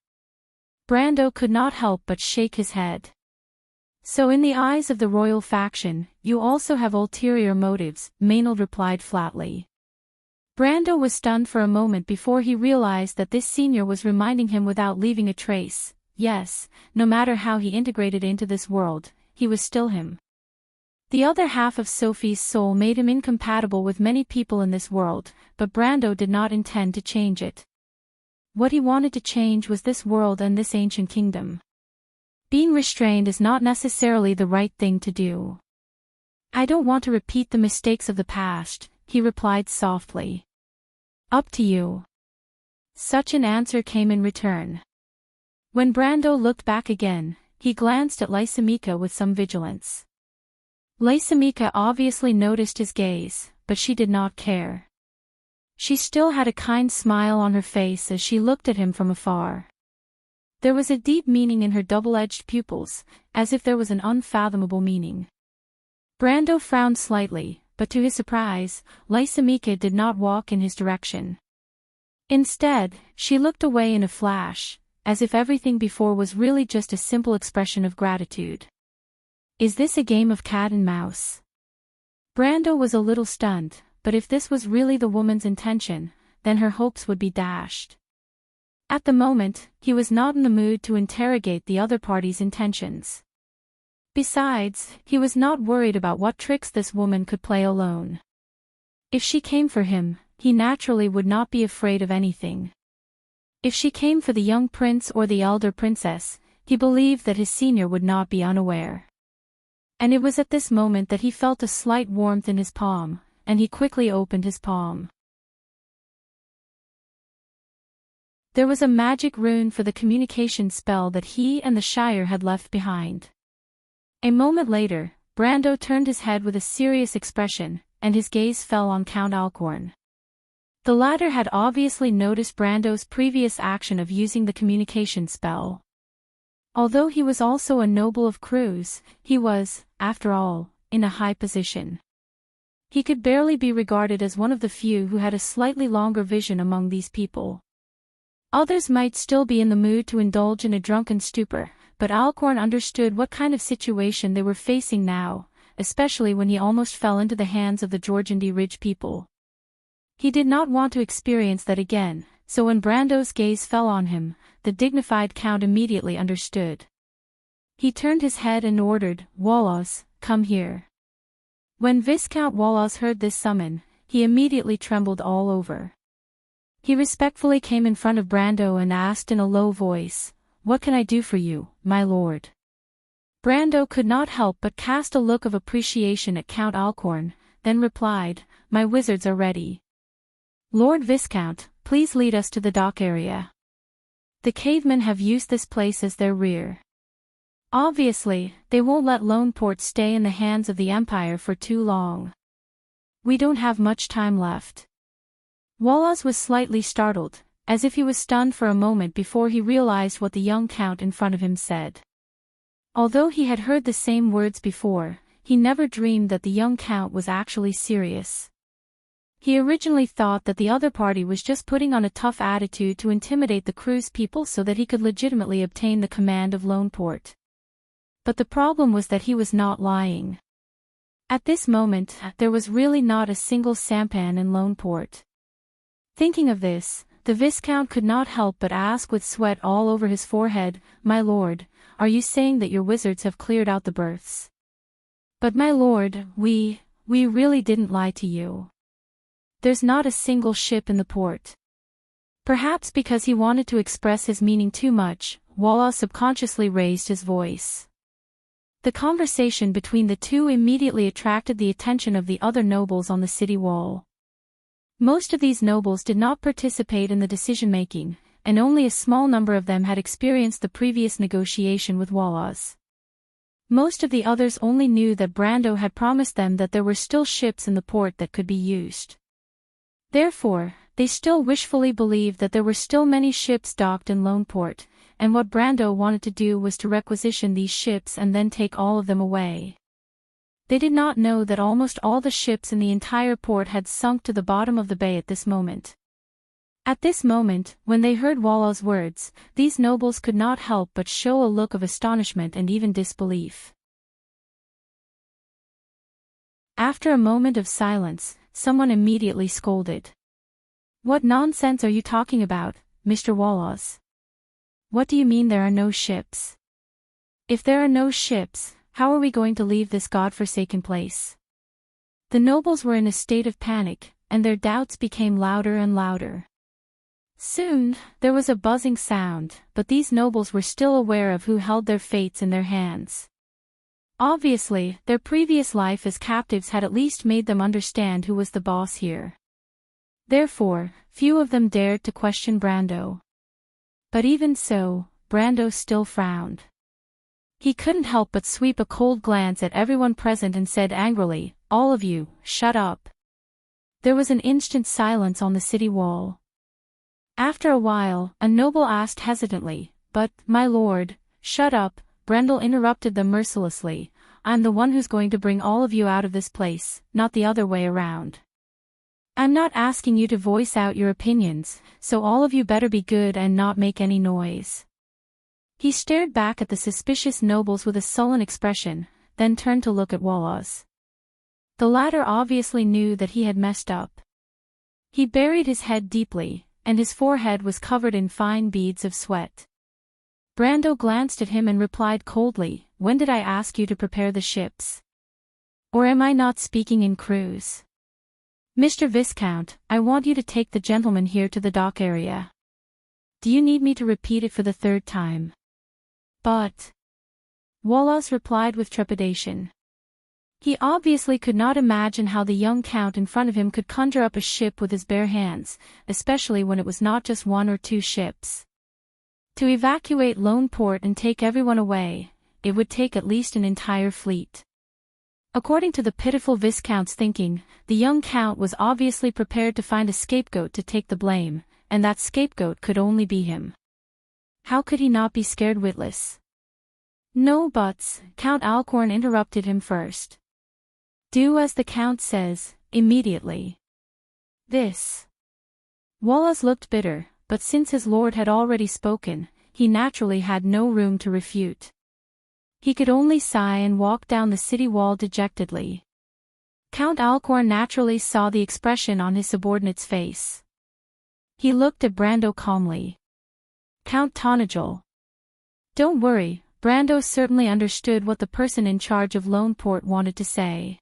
Brando could not help but shake his head. "So in the eyes of the royal faction, you also have ulterior motives," Maynard replied flatly. Brando was stunned for a moment before he realized that this senior was reminding him without leaving a trace. Yes, no matter how he integrated into this world, he was still him. The other half of Sophie's soul made him incompatible with many people in this world, but Brando did not intend to change it. What he wanted to change was this world and this ancient kingdom. Being restrained is not necessarily the right thing to do. "I don't want to repeat the mistakes of the past," he replied softly. "Up to you." Such an answer came in return. When Brando looked back again, he glanced at Lysimachia with some vigilance. Lysimachia obviously noticed his gaze, but she did not care. She still had a kind smile on her face as she looked at him from afar. There was a deep meaning in her double-edged pupils, as if there was an unfathomable meaning. Brando frowned slightly, but to his surprise, Lysimachia did not walk in his direction. Instead, she looked away in a flash, as if everything before was really just a simple expression of gratitude. Is this a game of cat and mouse? Brando was a little stunned, but if this was really the woman's intention, then her hopes would be dashed. At the moment, he was not in the mood to interrogate the other party's intentions. Besides, he was not worried about what tricks this woman could play alone. If she came for him, he naturally would not be afraid of anything. If she came for the young prince or the elder princess, he believed that his senior would not be unaware. And it was at this moment that he felt a slight warmth in his palm, and he quickly opened his palm. There was a magic rune for the communication spell that he and the Shire had left behind. A moment later, Brando turned his head with a serious expression, and his gaze fell on Count Alcorn. The latter had obviously noticed Brando's previous action of using the communication spell. Although he was also a noble of Cruz, he was, after all, in a high position. He could barely be regarded as one of the few who had a slightly longer vision among these people. Others might still be in the mood to indulge in a drunken stupor, but Alcorn understood what kind of situation they were facing now, especially when he almost fell into the hands of the Georgandy Ridge people. He did not want to experience that again, so when Brando's gaze fell on him, the dignified count immediately understood. He turned his head and ordered, "Wallace, come here." When Viscount Wallace heard this summon, he immediately trembled all over. He respectfully came in front of Brando and asked in a low voice, "What can I do for you, my lord?" Brando could not help but cast a look of appreciation at Count Alcorn, then replied, "My wizards are ready. Lord Viscount, please lead us to the dock area. The cavemen have used this place as their rear. Obviously, they won't let Loneport stay in the hands of the Empire for too long. We don't have much time left." Wallace was slightly startled, as if he was stunned for a moment before he realized what the young count in front of him said. Although he had heard the same words before, he never dreamed that the young count was actually serious. He originally thought that the other party was just putting on a tough attitude to intimidate the crew's people so that he could legitimately obtain the command of Loneport. But the problem was that he was not lying. At this moment, there was really not a single sampan in Loneport. Thinking of this, the Viscount could not help but ask with sweat all over his forehead, "My lord, are you saying that your wizards have cleared out the berths?" "But my lord, we really didn't lie to you. There's not a single ship in the port." Perhaps because he wanted to express his meaning too much, Wallace subconsciously raised his voice. The conversation between the two immediately attracted the attention of the other nobles on the city wall. Most of these nobles did not participate in the decision-making, and only a small number of them had experienced the previous negotiation with Wallace. Most of the others only knew that Brando had promised them that there were still ships in the port that could be used. Therefore, they still wishfully believed that there were still many ships docked in Loneport, and what Brando wanted to do was to requisition these ships and then take all of them away. They did not know that almost all the ships in the entire port had sunk to the bottom of the bay at this moment. At this moment, when they heard Wallace's words, these nobles could not help but show a look of astonishment and even disbelief. After a moment of silence, someone immediately scolded. "What nonsense are you talking about, Mr. Wallace? What do you mean there are no ships? If there are no ships, how are we going to leave this godforsaken place?" The nobles were in a state of panic, and their doubts became louder and louder. Soon, there was a buzzing sound, but these nobles were still aware of who held their fates in their hands. Obviously, their previous life as captives had at least made them understand who was the boss here. Therefore, few of them dared to question Brando. But even so, Brando still frowned. He couldn't help but sweep a cold glance at everyone present and said angrily, "All of you, shut up." There was an instant silence on the city wall. After a while, a noble asked hesitantly, "But, my lord..." "Shut up," Brendel interrupted them mercilessly. "I'm the one who's going to bring all of you out of this place, not the other way around. I'm not asking you to voice out your opinions, so all of you better be good and not make any noise." He stared back at the suspicious nobles with a sullen expression, then turned to look at Wallace. The latter obviously knew that he had messed up. He buried his head deeply, and his forehead was covered in fine beads of sweat. Brando glanced at him and replied coldly, "When did I ask you to prepare the ships? Or am I not speaking in crews? Mr. Viscount, I want you to take the gentleman here to the dock area. Do you need me to repeat it for the third time?" "But..." Wallace replied with trepidation. He obviously could not imagine how the young count in front of him could conjure up a ship with his bare hands, especially when it was not just one or two ships. To evacuate Loneport and take everyone away, it would take at least an entire fleet. According to the pitiful Viscount's thinking, the young count was obviously prepared to find a scapegoat to take the blame, and that scapegoat could only be him. How could he not be scared witless? "No buts," Count Alcorn interrupted him first. "Do as the count says, immediately." This. Wallace looked bitter, but since his lord had already spoken, he naturally had no room to refute. He could only sigh and walk down the city wall dejectedly. Count Alcorn naturally saw the expression on his subordinate's face. He looked at Brando calmly. "Count Tonagel." Don't worry, Brando certainly understood what the person in charge of Loneport wanted to say.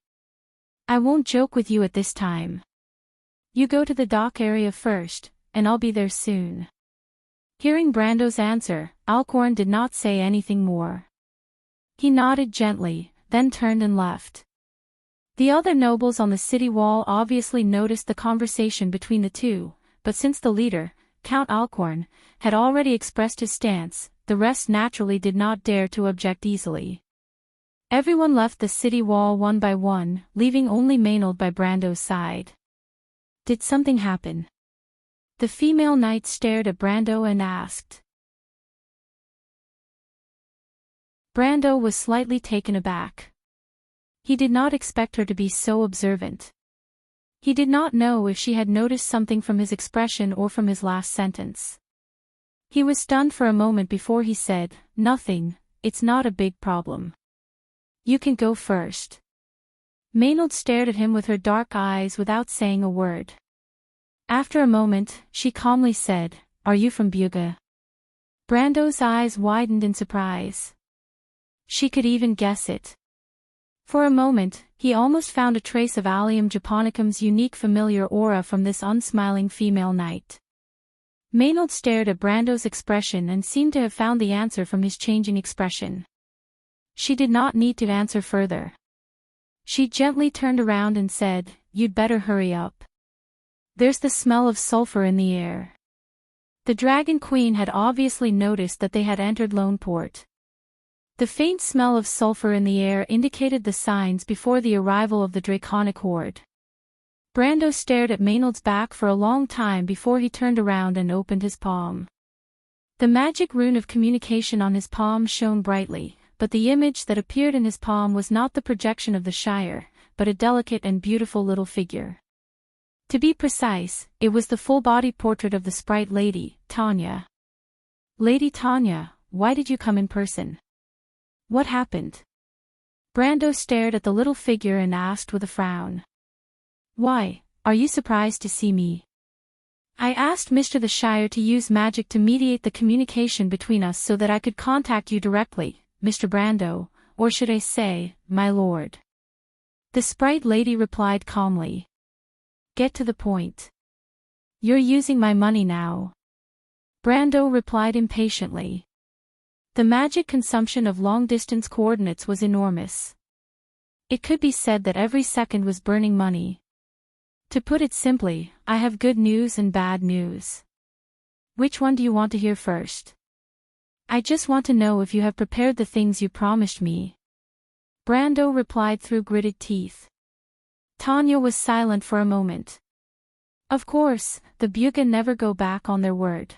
"I won't joke with you at this time. You go to the dock area first, and I'll be there soon." Hearing Brando's answer, Alcorn did not say anything more. He nodded gently, then turned and left. The other nobles on the city wall obviously noticed the conversation between the two, but since the leader, Count Alcorn, had already expressed his stance, the rest naturally did not dare to object easily. Everyone left the city wall one by one, leaving only Maynard by Brando's side. Did something happen? The female knight stared at Brando and asked. Brando was slightly taken aback. He did not expect her to be so observant. He did not know if she had noticed something from his expression or from his last sentence. He was stunned for a moment before he said, "Nothing, it's not a big problem. You can go first." Maynard stared at him with her dark eyes without saying a word. After a moment, she calmly said, "Are you from Buga?" Brando's eyes widened in surprise. She could even guess it. For a moment, he almost found a trace of Allium japonicum's unique familiar aura from this unsmiling female knight. Maynard stared at Brando's expression and seemed to have found the answer from his changing expression. She did not need to answer further. She gently turned around and said, "You'd better hurry up. There's the smell of sulfur in the air." The Dragon Queen had obviously noticed that they had entered Lone Port. The faint smell of sulfur in the air indicated the signs before the arrival of the draconic horde. Brando stared at Maynard's back for a long time before he turned around and opened his palm. The magic rune of communication on his palm shone brightly, but the image that appeared in his palm was not the projection of the Shire, but a delicate and beautiful little figure. To be precise, it was the full-body portrait of the sprite Lady Tanya. "Lady Tanya, why did you come in person? What happened?" Brando stared at the little figure and asked with a frown. "Why, are you surprised to see me? I asked Mr. the Shire to use magic to mediate the communication between us so that I could contact you directly, Mr. Brando, or should I say, my lord." The sprite lady replied calmly. "Get to the point. You're using my money now." Brando replied impatiently. The magic consumption of long-distance coordinates was enormous. It could be said that every second was burning money. To put it simply, I have good news and bad news. Which one do you want to hear first? I just want to know if you have prepared the things you promised me. Brando replied through gritted teeth. Tanya was silent for a moment. Of course, the Buga never go back on their word.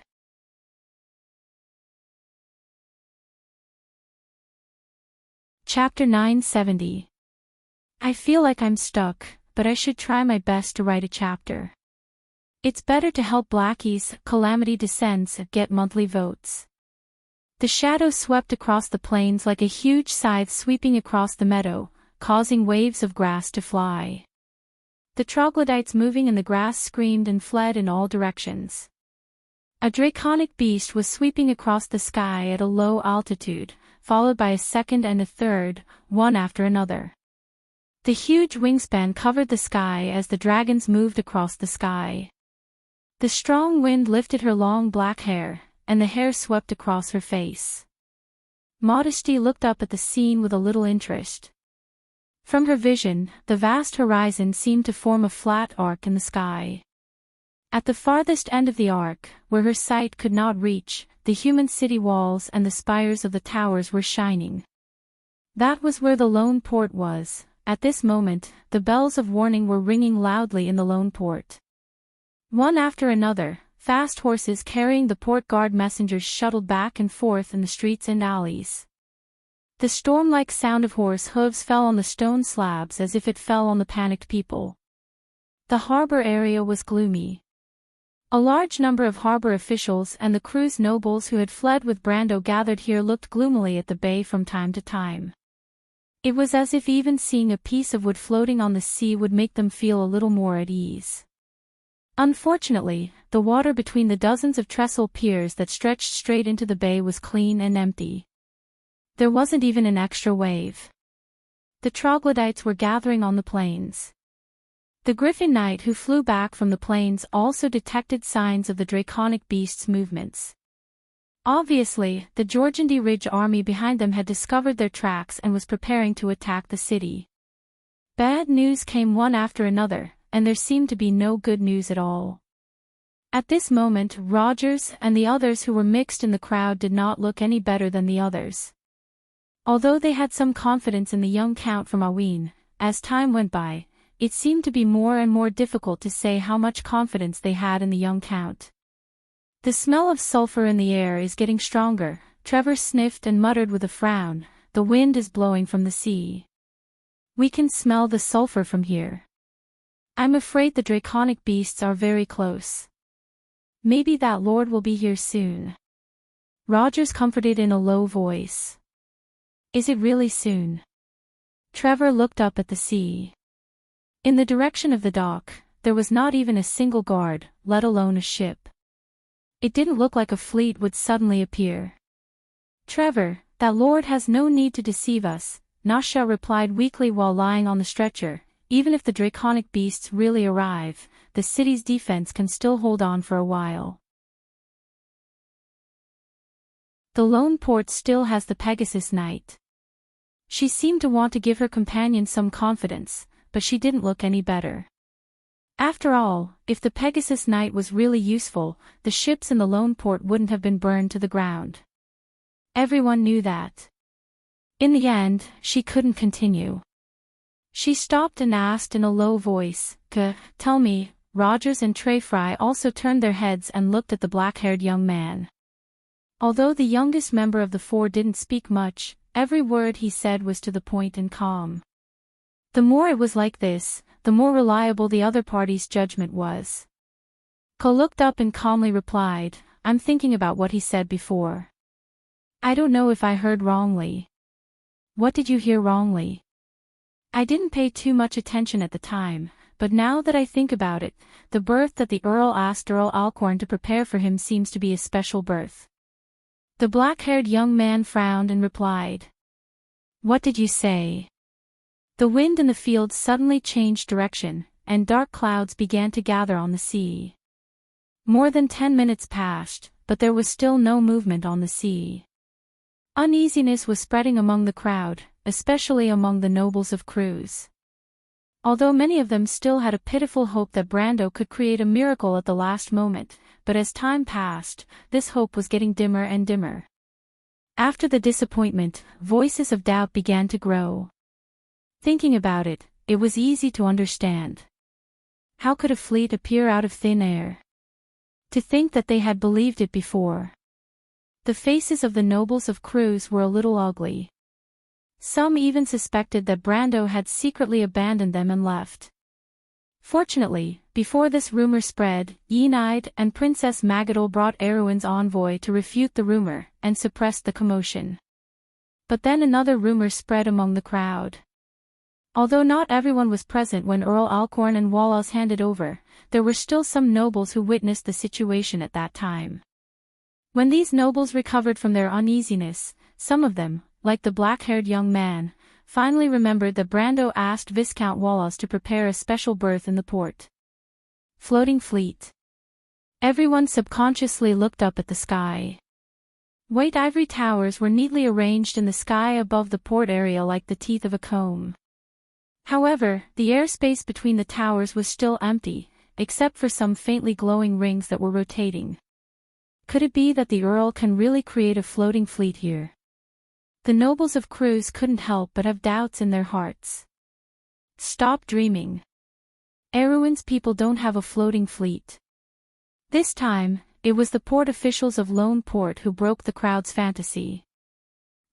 Chapter 970. I feel like I'm stuck, but I should try my best to write a chapter. It's better to help Blackie's Calamity Descends get monthly votes. The shadow swept across the plains like a huge scythe sweeping across the meadow, causing waves of grass to fly. The troglodytes moving in the grass screamed and fled in all directions. A draconic beast was sweeping across the sky at a low altitude, followed by a second and a third, one after another. The huge wingspan covered the sky as the dragons moved across the sky. The strong wind lifted her long black hair, and the hair swept across her face. Modesty looked up at the scene with a little interest. From her vision, the vast horizon seemed to form a flat arc in the sky. At the farthest end of the arc, where her sight could not reach, the human city walls and the spires of the towers were shining. That was where the Lone Port was. At this moment, the bells of warning were ringing loudly in the Lone Port. One after another, fast horses carrying the port guard messengers shuttled back and forth in the streets and alleys. The storm-like sound of horse hooves fell on the stone slabs as if it fell on the panicked people. The harbor area was gloomy. A large number of harbor officials and the crew's nobles who had fled with Brando gathered here looked gloomily at the bay from time to time. It was as if even seeing a piece of wood floating on the sea would make them feel a little more at ease. Unfortunately, the water between the dozens of trestle piers that stretched straight into the bay was clean and empty. There wasn't even an extra wave. The troglodytes were gathering on the plains. The Griffin Knight who flew back from the plains also detected signs of the draconic beast's movements. Obviously, the Georgandy Ridge army behind them had discovered their tracks and was preparing to attack the city. Bad news came one after another, and there seemed to be no good news at all. At this moment, Rogers and the others who were mixed in the crowd did not look any better than the others. Although they had some confidence in the young Count from Aween, as time went by, it seemed to be more and more difficult to say how much confidence they had in the young Count. The smell of sulfur in the air is getting stronger, Trevor sniffed and muttered with a frown, the wind is blowing from the sea. We can smell the sulfur from here. I'm afraid the draconic beasts are very close. Maybe that lord will be here soon. Rogers comforted in a low voice. Is it really soon? Trevor looked up at the sea. In the direction of the dock, there was not even a single guard, let alone a ship. It didn't look like a fleet would suddenly appear. Trevor, that lord has no need to deceive us, Nasha replied weakly while lying on the stretcher. Even if the draconic beasts really arrive, the city's defense can still hold on for a while. The lone port still has the Pegasus Knight. She seemed to want to give her companion some confidence, but she didn't look any better. After all, if the Pegasus Knight was really useful, the ships in the lone port wouldn't have been burned to the ground. Everyone knew that. In the end, she couldn't continue. She stopped and asked in a low voice, Tell me. Rogers and Treyfry also turned their heads and looked at the black-haired young man. Although the youngest member of the four didn't speak much, every word he said was to the point and calm. The more it was like this, the more reliable the other party's judgment was. Ko looked up and calmly replied, I'm thinking about what he said before. I don't know if I heard wrongly. What did you hear wrongly? I didn't pay too much attention at the time, but now that I think about it, the birth that the Earl asked Earl Alcorn to prepare for him seems to be a special birth. The black-haired young man frowned and replied. What did you say? The wind in the field suddenly changed direction, and dark clouds began to gather on the sea. More than 10 minutes passed, but there was still no movement on the sea. Uneasiness was spreading among the crowd, especially among the nobles of Cruz. Although many of them still had a pitiful hope that Brando could create a miracle at the last moment, but as time passed, this hope was getting dimmer and dimmer. After the disappointment, voices of doubt began to grow. Thinking about it, it was easy to understand. How could a fleet appear out of thin air? To think that they had believed it before. The faces of the nobles of Cruz were a little ugly. Some even suspected that Brando had secretly abandoned them and left. Fortunately, before this rumor spread, Enide and Princess Magadol brought Erwin's envoy to refute the rumor and suppress the commotion. But then another rumor spread among the crowd. Although not everyone was present when Earl Alcorn and Wallace handed over, there were still some nobles who witnessed the situation at that time. When these nobles recovered from their uneasiness, some of them, like the black-haired young man, finally remembered that Brando asked Viscount Wallace to prepare a special berth in the port. Floating fleet. Everyone subconsciously looked up at the sky. White ivory towers were neatly arranged in the sky above the port area like the teeth of a comb. However, the airspace between the towers was still empty, except for some faintly glowing rings that were rotating. Could it be that the Earl can really create a floating fleet here? The nobles of Cruz couldn't help but have doubts in their hearts. Stop dreaming. Erwin's people don't have a floating fleet. This time, it was the port officials of Lone Port who broke the crowd's fantasy.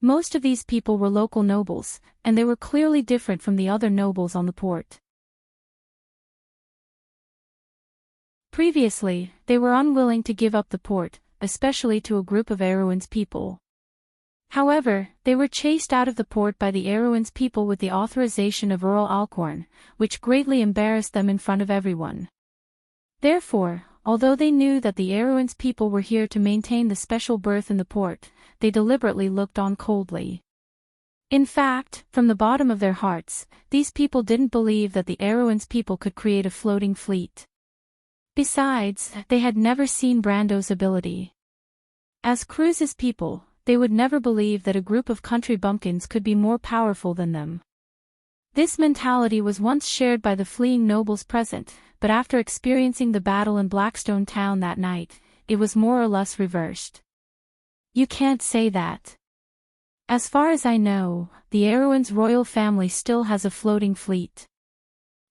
Most of these people were local nobles, and they were clearly different from the other nobles on the port. Previously, they were unwilling to give up the port, especially to a group of Erwin's people. However, they were chased out of the port by the Erwin's people with the authorization of Earl Alcorn, which greatly embarrassed them in front of everyone. Therefore, although they knew that the Erwin's people were here to maintain the special berth in the port, they deliberately looked on coldly. In fact, from the bottom of their hearts, these people didn't believe that the Erwin's people could create a floating fleet. Besides, they had never seen Brando's ability. As Cruz's people, they would never believe that a group of country bumpkins could be more powerful than them. This mentality was once shared by the fleeing nobles present, but after experiencing the battle in Blackstone Town that night, it was more or less reversed. You can't say that. As far as I know, the Erwin's royal family still has a floating fleet.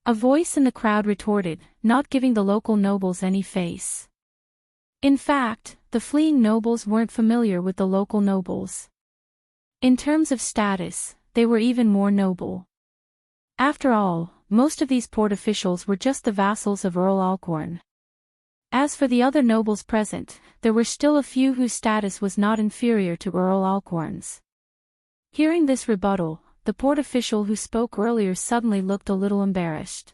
A voice in the crowd retorted, not giving the local nobles any face. In fact, the fleeing nobles weren't familiar with the local nobles. In terms of status, they were even more noble. After all, most of these port officials were just the vassals of Earl Alcorn. As for the other nobles present, there were still a few whose status was not inferior to Earl Alcorn's. Hearing this rebuttal, the port official who spoke earlier suddenly looked a little embarrassed.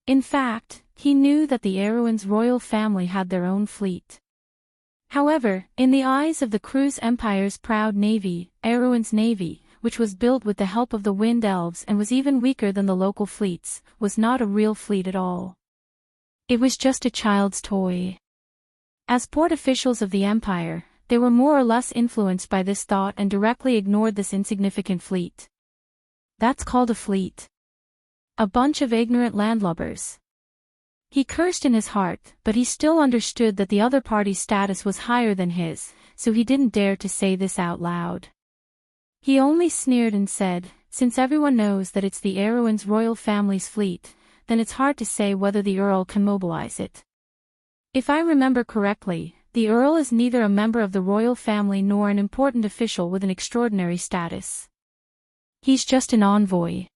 In fact, he knew that the Erewhon's royal family had their own fleet. However, in the eyes of the Cruse Empire's proud navy, Erewhon's navy, which was built with the help of the Wind Elves and was even weaker than the local fleets, was not a real fleet at all. It was just a child's toy. As port officials of the Empire, they were more or less influenced by this thought and directly ignored this insignificant fleet. That's called a fleet. A bunch of ignorant landlubbers. He cursed in his heart, but he still understood that the other party's status was higher than his, so he didn't dare to say this out loud. He only sneered and said, "Since everyone knows that it's the Erewhon's royal family's fleet, then it's hard to say whether the Earl can mobilize it. If I remember correctly, the Earl is neither a member of the royal family nor an important official with an extraordinary status. He's just an envoy."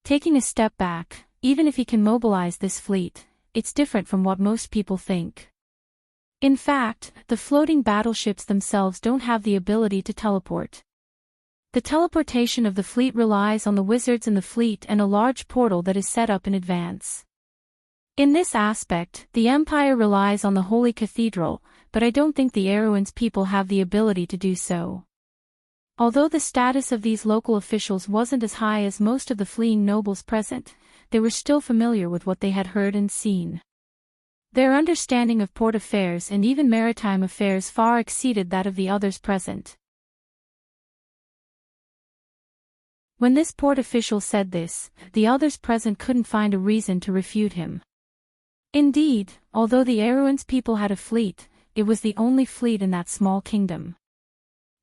Taking a step back, even if he can mobilize this fleet, it's different from what most people think. In fact, the floating battleships themselves don't have the ability to teleport. The teleportation of the fleet relies on the wizards in the fleet and a large portal that is set up in advance. In this aspect, the Empire relies on the Holy Cathedral, but I don't think the Erewhon's people have the ability to do so. Although the status of these local officials wasn't as high as most of the fleeing nobles present, they were still familiar with what they had heard and seen. Their understanding of port affairs and even maritime affairs far exceeded that of the others present. When this port official said this, the others present couldn't find a reason to refute him. Indeed, although the Erewhon's people had a fleet, it was the only fleet in that small kingdom.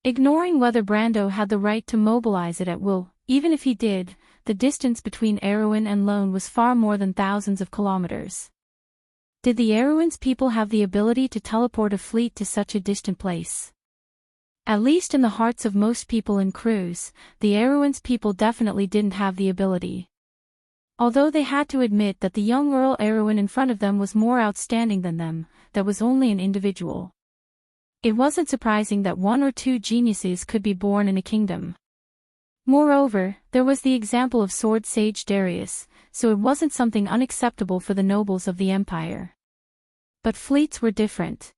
Ignoring whether Brando had the right to mobilize it at will, even if he did, the distance between Erewhon and Lone was far more than thousands of kilometers. Did the Erewhon's people have the ability to teleport a fleet to such a distant place? At least in the hearts of most people in Cruse, the Erewhon's people definitely didn't have the ability. Although they had to admit that the young Earl Erewhon in front of them was more outstanding than them, that was only an individual. It wasn't surprising that one or two geniuses could be born in a kingdom. Moreover, there was the example of sword sage Darius, so it wasn't something unacceptable for the nobles of the Empire. But fleets were different.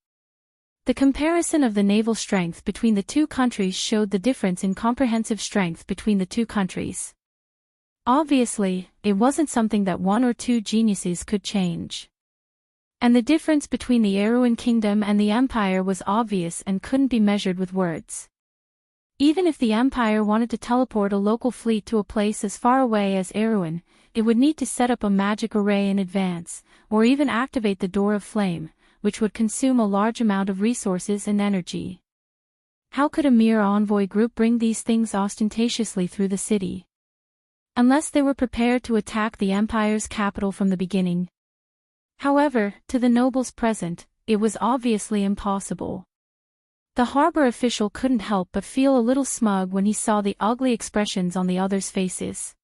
The comparison of the naval strength between the two countries showed the difference in comprehensive strength between the two countries. Obviously, it wasn't something that one or two geniuses could change. And the difference between the Erewhon Kingdom and the Empire was obvious and couldn't be measured with words. Even if the Empire wanted to teleport a local fleet to a place as far away as Erewhon, it would need to set up a magic array in advance, or even activate the Door of Flame, which would consume a large amount of resources and energy. How could a mere envoy group bring these things ostentatiously through the city? Unless they were prepared to attack the Empire's capital from the beginning. However, to the nobles present, it was obviously impossible. The harbor official couldn't help but feel a little smug when he saw the ugly expressions on the others' faces.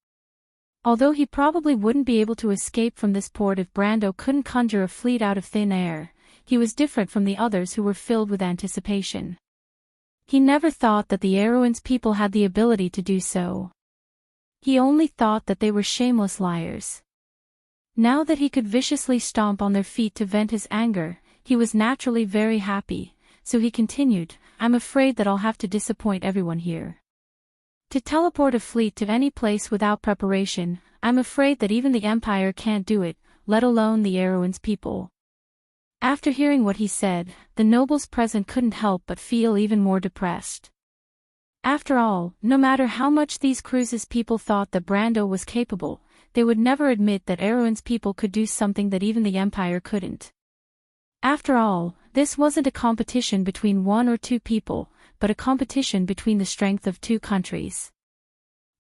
Although he probably wouldn't be able to escape from this port if Brando couldn't conjure a fleet out of thin air, he was different from the others who were filled with anticipation. He never thought that the Erewhon's people had the ability to do so. He only thought that they were shameless liars. Now that he could viciously stomp on their feet to vent his anger, he was naturally very happy, so he continued, "I'm afraid that I'll have to disappoint everyone here. To teleport a fleet to any place without preparation, I'm afraid that even the Empire can't do it, let alone the Erewhon's people." After hearing what he said, the nobles present couldn't help but feel even more depressed. After all, no matter how much these Cruse's people thought that Brando was capable, they would never admit that Erewhon's people could do something that even the Empire couldn't. After all, this wasn't a competition between one or two people, but a competition between the strength of two countries.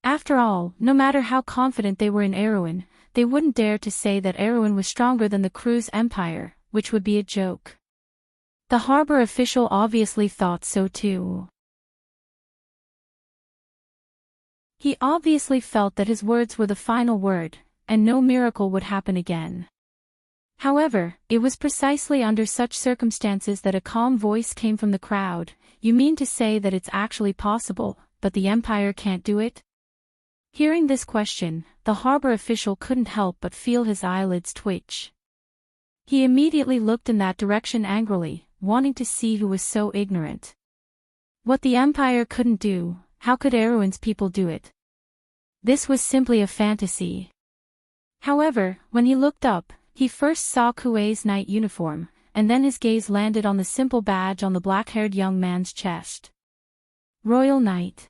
After all, no matter how confident they were in Erewhon, they wouldn't dare to say that Erewhon was stronger than the Cruse Empire, which would be a joke. The harbor official obviously thought so too. He obviously felt that his words were the final word, and no miracle would happen again. However, it was precisely under such circumstances that a calm voice came from the crowd. "You mean to say that it's actually possible, but the Empire can't do it?" Hearing this question, the harbor official couldn't help but feel his eyelids twitch. He immediately looked in that direction angrily, wanting to see who was so ignorant. What the Empire couldn't do, how could Erewhon's people do it? This was simply a fantasy. However, when he looked up, he first saw Kuei's knight uniform, and then his gaze landed on the simple badge on the black-haired young man's chest. Royal Knight.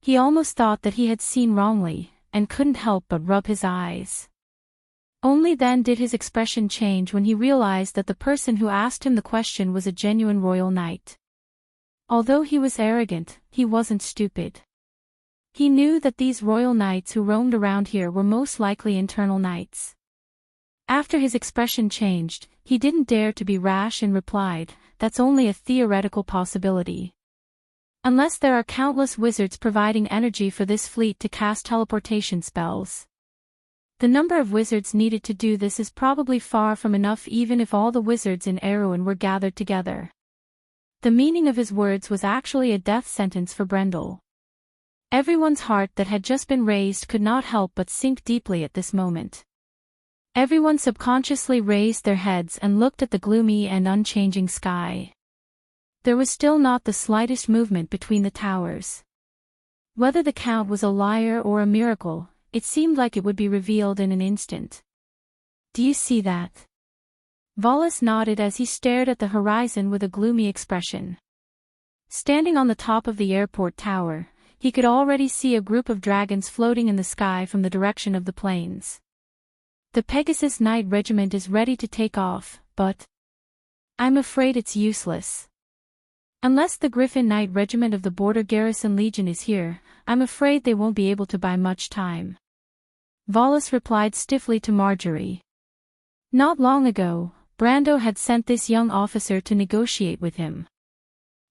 He almost thought that he had seen wrongly, and couldn't help but rub his eyes. Only then did his expression change when he realized that the person who asked him the question was a genuine royal knight. Although he was arrogant, he wasn't stupid. He knew that these royal knights who roamed around here were most likely internal knights. After his expression changed, he didn't dare to be rash and replied, "That's only a theoretical possibility. Unless there are countless wizards providing energy for this fleet to cast teleportation spells. The number of wizards needed to do this is probably far from enough even if all the wizards in Erewhon were gathered together." The meaning of his words was actually a death sentence for Brendel. Everyone's heart that had just been raised could not help but sink deeply at this moment. Everyone subconsciously raised their heads and looked at the gloomy and unchanging sky. There was still not the slightest movement between the towers. Whether the Count was a liar or a miracle, it seemed like it would be revealed in an instant. "Do you see that?" Vollus nodded as he stared at the horizon with a gloomy expression. Standing on the top of the airport tower, he could already see a group of dragons floating in the sky from the direction of the plains. "The Pegasus Knight Regiment is ready to take off, but I'm afraid it's useless. Unless the Griffin Knight Regiment of the Border Garrison Legion is here, I'm afraid they won't be able to buy much time." Vollus replied stiffly to Marjorie. Not long ago, Brando had sent this young officer to negotiate with him.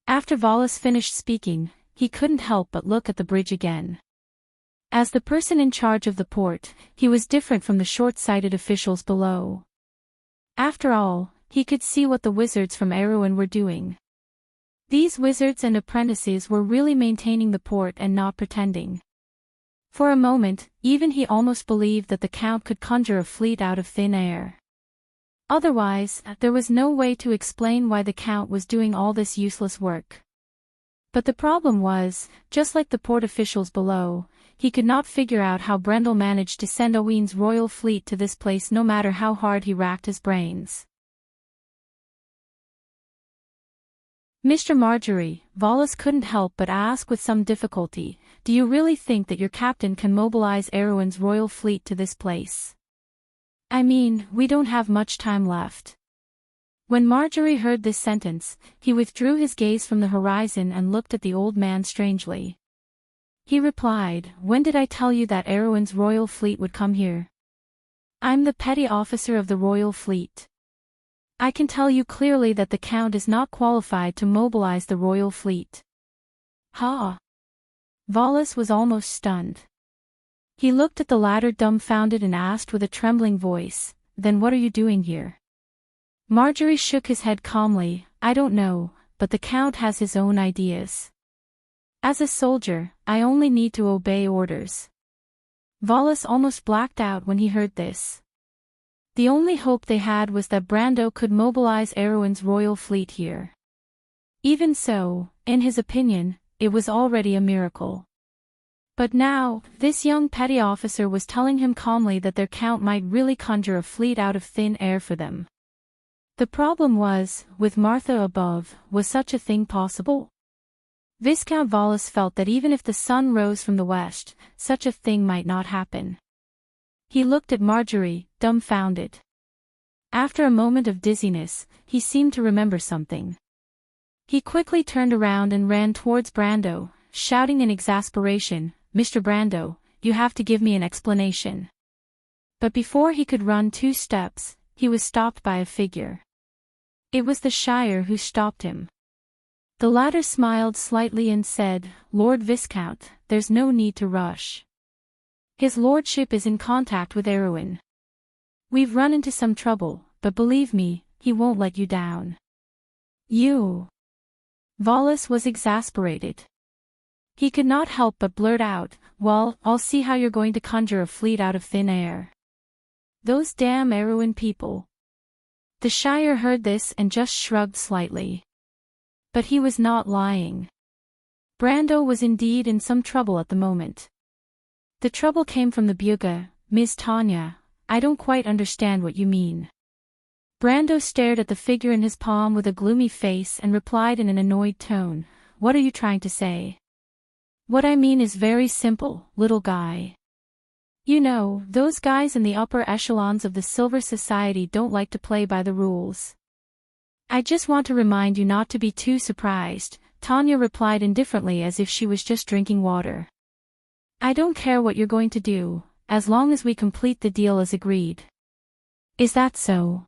After Vollus finished speaking, he couldn't help but look at the bridge again. As the person in charge of the port, he was different from the short-sighted officials below. After all, he could see what the wizards from Erewhon were doing. These wizards and apprentices were really maintaining the port and not pretending. For a moment, even he almost believed that the Count could conjure a fleet out of thin air. Otherwise, there was no way to explain why the Count was doing all this useless work. But the problem was, just like the port officials below, he could not figure out how Brendel managed to send Owen's royal fleet to this place no matter how hard he racked his brains. "Mr. Marjorie," Vollus couldn't help but ask with some difficulty, "do you really think that your captain can mobilize Erewhon's royal fleet to this place? I mean, we don't have much time left." When Marjorie heard this sentence, he withdrew his gaze from the horizon and looked at the old man strangely. He replied, "When did I tell you that Erewhon's royal fleet would come here? I'm the petty officer of the royal fleet. I can tell you clearly that the Count is not qualified to mobilize the royal fleet." "Ha!" Vollus was almost stunned. He looked at the latter dumbfounded and asked with a trembling voice, "Then what are you doing here?" Marjorie shook his head calmly, "I don't know, but the Count has his own ideas. As a soldier, I only need to obey orders." Vollus almost blacked out when he heard this. The only hope they had was that Brando could mobilize Erewhon's royal fleet here. Even so, in his opinion, it was already a miracle. But now, this young petty officer was telling him calmly that their Count might really conjure a fleet out of thin air for them. The problem was, with Martha above, was such a thing possible? Viscount Vollus felt that even if the sun rose from the west, such a thing might not happen. He looked at Marjorie, dumbfounded. After a moment of dizziness, he seemed to remember something. He quickly turned around and ran towards Brando, shouting in exasperation, "Mr. Brando, you have to give me an explanation." But before he could run 2 steps, he was stopped by a figure. It was the Shire who stopped him. The latter smiled slightly and said, "Lord Viscount, there's no need to rush. His lordship is in contact with Erwin. We've run into some trouble, but believe me, he won't let you down. You. Wallace was exasperated. He could not help but blurt out, well, I'll see how you're going to conjure a fleet out of thin air. Those damn Erwin people. The Shire heard this and just shrugged slightly. But he was not lying. Brando was indeed in some trouble at the moment. The trouble came from the Buga. Miss Tanya, I don't quite understand what you mean. Brando stared at the figure in his palm with a gloomy face and replied in an annoyed tone, what are you trying to say? What I mean is very simple, little guy. You know, those guys in the upper echelons of the Silver Society don't like to play by the rules. I just want to remind you not to be too surprised, Tanya replied indifferently as if she was just drinking water. I don't care what you're going to do, as long as we complete the deal as agreed. Is that so?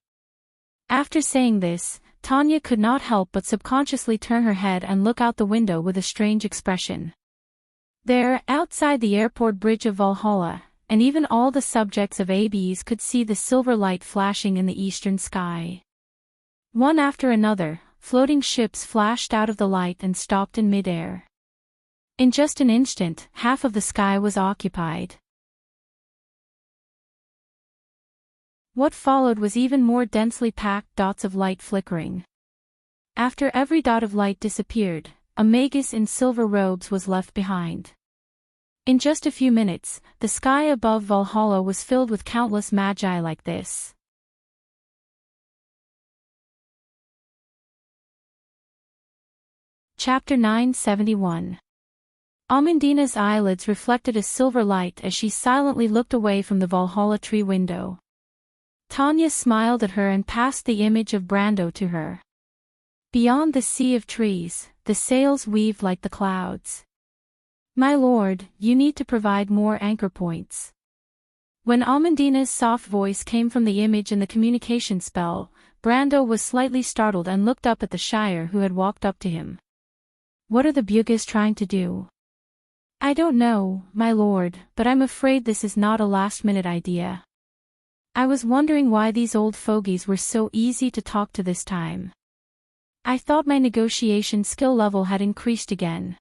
After saying this, Tanya could not help but subconsciously turn her head and look out the window with a strange expression. There, outside the airport bridge of Valhalla, and even all the subjects of ABs could see the silver light flashing in the eastern sky. One after another, floating ships flashed out of the light and stopped in midair. In just an instant, half of the sky was occupied. What followed was even more densely packed dots of light flickering. After every dot of light disappeared, a magus in silver robes was left behind. In just a few minutes, the sky above Valhalla was filled with countless magi like this. Chapter 971. Amandina's eyelids reflected a silver light as she silently looked away from the Valhalla tree window. Tanya smiled at her and passed the image of Brando to her. Beyond the sea of trees, the sails weaved like the clouds. My lord, you need to provide more anchor points. When Amandina's soft voice came from the image in the communication spell, Brando was slightly startled and looked up at the Shire who had walked up to him. What are the Bugas trying to do? I don't know, my lord, but I'm afraid this is not a last-minute idea. I was wondering why these old fogies were so easy to talk to this time. I thought my negotiation skill level had increased again.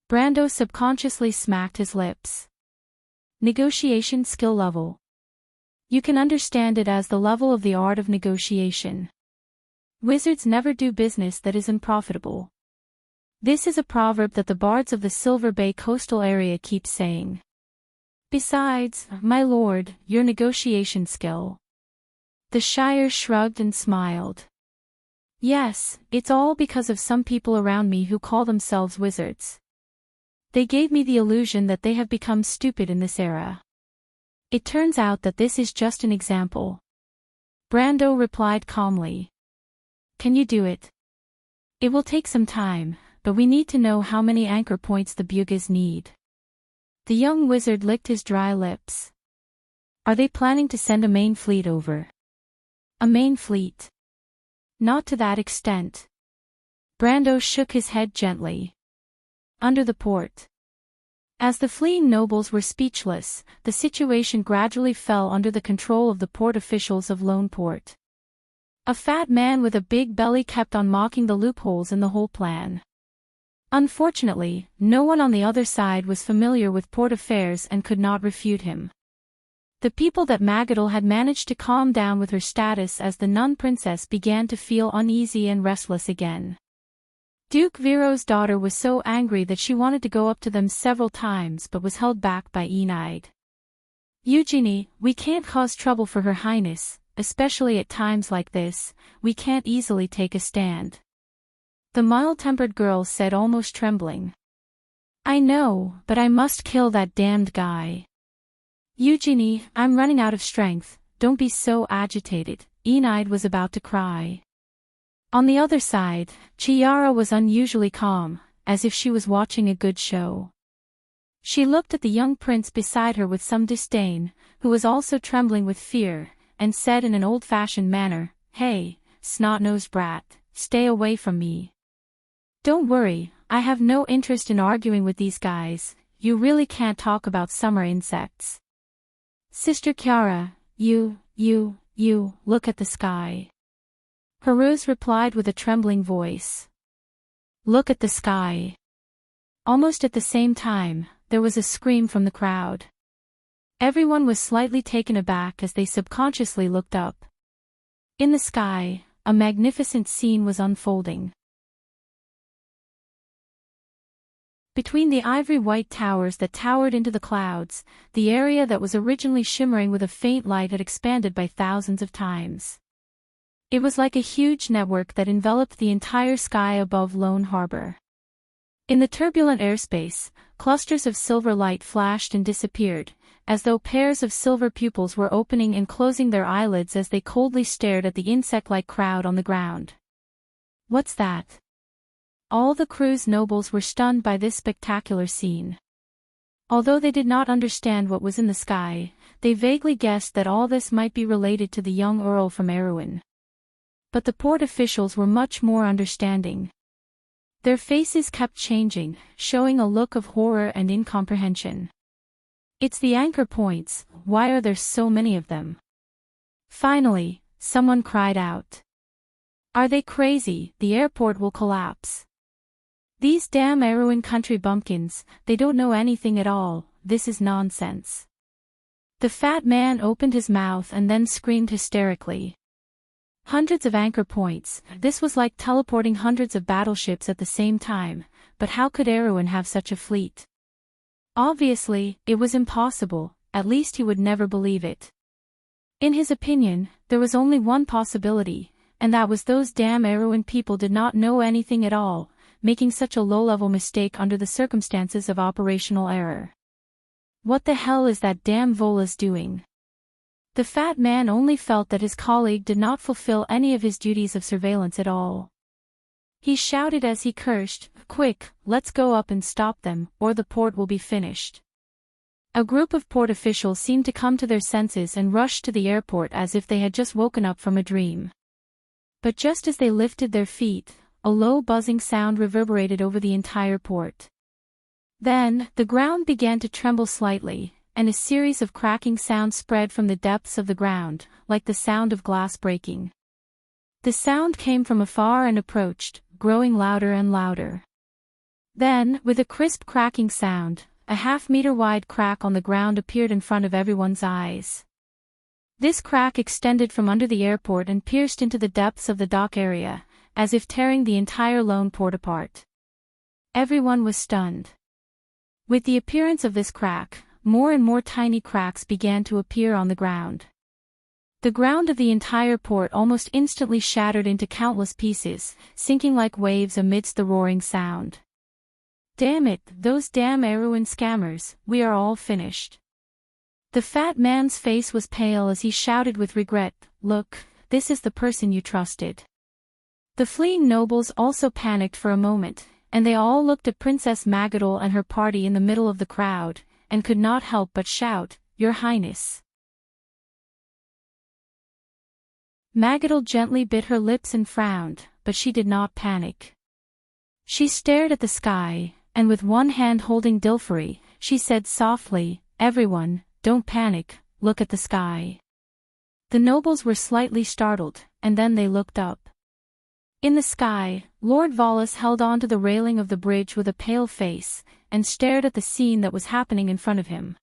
Brando subconsciously smacked his lips. Negotiation skill level. You can understand it as the level of the art of negotiation. Wizards never do business that is unprofitable. This is a proverb that the bards of the Silver Bay coastal area keep saying. Besides, my lord, your negotiation skill. The Shire shrugged and smiled. Yes, it's all because of some people around me who call themselves wizards. They gave me the illusion that they have become stupid in this era. It turns out that this is just an example. Brando replied calmly. Can you do it? It will take some time, but we need to know how many anchor points the Bugas need. The young wizard licked his dry lips. Are they planning to send a main fleet over? A main fleet? Not to that extent. Brando shook his head gently. Under the port. As the fleeing nobles were speechless, the situation gradually fell under the control of the port officials of Lone Port. A fat man with a big belly kept on mocking the loopholes in the whole plan. Unfortunately, no one on the other side was familiar with port affairs and could not refute him. The people that Magadal had managed to calm down with her status as the nun princess began to feel uneasy and restless again. Duke Viro's daughter was so angry that she wanted to go up to them several times but was held back by Enide. Eugenie, we can't cause trouble for Her Highness, especially at times like this, we can't easily take a stand. The mild-tempered girl said almost trembling. I know, but I must kill that damned guy. Eugenie, I'm running out of strength, don't be so agitated, Enide was about to cry. On the other side, Chiara was unusually calm, as if she was watching a good show. She looked at the young prince beside her with some disdain, who was also trembling with fear, and said in an old-fashioned manner, Hey, snot-nosed brat, stay away from me. Don't worry, I have no interest in arguing with these guys, you really can't talk about summer insects. Sister Chiara, you, look at the sky. Peruse replied with a trembling voice. Look at the sky. Almost at the same time, there was a scream from the crowd. Everyone was slightly taken aback as they subconsciously looked up. In the sky, a magnificent scene was unfolding. Between the ivory-white towers that towered into the clouds, the area that was originally shimmering with a faint light had expanded by thousands of times. It was like a huge network that enveloped the entire sky above Lone Harbor. In the turbulent airspace, clusters of silver light flashed and disappeared, as though pairs of silver pupils were opening and closing their eyelids as they coldly stared at the insect-like crowd on the ground. What's that? All the crew's nobles were stunned by this spectacular scene. Although they did not understand what was in the sky, they vaguely guessed that all this might be related to the young Earl from Erewhon. But the port officials were much more understanding. Their faces kept changing, showing a look of horror and incomprehension. It's the anchor points, why are there so many of them? Finally, someone cried out. Are they crazy? The airport will collapse. These damn Erewhon country bumpkins, they don't know anything at all, this is nonsense. The fat man opened his mouth and then screamed hysterically. Hundreds of anchor points, this was like teleporting hundreds of battleships at the same time, but how could Erewhon have such a fleet? Obviously, it was impossible, at least he would never believe it. In his opinion, there was only one possibility, and that was those damn Erewhon people did not know anything at all, making such a low-level mistake under the circumstances of operational error. What the hell is that damn Volas doing? The fat man only felt that his colleague did not fulfill any of his duties of surveillance at all. He shouted as he cursed, "Quick, let's go up and stop them, or the port will be finished." A group of port officials seemed to come to their senses and rushed to the airport as if they had just woken up from a dream. But just as they lifted their feet, a low buzzing sound reverberated over the entire port. Then, the ground began to tremble slightly, and a series of cracking sounds spread from the depths of the ground, like the sound of glass breaking. The sound came from afar and approached, growing louder and louder. Then, with a crisp cracking sound, a half-meter-wide crack on the ground appeared in front of everyone's eyes. This crack extended from under the airport and pierced into the depths of the dock area, as if tearing the entire lone port apart. Everyone was stunned. With the appearance of this crack, more and more tiny cracks began to appear on the ground. The ground of the entire port almost instantly shattered into countless pieces, sinking like waves amidst the roaring sound. Damn it, those damn Erewhon scammers, we are all finished. The fat man's face was pale as he shouted with regret, "Look, this is the person you trusted." The fleeing nobles also panicked for a moment, and they all looked at Princess Magadol and her party in the middle of the crowd, and could not help but shout, "Your Highness." Magadol gently bit her lips and frowned, but she did not panic. She stared at the sky, and with one hand holding Dilfari, she said softly, "Everyone, don't panic, look at the sky." The nobles were slightly startled, and then they looked up. In the sky, Lord Volas held on to the railing of the bridge with a pale face, and stared at the scene that was happening in front of him.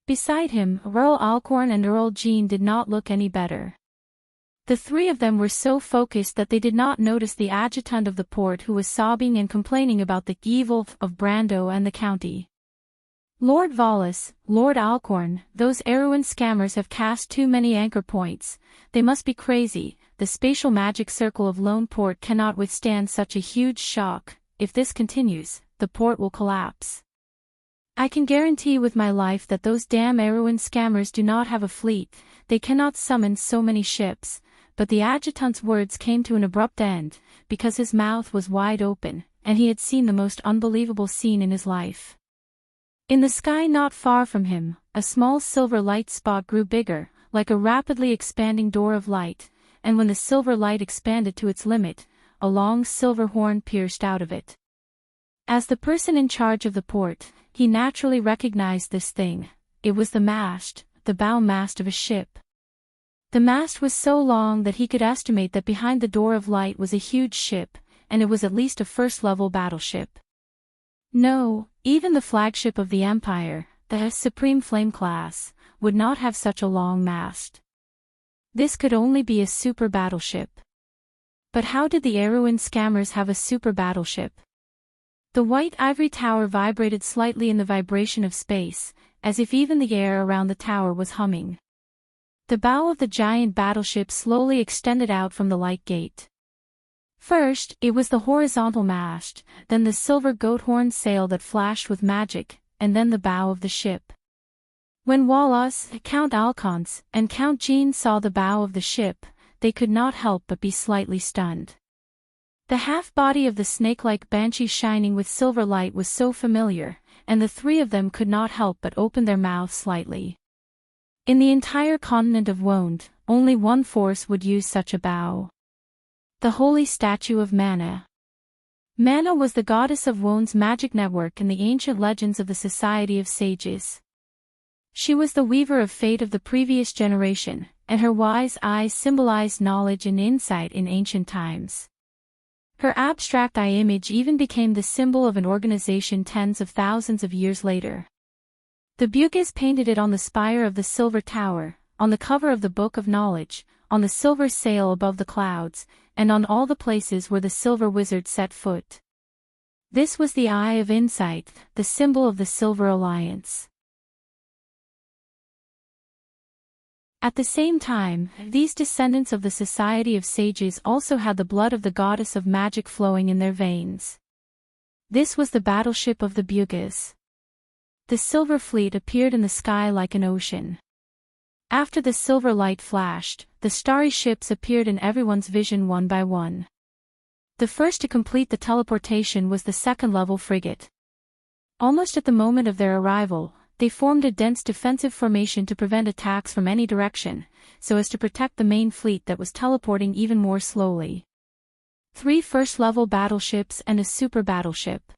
Beside him, Earl Alcorn and Earl Jean did not look any better. The three of them were so focused that they did not notice the adjutant of the port who was sobbing and complaining about the evil of Brando and the county. "Lord Volas, Lord Alcorn, those Erewhon scammers have cast too many anchor points, they must be crazy, the spatial magic circle of Lone Port cannot withstand such a huge shock, if this continues, the port will collapse. I can guarantee with my life that those damn Erewhon scammers do not have a fleet, they cannot summon so many ships." But the adjutant's words came to an abrupt end, because his mouth was wide open, and he had seen the most unbelievable scene in his life. In the sky not far from him, a small silver light spot grew bigger, like a rapidly expanding door of light, and when the silver light expanded to its limit, a long silver horn pierced out of it. As the person in charge of the port, he naturally recognized this thing. It was the bow mast of a ship. The mast was so long that he could estimate that behind the door of light was a huge ship, and it was at least a first-level battleship. No, even the flagship of the Empire, the Supreme Flame class, would not have such a long mast. This could only be a super battleship. But how did the Erewhon scammers have a super battleship? The white ivory tower vibrated slightly in the vibration of space, as if even the air around the tower was humming. The bow of the giant battleship slowly extended out from the light gate. First, it was the horizontal mast, then the silver goat horn sail that flashed with magic, and then the bow of the ship. When Wallace, Count Alphonse, and Count Jean saw the bow of the ship, they could not help but be slightly stunned. The half-body of the snake-like banshee shining with silver light was so familiar, and the three of them could not help but open their mouths slightly. In the entire continent of Wond, only one force would use such a bow. The holy statue of Mana. Mana was the goddess of Wond's magic network in the ancient legends of the Society of Sages. She was the weaver of fate of the previous generation, and her wise eyes symbolized knowledge and insight in ancient times. Her abstract eye image even became the symbol of an organization tens of thousands of years later. The Bugis painted it on the spire of the silver tower, on the cover of the Book of Knowledge, on the silver sail above the clouds, and on all the places where the silver wizard set foot. This was the Eye of Insight, the symbol of the Silver Alliance. At the same time, these descendants of the Society of Sages also had the blood of the goddess of magic flowing in their veins. This was the battleship of the Bugis. The silver fleet appeared in the sky like an ocean. After the silver light flashed, the starry ships appeared in everyone's vision one by one. The first to complete the teleportation was the second-level frigate. Almost at the moment of their arrival, they formed a dense defensive formation to prevent attacks from any direction, so as to protect the main fleet that was teleporting even more slowly. 3 first-level battleships and a super battleship.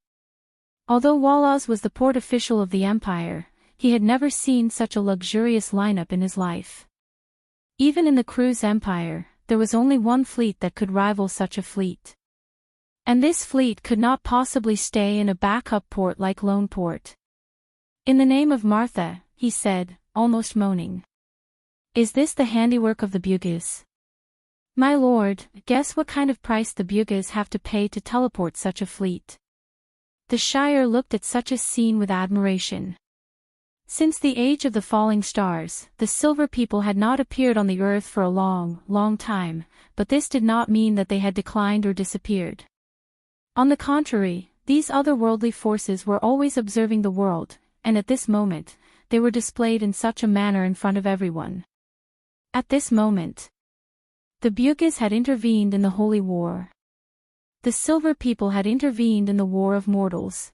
Although Wallace was the port official of the Empire, he had never seen such a luxurious lineup in his life. Even in the Cruise Empire, there was only one fleet that could rival such a fleet. And this fleet could not possibly stay in a backup port like Lone Port. "In the name of Martha," he said, almost moaning. "Is this the handiwork of the Bugis? My lord, guess what kind of price the Bugis have to pay to teleport such a fleet." The Shire looked at such a scene with admiration. Since the age of the falling stars, the Silver People had not appeared on the earth for a long, long time, but this did not mean that they had declined or disappeared. On the contrary, these otherworldly forces were always observing the world, and at this moment, they were displayed in such a manner in front of everyone. At this moment, the Bugis had intervened in the Holy War. The Silver People had intervened in the War of Mortals.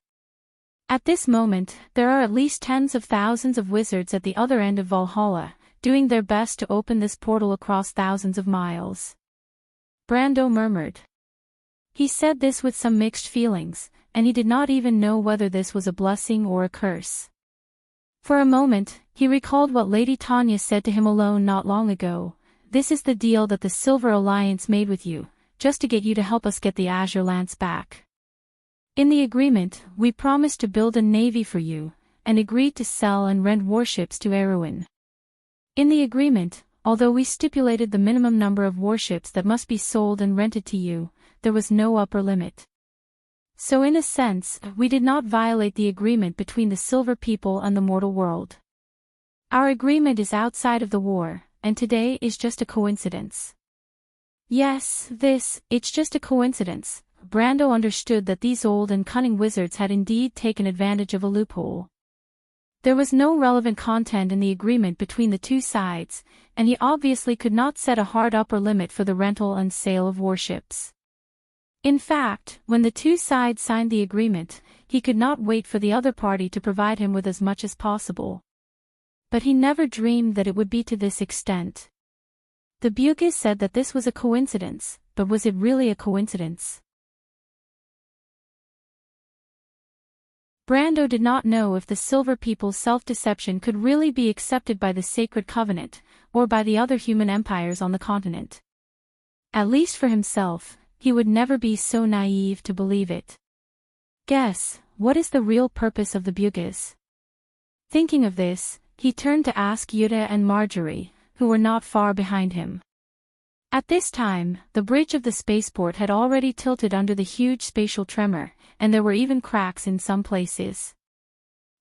At this moment, there are at least tens of thousands of wizards at the other end of Valhalla, doing their best to open this portal across thousands of miles. Brando murmured. He said this with some mixed feelings, and he did not even know whether this was a blessing or a curse. For a moment, he recalled what Lady Tanya said to him alone not long ago. "This is the deal that the Silver Alliance made with you, just to get you to help us get the Azure Lance back. In the agreement, we promised to build a navy for you, and agreed to sell and rent warships to Erewhon. In the agreement, although we stipulated the minimum number of warships that must be sold and rented to you, there was no upper limit. So in a sense, we did not violate the agreement between the Silver People and the mortal world. Our agreement is outside of the war, and today is just a coincidence." Yes, it's just a coincidence. Brando understood that these old and cunning wizards had indeed taken advantage of a loophole. There was no relevant content in the agreement between the two sides, and he obviously could not set a hard upper limit for the rental and sale of warships. In fact, when the two sides signed the agreement, he could not wait for the other party to provide him with as much as possible. But he never dreamed that it would be to this extent. The Bugis said that this was a coincidence, but was it really a coincidence? Brando did not know if the Silver People's self-deception could really be accepted by the Sacred Covenant, or by the other human empires on the continent. At least for himself, he would never be so naive to believe it. Guess, what is the real purpose of the Bugis? Thinking of this, he turned to ask Yuta and Marjorie, who were not far behind him. At this time, the bridge of the spaceport had already tilted under the huge spatial tremor, and there were even cracks in some places.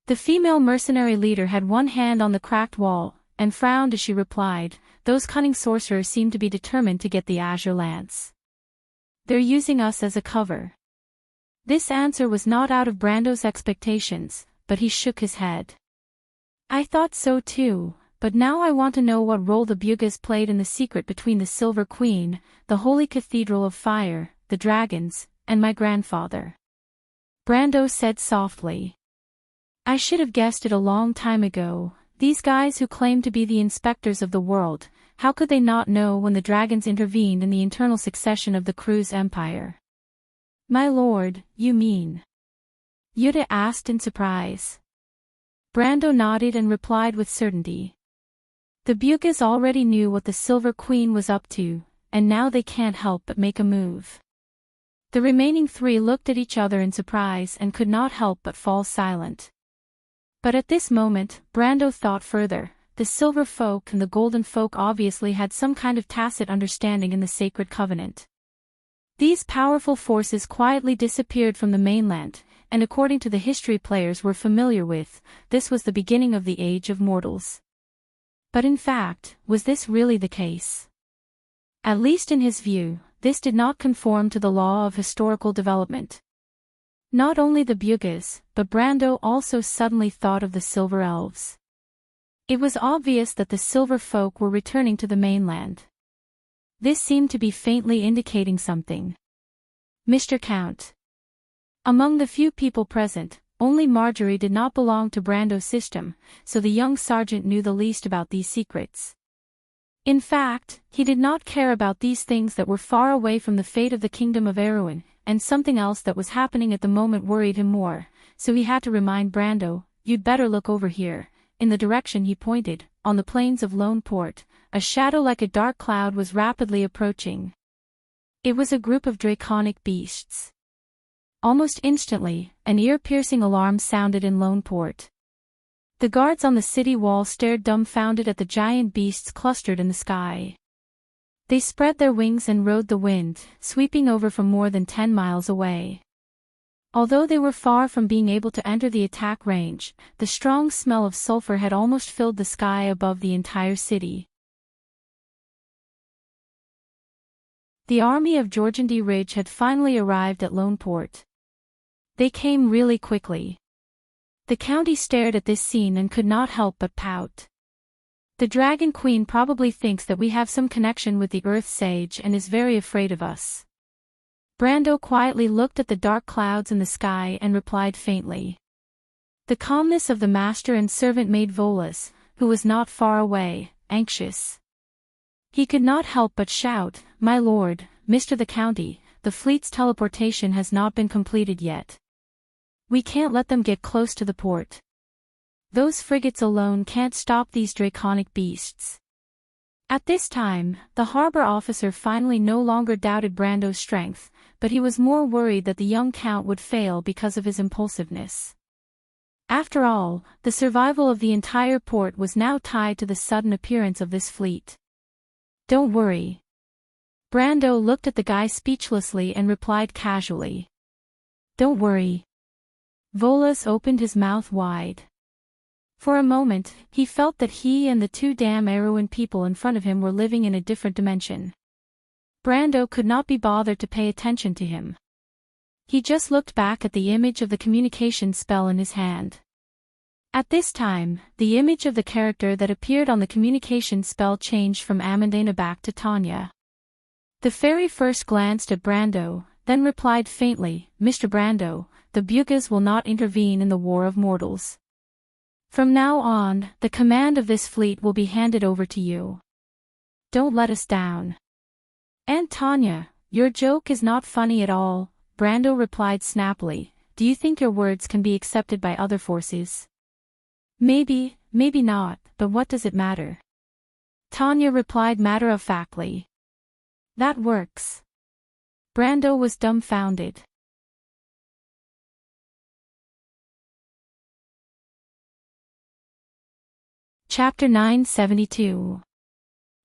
The female mercenary leader had one hand on the cracked wall, and frowned as she replied, "Those cunning sorcerers seem to be determined to get the azure lance. They're using us as a cover." This answer was not out of Brando's expectations, but he shook his head. "I thought so too, but now I want to know what role the Bugis played in the secret between the Silver Queen, the Holy Cathedral of Fire, the dragons, and my grandfather." Brando said softly. "I should have guessed it a long time ago. These guys who claim to be the inspectors of the world, how could they not know when the dragons intervened in the internal succession of the Cruz Empire?" "My lord, you mean?" Yuta asked in surprise. Brando nodded and replied with certainty. "The Bugis already knew what the Silver Queen was up to, and now they can't help but make a move." The remaining three looked at each other in surprise and could not help but fall silent. But at this moment, Brando thought further. The Silver Folk and the Golden Folk obviously had some kind of tacit understanding in the Sacred Covenant. These powerful forces quietly disappeared from the mainland, and according to the history players were familiar with, this was the beginning of the Age of Mortals. But in fact, was this really the case? At least in his view, this did not conform to the law of historical development. Not only the Bugis, but Brando also suddenly thought of the Silver Elves. It was obvious that the Silver Folk were returning to the mainland. This seemed to be faintly indicating something. "Mr. Count." Among the few people present, only Marjorie did not belong to Brando's system, so the young sergeant knew the least about these secrets. In fact, he did not care about these things that were far away from the fate of the kingdom of Erewhon, and something else that was happening at the moment worried him more, so he had to remind Brando, "You'd better look over here." In the direction he pointed, on the plains of Lone Port, a shadow like a dark cloud was rapidly approaching. It was a group of draconic beasts. Almost instantly, an ear-piercing alarm sounded in Lone Port. The guards on the city wall stared dumbfounded at the giant beasts clustered in the sky. They spread their wings and rode the wind, sweeping over from more than 10 miles away. Although they were far from being able to enter the attack range, the strong smell of sulfur had almost filled the sky above the entire city. The army of Jorgendy Ridge had finally arrived at Lone Port. They came really quickly. The county stared at this scene and could not help but pout. "The Dragon Queen probably thinks that we have some connection with the Earth Sage and is very afraid of us." Brando quietly looked at the dark clouds in the sky and replied faintly. The calmness of the master and servant made Volas, who was not far away, anxious. He could not help but shout, "My lord, Mr. the County, the fleet's teleportation has not been completed yet. We can't let them get close to the port. Those frigates alone can't stop these draconic beasts." At this time, the harbor officer finally no longer doubted Brando's strength, but he was more worried that the young count would fail because of his impulsiveness. After all, the survival of the entire port was now tied to the sudden appearance of this fleet. "Don't worry." Brando looked at the guy speechlessly and replied casually. "Don't worry." Volas opened his mouth wide. For a moment, he felt that he and the two damn Erewhon people in front of him were living in a different dimension. Brando could not be bothered to pay attention to him. He just looked back at the image of the communication spell in his hand. At this time, the image of the character that appeared on the communication spell changed from Amandana back to Tanya. The fairy first glanced at Brando, then replied faintly, "Mr. Brando, the Bugis will not intervene in the War of Mortals. From now on, the command of this fleet will be handed over to you. Don't let us down." "Aunt Tanya, your joke is not funny at all," Brando replied snappily, do you think your words can be accepted by other forces? Maybe, maybe not, but what does it matter? Tanya replied matter-of-factly. That works. Brando was dumbfounded. Chapter 972.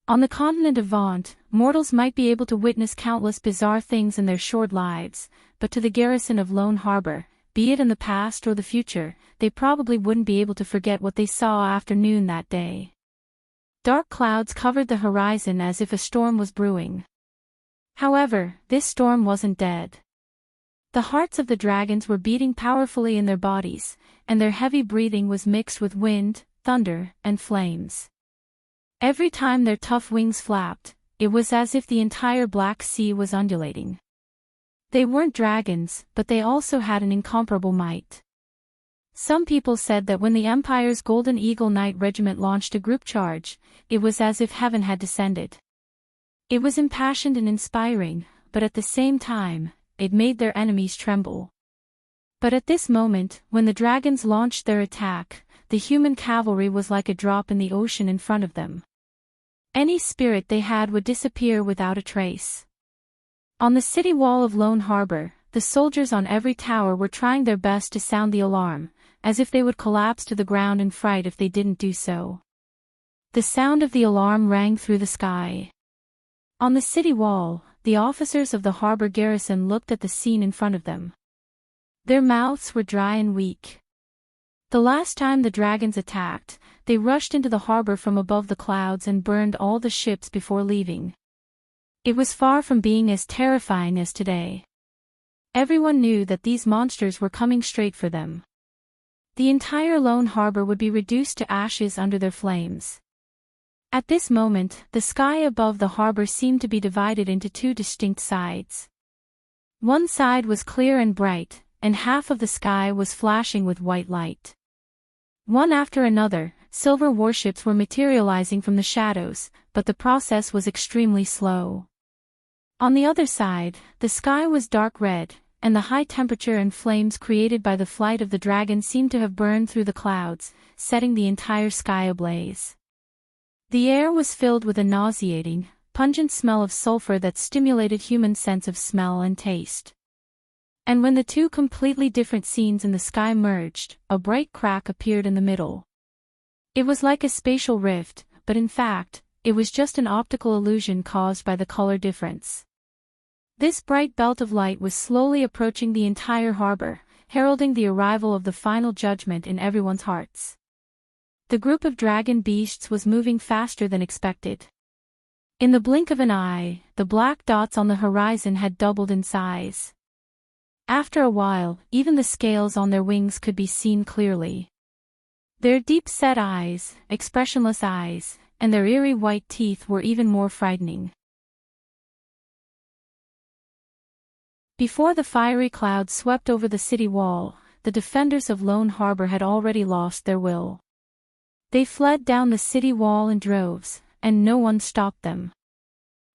On the continent of Vaunt, mortals might be able to witness countless bizarre things in their short lives, but to the garrison of Lone Harbor, be it in the past or the future, they probably wouldn't be able to forget what they saw after noon that day. Dark clouds covered the horizon as if a storm was brewing. However, this storm wasn't dead. The hearts of the dragons were beating powerfully in their bodies, and their heavy breathing was mixed with wind, thunder, and flames. Every time their tough wings flapped, it was as if the entire Black Sea was undulating. They weren't dragons, but they also had an incomparable might. Some people said that when the Empire's Golden Eagle Knight Regiment launched a group charge, it was as if heaven had descended. It was impassioned and inspiring, but at the same time, it made their enemies tremble. But at this moment, when the dragons launched their attack, the human cavalry was like a drop in the ocean in front of them. Any spirit they had would disappear without a trace. On the city wall of Lone Harbor, the soldiers on every tower were trying their best to sound the alarm, as if they would collapse to the ground in fright if they didn't do so. The sound of the alarm rang through the sky. On the city wall, the officers of the harbor garrison looked at the scene in front of them. Their mouths were dry and weak. The last time the dragons attacked, they rushed into the harbor from above the clouds and burned all the ships before leaving. It was far from being as terrifying as today. Everyone knew that these monsters were coming straight for them. The entire Lone Harbor would be reduced to ashes under their flames. At this moment, the sky above the harbor seemed to be divided into two distinct sides. One side was clear and bright, and half of the sky was flashing with white light. One after another, silver warships were materializing from the shadows, but the process was extremely slow. On the other side, the sky was dark red, and the high temperature and flames created by the flight of the dragon seemed to have burned through the clouds, setting the entire sky ablaze. The air was filled with a nauseating, pungent smell of sulfur that stimulated human sense of smell and taste. And when the two completely different scenes in the sky merged, a bright crack appeared in the middle. It was like a spatial rift, but in fact, it was just an optical illusion caused by the color difference. This bright belt of light was slowly approaching the entire harbor, heralding the arrival of the final judgment in everyone's hearts. The group of dragon beasts was moving faster than expected. In the blink of an eye, the black dots on the horizon had doubled in size. After a while, even the scales on their wings could be seen clearly. Their deep-set eyes, expressionless eyes, and their eerie white teeth were even more frightening. Before the fiery clouds swept over the city wall, the defenders of Lone Harbor had already lost their will. They fled down the city wall in droves, and no one stopped them.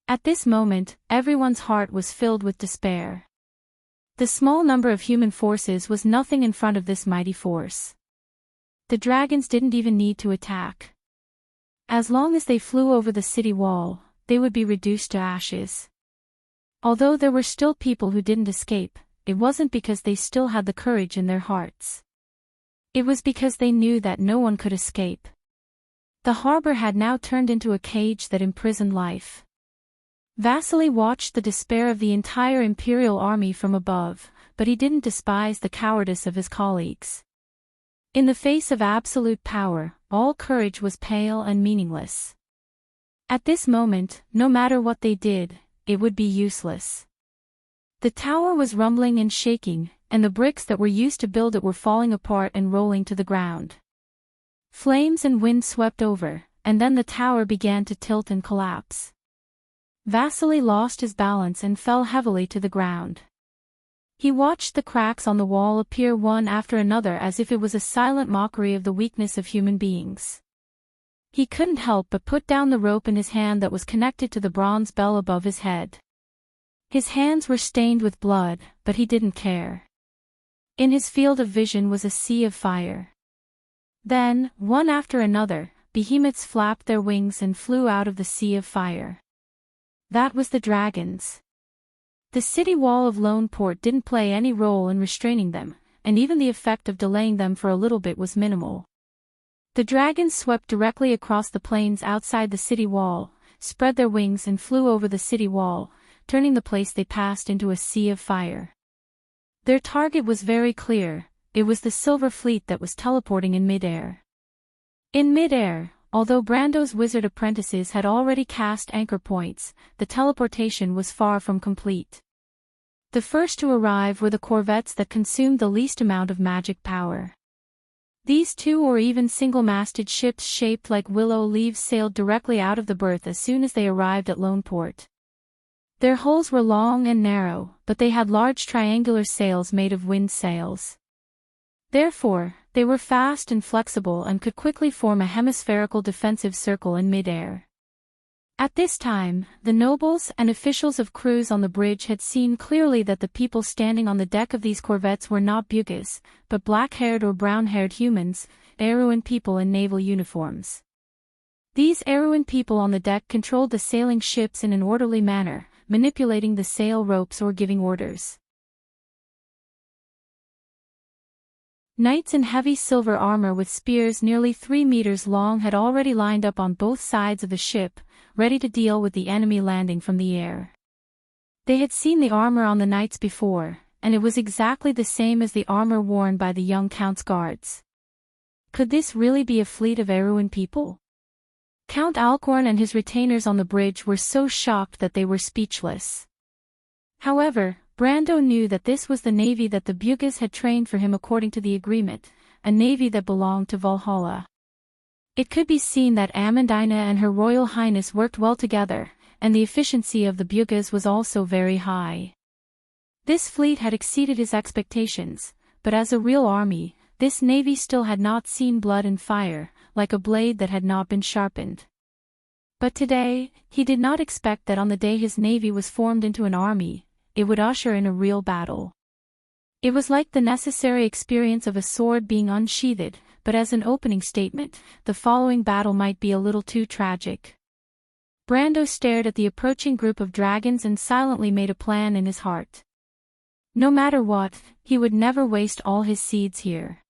At this moment, everyone's heart was filled with despair. The small number of human forces was nothing in front of this mighty force. The dragons didn't even need to attack. As long as they flew over the city wall, they would be reduced to ashes. Although there were still people who didn't escape, it wasn't because they still had the courage in their hearts. It was because they knew that no one could escape. The harbor had now turned into a cage that imprisoned life. Vasily watched the despair of the entire Imperial army from above, but he didn't despise the cowardice of his colleagues. In the face of absolute power, all courage was pale and meaningless. At this moment, no matter what they did, it would be useless. The tower was rumbling and shaking, and the bricks that were used to build it were falling apart and rolling to the ground. Flames and wind swept over, and then the tower began to tilt and collapse. Vasily lost his balance and fell heavily to the ground. He watched the cracks on the wall appear one after another as if it was a silent mockery of the weakness of human beings. He couldn't help but put down the rope in his hand that was connected to the bronze bell above his head. His hands were stained with blood, but he didn't care. In his field of vision was a sea of fire. Then, one after another, behemoths flapped their wings and flew out of the sea of fire. That was the dragons. The city wall of Lone Port didn't play any role in restraining them, and even the effect of delaying them for a little bit was minimal. The dragons swept directly across the plains outside the city wall, spread their wings and flew over the city wall, turning the place they passed into a sea of fire. Their target was very clear. It was the Silver Fleet that was teleporting in midair. In midair, although Brando's wizard apprentices had already cast anchor points, the teleportation was far from complete. The first to arrive were the corvettes that consumed the least amount of magic power. These two or even single-masted ships shaped like willow leaves sailed directly out of the berth as soon as they arrived at Lone Port. Their hulls were long and narrow, but they had large triangular sails made of wind sails. Therefore, they were fast and flexible and could quickly form a hemispherical defensive circle in midair. At this time, the nobles and officials of crews on the bridge had seen clearly that the people standing on the deck of these corvettes were not bugas, but black-haired or brown-haired humans, Erewhon people in naval uniforms. These Erewhon people on the deck controlled the sailing ships in an orderly manner, manipulating the sail ropes or giving orders. Knights in heavy silver armor with spears nearly 3 meters long had already lined up on both sides of the ship, ready to deal with the enemy landing from the air. They had seen the armor on the knights before, and it was exactly the same as the armor worn by the young count's guards. Could this really be a fleet of Erewhon people? Count Alcorn and his retainers on the bridge were so shocked that they were speechless. However, Brando knew that this was the navy that the bugas had trained for him according to the agreement, a navy that belonged to Valhalla. It could be seen that Amandina and Her Royal Highness worked well together, and the efficiency of the bugas was also very high. This fleet had exceeded his expectations, but as a real army, this navy still had not seen blood and fire, like a blade that had not been sharpened. But today, he did not expect that on the day his navy was formed into an army, it would usher in a real battle. It was like the necessary experience of a sword being unsheathed, but as an opening statement, the following battle might be a little too tragic. Brando stared at the approaching group of dragons and silently made a plan in his heart. No matter what, he would never waste all his seeds here.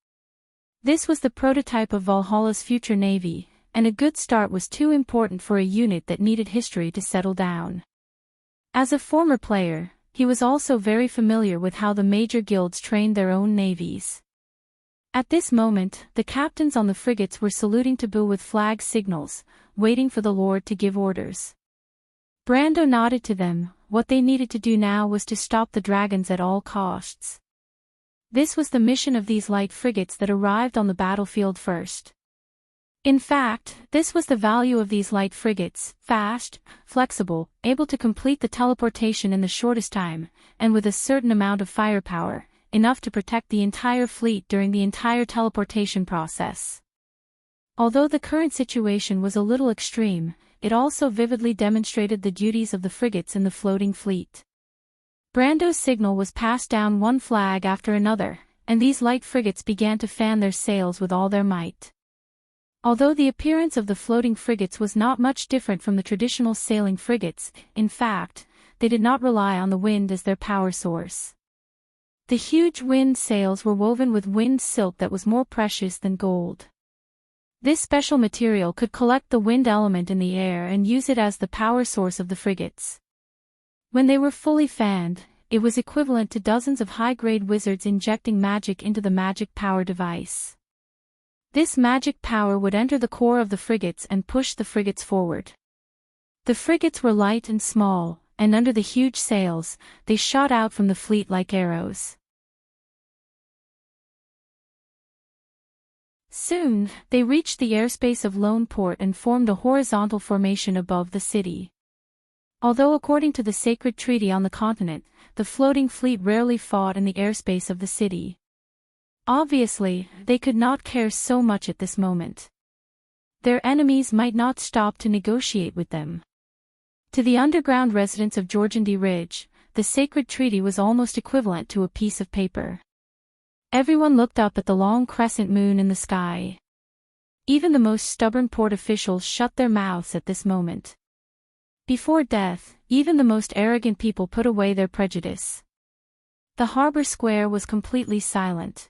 This was the prototype of Valhalla's future navy, and a good start was too important for a unit that needed history to settle down. As a former player, he was also very familiar with how the major guilds trained their own navies. At this moment, the captains on the frigates were saluting Taboo with flag signals, waiting for the Lord to give orders. Brando nodded to them. What they needed to do now was to stop the dragons at all costs. This was the mission of these light frigates that arrived on the battlefield first. In fact, this was the value of these light frigates: fast, flexible, able to complete the teleportation in the shortest time, and with a certain amount of firepower, enough to protect the entire fleet during the entire teleportation process. Although the current situation was a little extreme, it also vividly demonstrated the duties of the frigates in the floating fleet. Brando's signal was passed down one flag after another, and these light frigates began to fan their sails with all their might. Although the appearance of the floating frigates was not much different from the traditional sailing frigates, in fact, they did not rely on the wind as their power source. The huge wind sails were woven with wind silk that was more precious than gold. This special material could collect the wind element in the air and use it as the power source of the frigates. When they were fully fanned, it was equivalent to dozens of high-grade wizards injecting magic into the magic power device. This magic power would enter the core of the frigates and push the frigates forward. The frigates were light and small, and under the huge sails, they shot out from the fleet like arrows. Soon, they reached the airspace of Lone Port and formed a horizontal formation above the city. Although according to the sacred treaty on the continent, the floating fleet rarely fought in the airspace of the city. Obviously, they could not care so much at this moment. Their enemies might not stop to negotiate with them. To the underground residents of Georgandy Ridge, the sacred treaty was almost equivalent to a piece of paper. Everyone looked up at the long crescent moon in the sky. Even the most stubborn port officials shut their mouths at this moment. Before death, even the most arrogant people put away their prejudice. The harbor square was completely silent.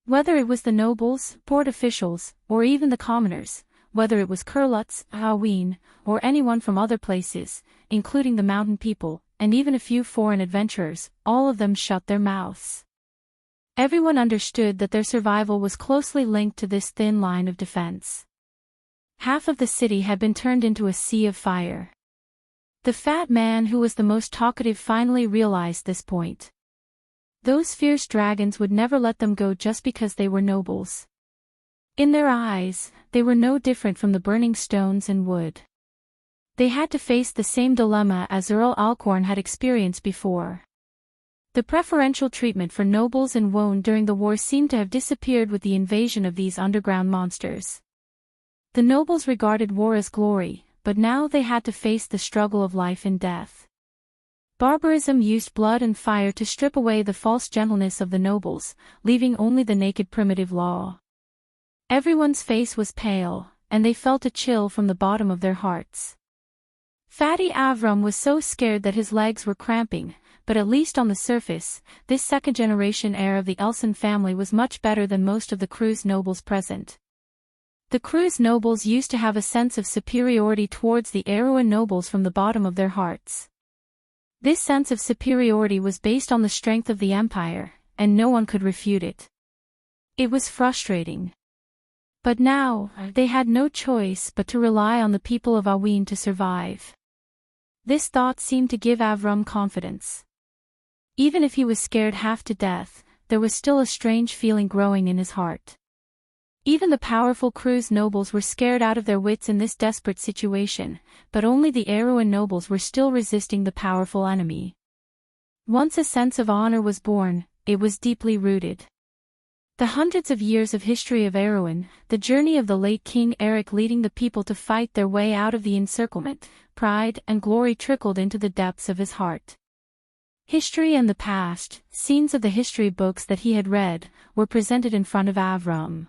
Whether it was the nobles, port officials, or even the commoners, whether it was Kurlutz, Halloween, or anyone from other places, including the mountain people, and even a few foreign adventurers, all of them shut their mouths. Everyone understood that their survival was closely linked to this thin line of defense. Half of the city had been turned into a sea of fire. The fat man who was the most talkative finally realized this point. Those fierce dragons would never let them go just because they were nobles. In their eyes, they were no different from the burning stones and wood. They had to face the same dilemma as Earl Alcorn had experienced before. The preferential treatment for nobles in Woan during the war seemed to have disappeared with the invasion of these underground monsters. The nobles regarded war as glory, but now they had to face the struggle of life and death. Barbarism used blood and fire to strip away the false gentleness of the nobles, leaving only the naked primitive law. Everyone's face was pale, and they felt a chill from the bottom of their hearts. Fatty Avram was so scared that his legs were cramping, but at least on the surface, this second-generation heir of the Elson family was much better than most of the Cruz nobles present. The Cruz nobles used to have a sense of superiority towards the Erewhon nobles from the bottom of their hearts. This sense of superiority was based on the strength of the empire, and no one could refute it. It was frustrating. But now, they had no choice but to rely on the people of Aween to survive. This thought seemed to give Avram confidence. Even if he was scared half to death, there was still a strange feeling growing in his heart. Even the powerful Cruz nobles were scared out of their wits in this desperate situation, but only the Erewhon nobles were still resisting the powerful enemy. Once a sense of honor was born, it was deeply rooted. The hundreds of years of history of Erewhon, the journey of the late King Eric leading the people to fight their way out of the encirclement, pride and glory trickled into the depths of his heart. History and the past, scenes of the history books that he had read, were presented in front of Avram.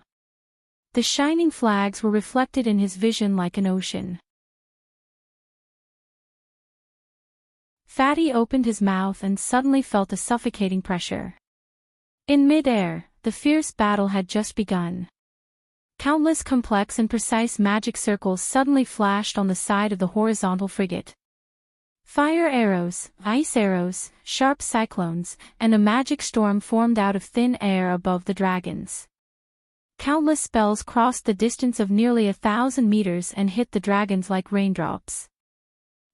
The shining flags were reflected in his vision like an ocean. Fatty opened his mouth and suddenly felt a suffocating pressure. In mid-air, the fierce battle had just begun. Countless complex and precise magic circles suddenly flashed on the side of the horizontal frigate. Fire arrows, ice arrows, sharp cyclones, and a magic storm formed out of thin air above the dragons. Countless spells crossed the distance of nearly 1,000 meters and hit the dragons like raindrops.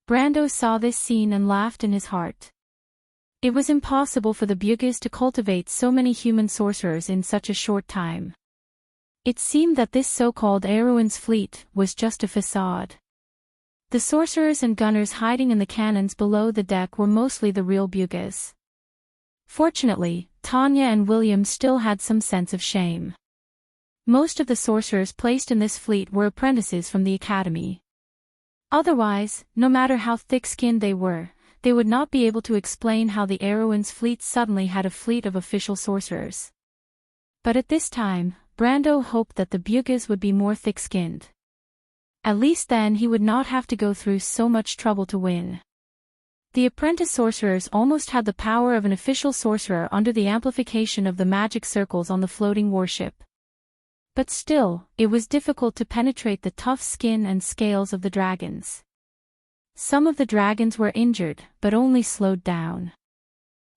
Brando saw this scene and laughed in his heart. It was impossible for the Bugis to cultivate so many human sorcerers in such a short time. It seemed that this so-called Erewhon's fleet was just a facade. The sorcerers and gunners hiding in the cannons below the deck were mostly the real Bugis. Fortunately, Tanya and William still had some sense of shame. Most of the sorcerers placed in this fleet were apprentices from the academy. Otherwise, no matter how thick-skinned they would not be able to explain how the Erewhon's fleet suddenly had a fleet of official sorcerers. But at this time, Brando hoped that the Bugis would be more thick-skinned. At least then he would not have to go through so much trouble to win. The apprentice sorcerers almost had the power of an official sorcerer under the amplification of the magic circles on the floating warship. But still, it was difficult to penetrate the tough skin and scales of the dragons. Some of the dragons were injured, but only slowed down.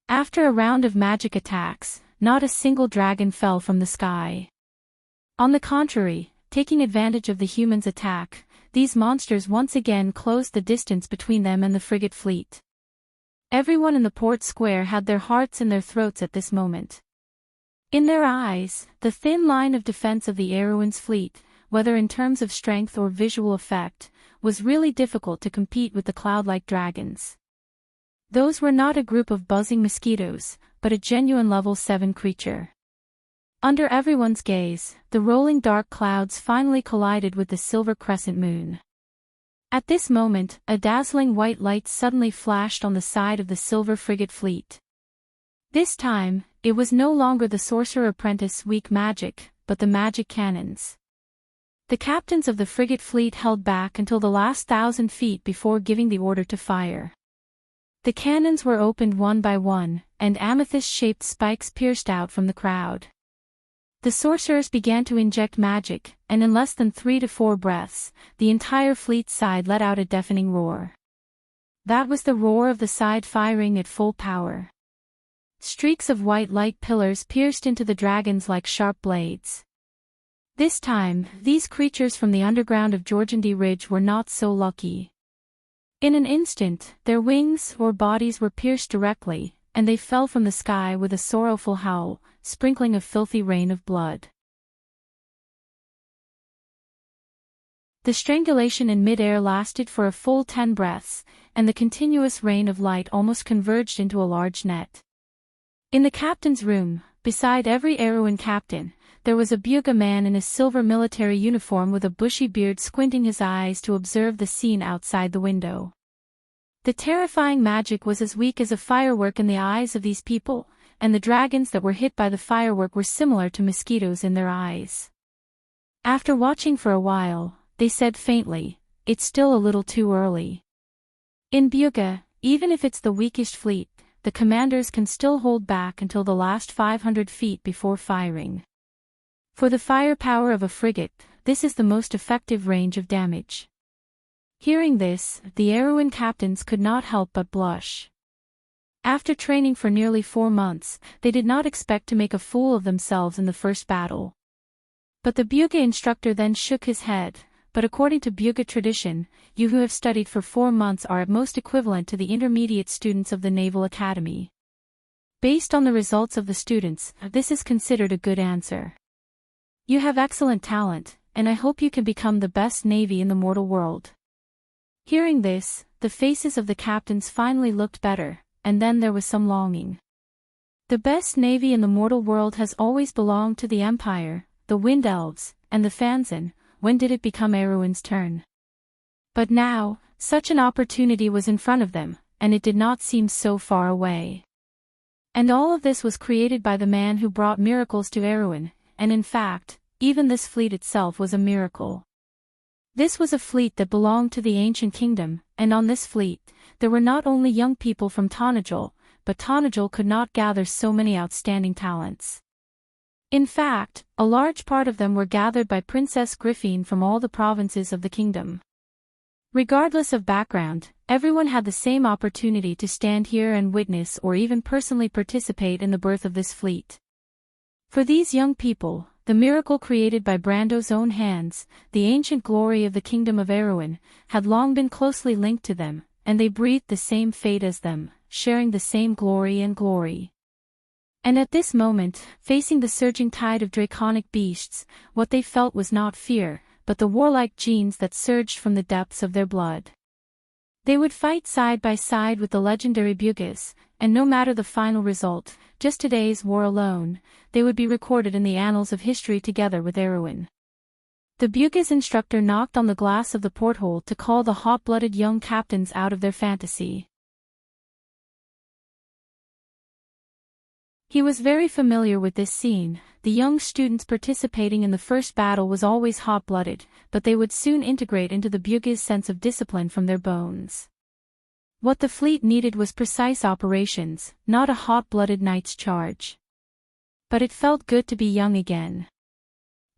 After a round of magic attacks, not a single dragon fell from the sky. On the contrary, taking advantage of the humans' attack, these monsters once again closed the distance between them and the frigate fleet. Everyone in the port square had their hearts in their throats at this moment. In their eyes, the thin line of defense of the Erewhon's fleet, whether in terms of strength or visual effect, was really difficult to compete with the cloud-like dragons. Those were not a group of buzzing mosquitoes, but a genuine level 7 creature. Under everyone's gaze, the rolling dark clouds finally collided with the silver crescent moon. At this moment, a dazzling white light suddenly flashed on the side of the silver frigate fleet. This time, It was no longer the sorcerer apprentice's weak magic, but the magic cannons. The captains of the frigate fleet held back until the last 1,000 feet before giving the order to fire. The cannons were opened one by one, and amethyst-shaped spikes pierced out from the crowd. The sorcerers began to inject magic, and in less than 3 to 4 breaths, the entire fleet side let out a deafening roar. That was the roar of the side firing at full power. Streaks of white light pillars pierced into the dragons like sharp blades. This time, these creatures from the underground of Jorgandi Ridge were not so lucky. In an instant, their wings or bodies were pierced directly, and they fell from the sky with a sorrowful howl, sprinkling a filthy rain of blood. The strangulation in mid-air lasted for a full 10 breaths, and the continuous rain of light almost converged into a large net. In the captain's room, beside every Erewhon captain, there was a Buga man in a silver military uniform with a bushy beard squinting his eyes to observe the scene outside the window. The terrifying magic was as weak as a firework in the eyes of these people, and the dragons that were hit by the firework were similar to mosquitoes in their eyes. After watching for a while, they said faintly, "It's still a little too early." In Buga, even if it's the weakest fleet, the commanders can still hold back until the last 500 feet before firing. For the firepower of a frigate, this is the most effective range of damage. Hearing this, the Erewhon captains could not help but blush. After training for nearly 4 months, they did not expect to make a fool of themselves in the first battle. But the Buga instructor then shook his head. But according to Buga tradition, you who have studied for 4 months are at most equivalent to the intermediate students of the Naval Academy. Based on the results of the students, this is considered a good answer. You have excellent talent, and I hope you can become the best navy in the mortal world. Hearing this, the faces of the captains finally looked better, and then there was some longing. The best navy in the mortal world has always belonged to the Empire, the Wind Elves, and the Fanzon. When did it become Erewhon's turn? But now, such an opportunity was in front of them, and it did not seem so far away. And all of this was created by the man who brought miracles to Erewhon, and in fact, even this fleet itself was a miracle. This was a fleet that belonged to the ancient kingdom, and on this fleet, there were not only young people from Tonajol, but Tonajol could not gather so many outstanding talents. In fact, a large part of them were gathered by Princess Griffin from all the provinces of the kingdom. Regardless of background, everyone had the same opportunity to stand here and witness or even personally participate in the birth of this fleet. For these young people, the miracle created by Brando's own hands, the ancient glory of the kingdom of Erewhon, had long been closely linked to them, and they breathed the same fate as them, sharing the same glory and glory. And at this moment, facing the surging tide of draconic beasts, what they felt was not fear, but the warlike genes that surged from the depths of their blood. They would fight side by side with the legendary Bugas, and no matter the final result, just today's war alone, they would be recorded in the annals of history together with Erewhon. The Bugas instructor knocked on the glass of the porthole to call the hot-blooded young captains out of their fantasy. He was very familiar with this scene. The young students participating in the first battle was always hot-blooded, but they would soon integrate into the Buga's sense of discipline from their bones. What the fleet needed was precise operations, not a hot-blooded knight's charge. But it felt good to be young again.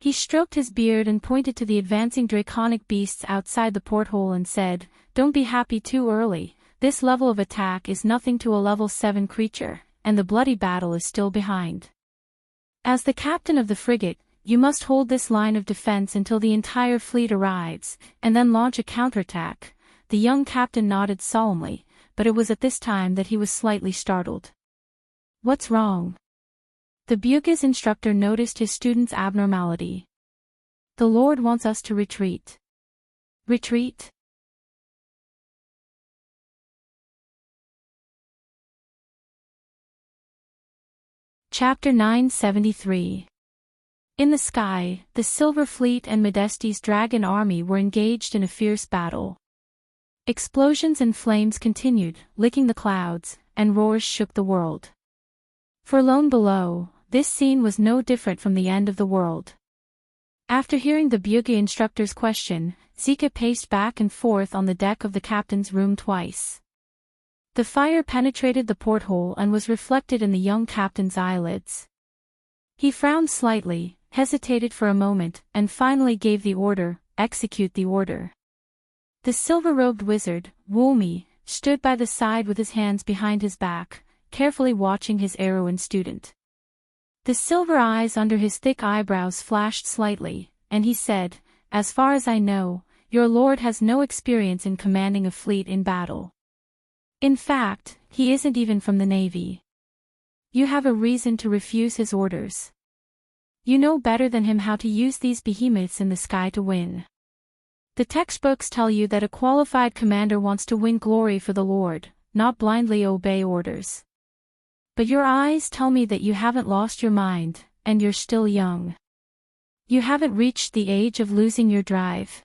He stroked his beard and pointed to the advancing draconic beasts outside the porthole and said, "Don't be happy too early. This level of attack is nothing to a level 7 creature, and the bloody battle is still behind. As the captain of the frigate, you must hold this line of defense until the entire fleet arrives, and then launch a counterattack." The young captain nodded solemnly, but it was at this time that he was slightly startled. "What's wrong?" The Buga's instructor noticed his student's abnormality. "The Lord wants us to retreat." "Retreat?" Chapter 973. In the sky, the Silver Fleet and Modesti's dragon army were engaged in a fierce battle. Explosions and flames continued, licking the clouds, and roars shook the world. For lone below, this scene was no different from the end of the world. After hearing the Bugha instructor's question, Zika paced back and forth on the deck of the captain's room twice. The fire penetrated the porthole and was reflected in the young captain's eyelids. He frowned slightly, hesitated for a moment, and finally gave the order, "Execute the order." The silver-robed wizard, Wulmi, stood by the side with his hands behind his back, carefully watching his Erewhon student. The silver eyes under his thick eyebrows flashed slightly, and he said, "As far as I know, your lord has no experience in commanding a fleet in battle. In fact, he isn't even from the navy. You have a reason to refuse his orders. You know better than him how to use these behemoths in the sky to win. The textbooks tell you that a qualified commander wants to win glory for the Lord, not blindly obey orders. But your eyes tell me that you haven't lost your mind, and you're still young. You haven't reached the age of losing your drive.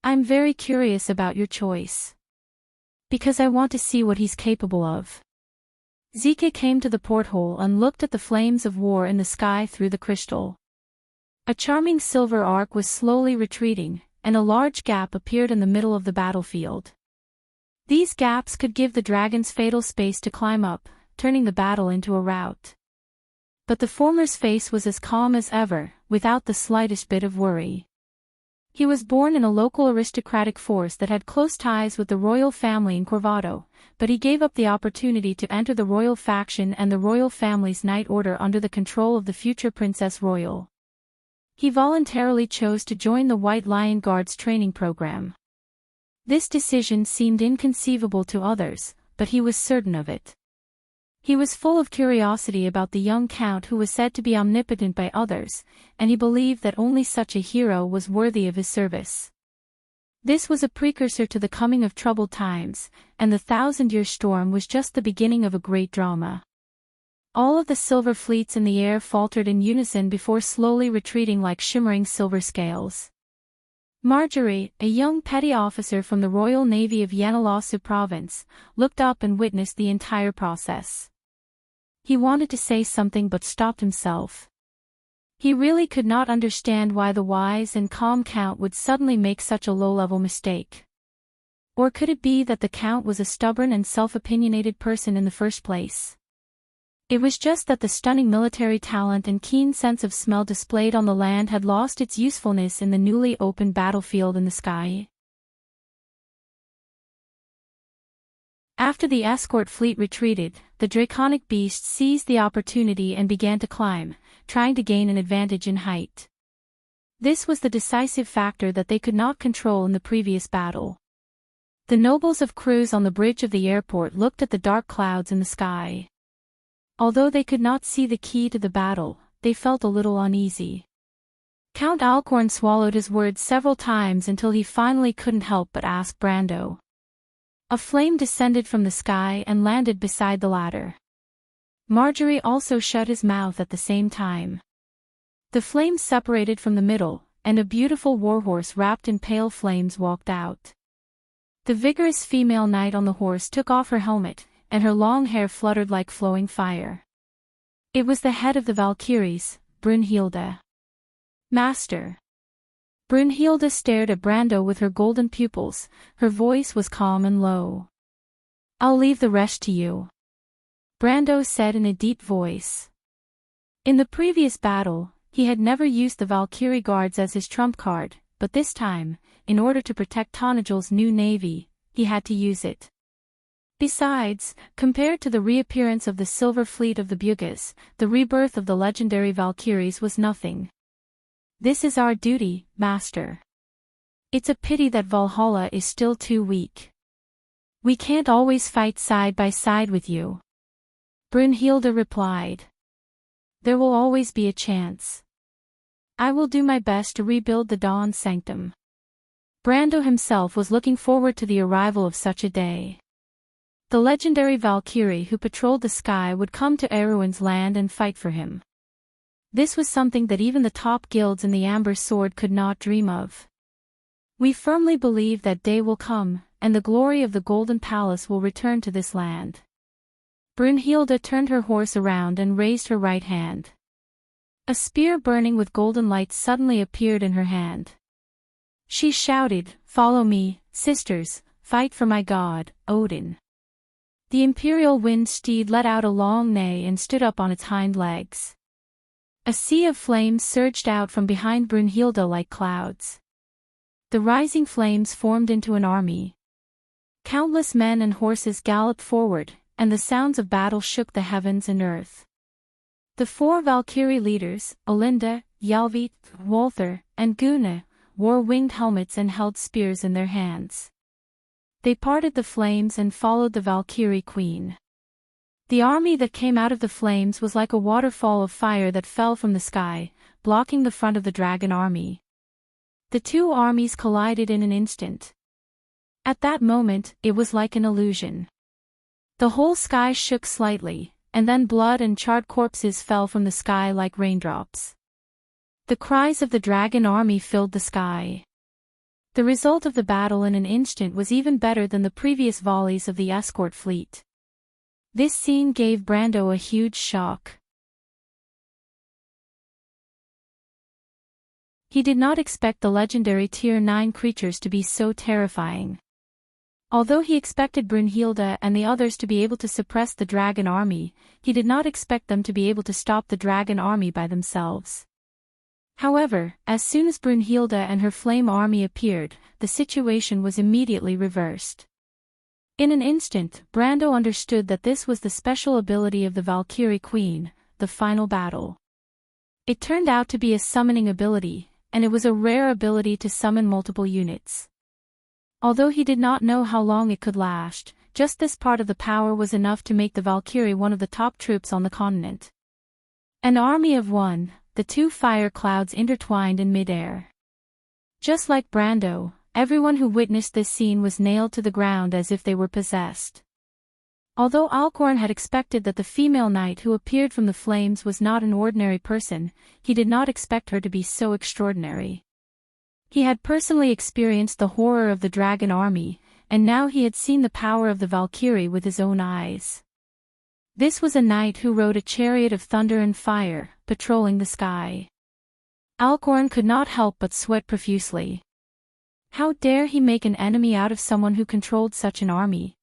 I'm very curious about your choice. Because I want to see what he's capable of." Zika came to the porthole and looked at the flames of war in the sky through the crystal. A charming silver arc was slowly retreating, and a large gap appeared in the middle of the battlefield. These gaps could give the dragons fatal space to climb up, turning the battle into a rout. But the former's face was as calm as ever, without the slightest bit of worry. He was born in a local aristocratic force that had close ties with the royal family in Corvado, but he gave up the opportunity to enter the royal faction and the royal family's knight order under the control of the future Princess Royal. He voluntarily chose to join the White Lion Guard's training program. This decision seemed inconceivable to others, but he was certain of it. He was full of curiosity about the young count who was said to be omnipotent by others, and he believed that only such a hero was worthy of his service. This was a precursor to the coming of troubled times, and the 1,000-year storm was just the beginning of a great drama. All of the silver fleets in the air faltered in unison before slowly retreating like shimmering silver scales. Marjorie, a young petty officer from the Royal Navy of Yanalasu Province, looked up and witnessed the entire process. He wanted to say something but stopped himself. He really could not understand why the wise and calm Count would suddenly make such a low-level mistake. Or could it be that the Count was a stubborn and self-opinionated person in the first place? It was just that the stunning military talent and keen sense of smell displayed on the land had lost its usefulness in the newly opened battlefield in the sky. After the escort fleet retreated, the draconic beast seized the opportunity and began to climb, trying to gain an advantage in height. This was the decisive factor that they could not control in the previous battle. The nobles of Cruz on the bridge of the airport looked at the dark clouds in the sky. Although they could not see the key to the battle, they felt a little uneasy. Count Alcorn swallowed his words several times until he finally couldn't help but ask Brando. A flame descended from the sky and landed beside the ladder. Marjorie also shut his mouth at the same time. The flames separated from the middle, and a beautiful warhorse wrapped in pale flames walked out. The vigorous female knight on the horse took off her helmet, and her long hair fluttered like flowing fire. It was the head of the Valkyries, Brunhilde. "Master." Brunhilde stared at Brando with her golden pupils, her voice was calm and low. "I'll leave the rest to you," Brando said in a deep voice. In the previous battle, he had never used the Valkyrie guards as his trump card, but this time, in order to protect Tanagel's new navy, he had to use it. Besides, compared to the reappearance of the silver fleet of the Bughas, the rebirth of the legendary Valkyries was nothing. "This is our duty, master. It's a pity that Valhalla is still too weak. We can't always fight side by side with you," Brunhilde replied. "There will always be a chance. I will do my best to rebuild the Dawn Sanctum." Brando himself was looking forward to the arrival of such a day. The legendary Valkyrie who patrolled the sky would come to Erewhon's land and fight for him. This was something that even the top guilds in the Amber Sword could not dream of. "We firmly believe that day will come, and the glory of the Golden Palace will return to this land. Brunhilde turned her horse around and raised her right hand. A spear burning with golden lights suddenly appeared in her hand. She shouted, "Follow me, sisters, fight for my god, Odin." The imperial wind steed let out a long neigh and stood up on its hind legs. A sea of flames surged out from behind Brunhilde like clouds. The rising flames formed into an army. Countless men and horses galloped forward, and the sounds of battle shook the heavens and earth. The 4 Valkyrie leaders, Olinda, Hjalvi, Walther, and Gune, wore winged helmets and held spears in their hands. They parted the flames and followed the Valkyrie queen. The army that came out of the flames was like a waterfall of fire that fell from the sky, blocking the front of the dragon army. The two armies collided in an instant. At that moment, it was like an illusion. The whole sky shook slightly, and then blood and charred corpses fell from the sky like raindrops. The cries of the dragon army filled the sky. The result of the battle in an instant was even better than the previous volleys of the escort fleet. This scene gave Brando a huge shock. He did not expect the legendary Tier 9 creatures to be so terrifying. Although he expected Brunhilde and the others to be able to suppress the dragon army, he did not expect them to be able to stop the dragon army by themselves. However, as soon as Brunhilde and her flame army appeared, the situation was immediately reversed. In an instant, Brando understood that this was the special ability of the Valkyrie Queen, the final battle. It turned out to be a summoning ability, and it was a rare ability to summon multiple units. Although he did not know how long it could last, just this part of the power was enough to make the Valkyrie one of the top troops on the continent. An army of one, the two fire clouds intertwined in mid-air. Just like Brando, everyone who witnessed this scene was nailed to the ground as if they were possessed. Although Alcorn had expected that the female knight who appeared from the flames was not an ordinary person, he did not expect her to be so extraordinary. He had personally experienced the horror of the dragon army, and now he had seen the power of the Valkyrie with his own eyes. This was a knight who rode a chariot of thunder and fire, patrolling the sky. Alcorn could not help but sweat profusely. How dare he make an enemy out of someone who controlled such an army?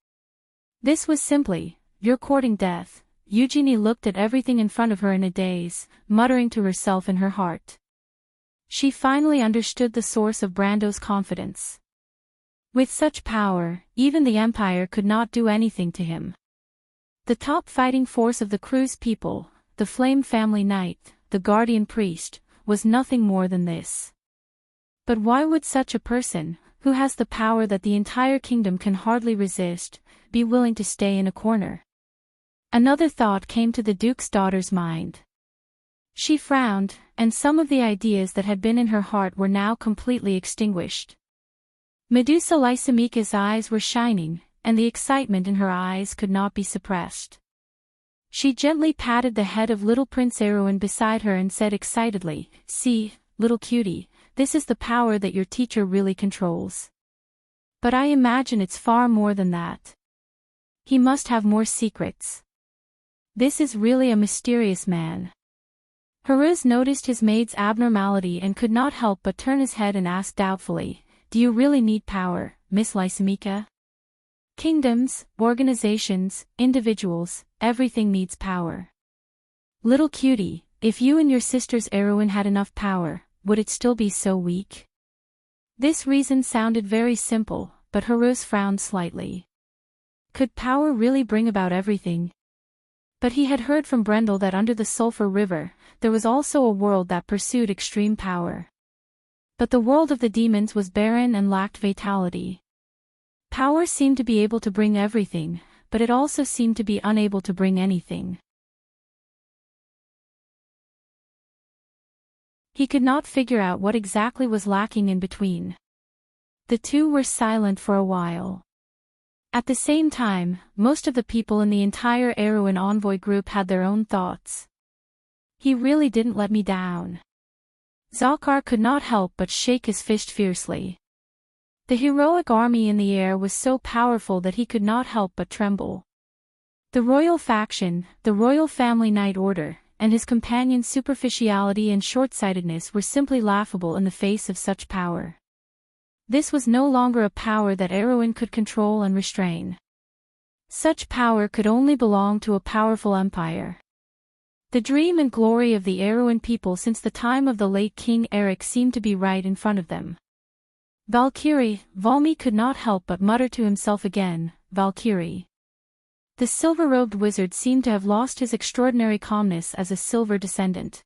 This was simply, "You're courting death." Eugenie looked at everything in front of her in a daze, muttering to herself in her heart. She finally understood the source of Brando's confidence. With such power, even the Empire could not do anything to him. The top fighting force of the crew's people, the Flame Family Knight, the Guardian Priest, was nothing more than this. But why would such a person, who has the power that the entire kingdom can hardly resist, be willing to stay in a corner? Another thought came to the Duke's daughter's mind. She frowned, and some of the ideas that had been in her heart were now completely extinguished. Medusa Lysimachus's eyes were shining, and the excitement in her eyes could not be suppressed. She gently patted the head of little Prince Erwin beside her and said excitedly, "See, little cutie, this is the power that your teacher really controls. But I imagine it's far more than that. He must have more secrets. This is really a mysterious man." Haruz noticed his maid's abnormality and could not help but turn his head and ask doubtfully, "Do you really need power, Miss Lysimachus?" Kingdoms, organizations, individuals, everything needs power. Little cutie, if you and your sister's Erwin had enough power, would it still be so weak? This reason sounded very simple, but Haruz frowned slightly. Could power really bring about everything? But he had heard from Brendel that under the Sulphur River, there was also a world that pursued extreme power. But the world of the demons was barren and lacked vitality. Power seemed to be able to bring everything, but it also seemed to be unable to bring anything. He could not figure out what exactly was lacking in between. The two were silent for a while. At the same time, most of the people in the entire Erwin envoy group had their own thoughts. He really didn't let me down. Zakar could not help but shake his fist fiercely. The heroic army in the air was so powerful that he could not help but tremble. The royal faction, the royal family Knight Order, and his companion's superficiality and short-sightedness were simply laughable in the face of such power. This was no longer a power that Erwin could control and restrain. Such power could only belong to a powerful empire. The dream and glory of the Erwin people since the time of the late King Eric seemed to be right in front of them. Valkyrie, Valmy could not help but mutter to himself again, Valkyrie. The silver-robed wizard seemed to have lost his extraordinary calmness as a silver descendant.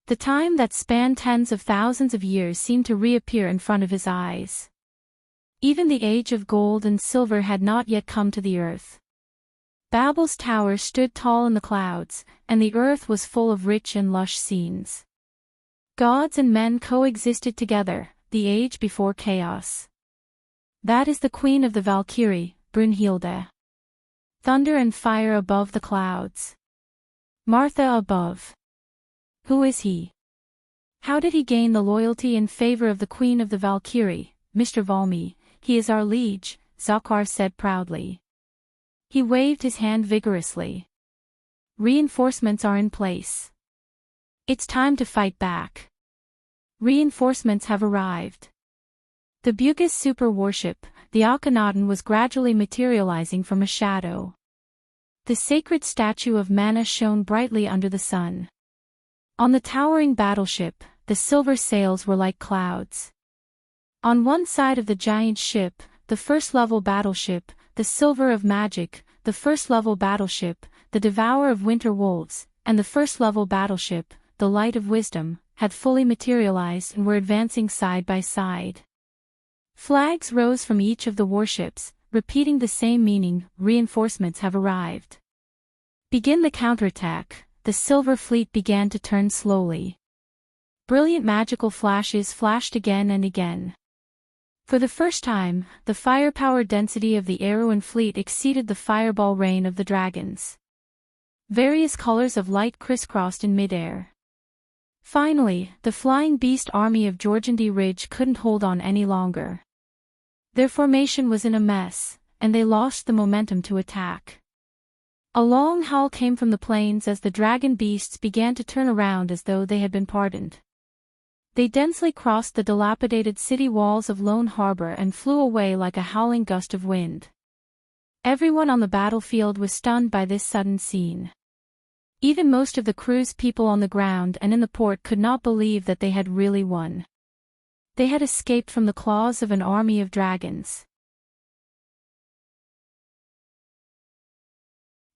The time that spanned tens of thousands of years seemed to reappear in front of his eyes. Even the age of gold and silver had not yet come to the earth. Babel's tower stood tall in the clouds, and the earth was full of rich and lush scenes. Gods and men coexisted together, the age before chaos. That is the queen of the Valkyrie, Brunhilde. Thunder and fire above the clouds. Martha above. Who is he? How did he gain the loyalty and favor of the queen of the Valkyrie, Mr. Valmy? He is our liege, Zakar said proudly. He waved his hand vigorously. Reinforcements are in place. It's time to fight back. Reinforcements have arrived. The Bugis super warship, the Akhenaten, was gradually materializing from a shadow. The sacred statue of Mana shone brightly under the sun. On the towering battleship, the silver sails were like clouds. On one side of the giant ship, the first-level battleship, the Silver of Magic, the first-level battleship, the Devourer of Winter Wolves, and the first-level battleship, the Light of Wisdom, had fully materialized and were advancing side by side. Flags rose from each of the warships, repeating the same meaning: reinforcements have arrived. Begin the counterattack. The Silver Fleet began to turn slowly. Brilliant magical flashes flashed again and again. For the first time, the firepower density of the Erwin fleet exceeded the fireball rain of the dragons. Various colors of light crisscrossed in midair. Finally, the flying beast army of Jorgandi Ridge couldn't hold on any longer. Their formation was in a mess, and they lost the momentum to attack. A long howl came from the plains as the dragon beasts began to turn around as though they had been pardoned. They densely crossed the dilapidated city walls of Lone Harbor and flew away like a howling gust of wind. Everyone on the battlefield was stunned by this sudden scene. Even most of the crew's people on the ground and in the port could not believe that they had really won. They had escaped from the claws of an army of dragons.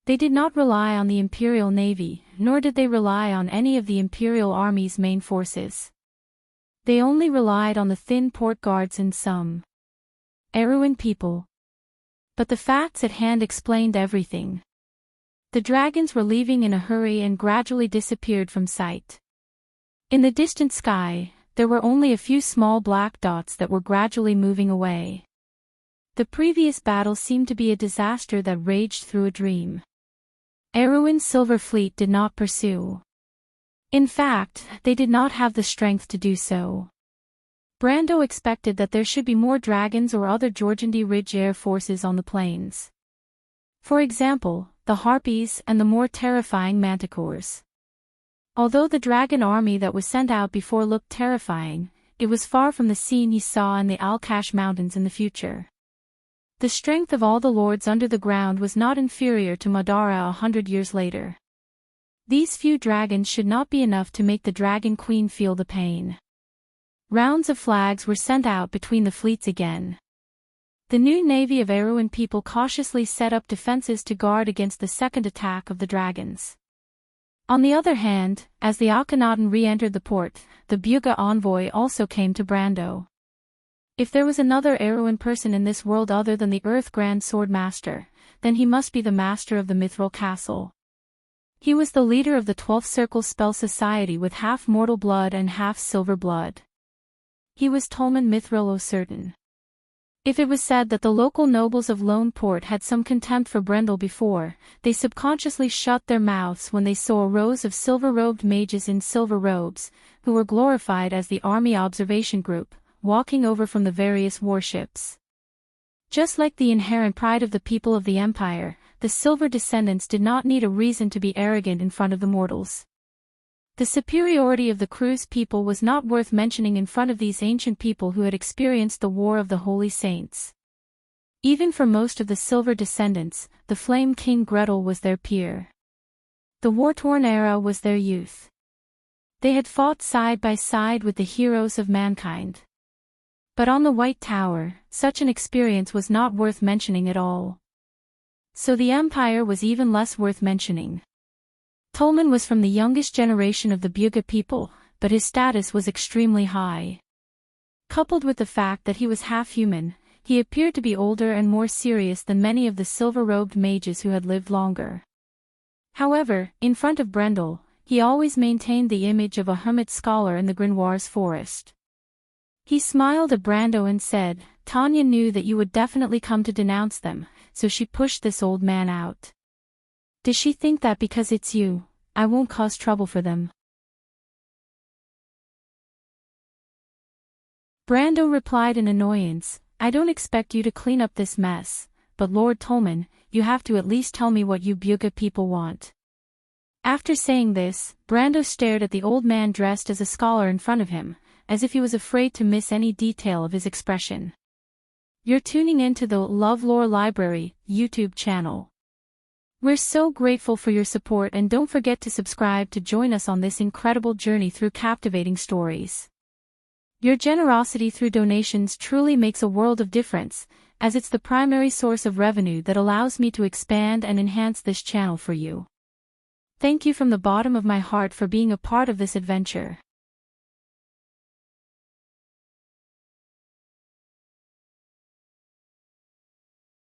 They did not rely on the Imperial Navy, nor did they rely on any of the Imperial Army's main forces. They only relied on the thin port guards and some Erwin people. But the facts at hand explained everything. The dragons were leaving in a hurry and gradually disappeared from sight. In the distant sky, there were only a few small black dots that were gradually moving away. The previous battle seemed to be a disaster that raged through a dream. Erwin's Silver Fleet did not pursue. In fact, they did not have the strength to do so. Brando expected that there should be more dragons or other Jorgandi Ridge air forces on the plains. For example, the Harpies and the more terrifying Manticores. Although the dragon army that was sent out before looked terrifying, it was far from the scene he saw in the Alkash Mountains in the future. The strength of all the lords under the ground was not inferior to Madara 100 years later. These few dragons should not be enough to make the Dragon Queen feel the pain. Rounds of flags were sent out between the fleets again. The new navy of Erwin people cautiously set up defenses to guard against the second attack of the dragons. On the other hand, as the Akhenaten re-entered the port, the Buga envoy also came to Brando. If there was another Erwin person in this world other than the Earth Grand Sword Master, then he must be the master of the Mithril Castle. He was the leader of the 12th Circle Spell Society with half mortal blood and half silver blood. He was Tolman Mithril O'Certain. If it was said that the local nobles of Lone Port had some contempt for Brendel before, they subconsciously shut their mouths when they saw rows of silver-robed mages in silver robes, who were glorified as the Army Observation Group, walking over from the various warships. Just like the inherent pride of the people of the Empire, the silver descendants did not need a reason to be arrogant in front of the mortals. The superiority of the Cruz people was not worth mentioning in front of these ancient people who had experienced the War of the Holy Saints. Even for most of the silver descendants, the Flame King Gretel was their peer. The war-torn era was their youth. They had fought side by side with the heroes of mankind. But on the White Tower, such an experience was not worth mentioning at all. So the Empire was even less worth mentioning. Tolman was from the youngest generation of the Buga people, but his status was extremely high. Coupled with the fact that he was half-human, he appeared to be older and more serious than many of the silver-robed mages who had lived longer. However, in front of Brendel, he always maintained the image of a hermit scholar in the Grimoires forest. He smiled at Brando and said, "Tanya knew that you would definitely come to denounce them, so she pushed this old man out. Does she think that because it's you, I won't cause trouble for them?" Brando replied in annoyance, "I don't expect you to clean up this mess, but Lord Tolman, you have to at least tell me what you Buga people want." After saying this, Brando stared at the old man dressed as a scholar in front of him, as if he was afraid to miss any detail of his expression. You're tuning in to the LoveLore Library YouTube channel. We're so grateful for your support, and don't forget to subscribe to join us on this incredible journey through captivating stories. Your generosity through donations truly makes a world of difference, as it's the primary source of revenue that allows me to expand and enhance this channel for you. Thank you from the bottom of my heart for being a part of this adventure.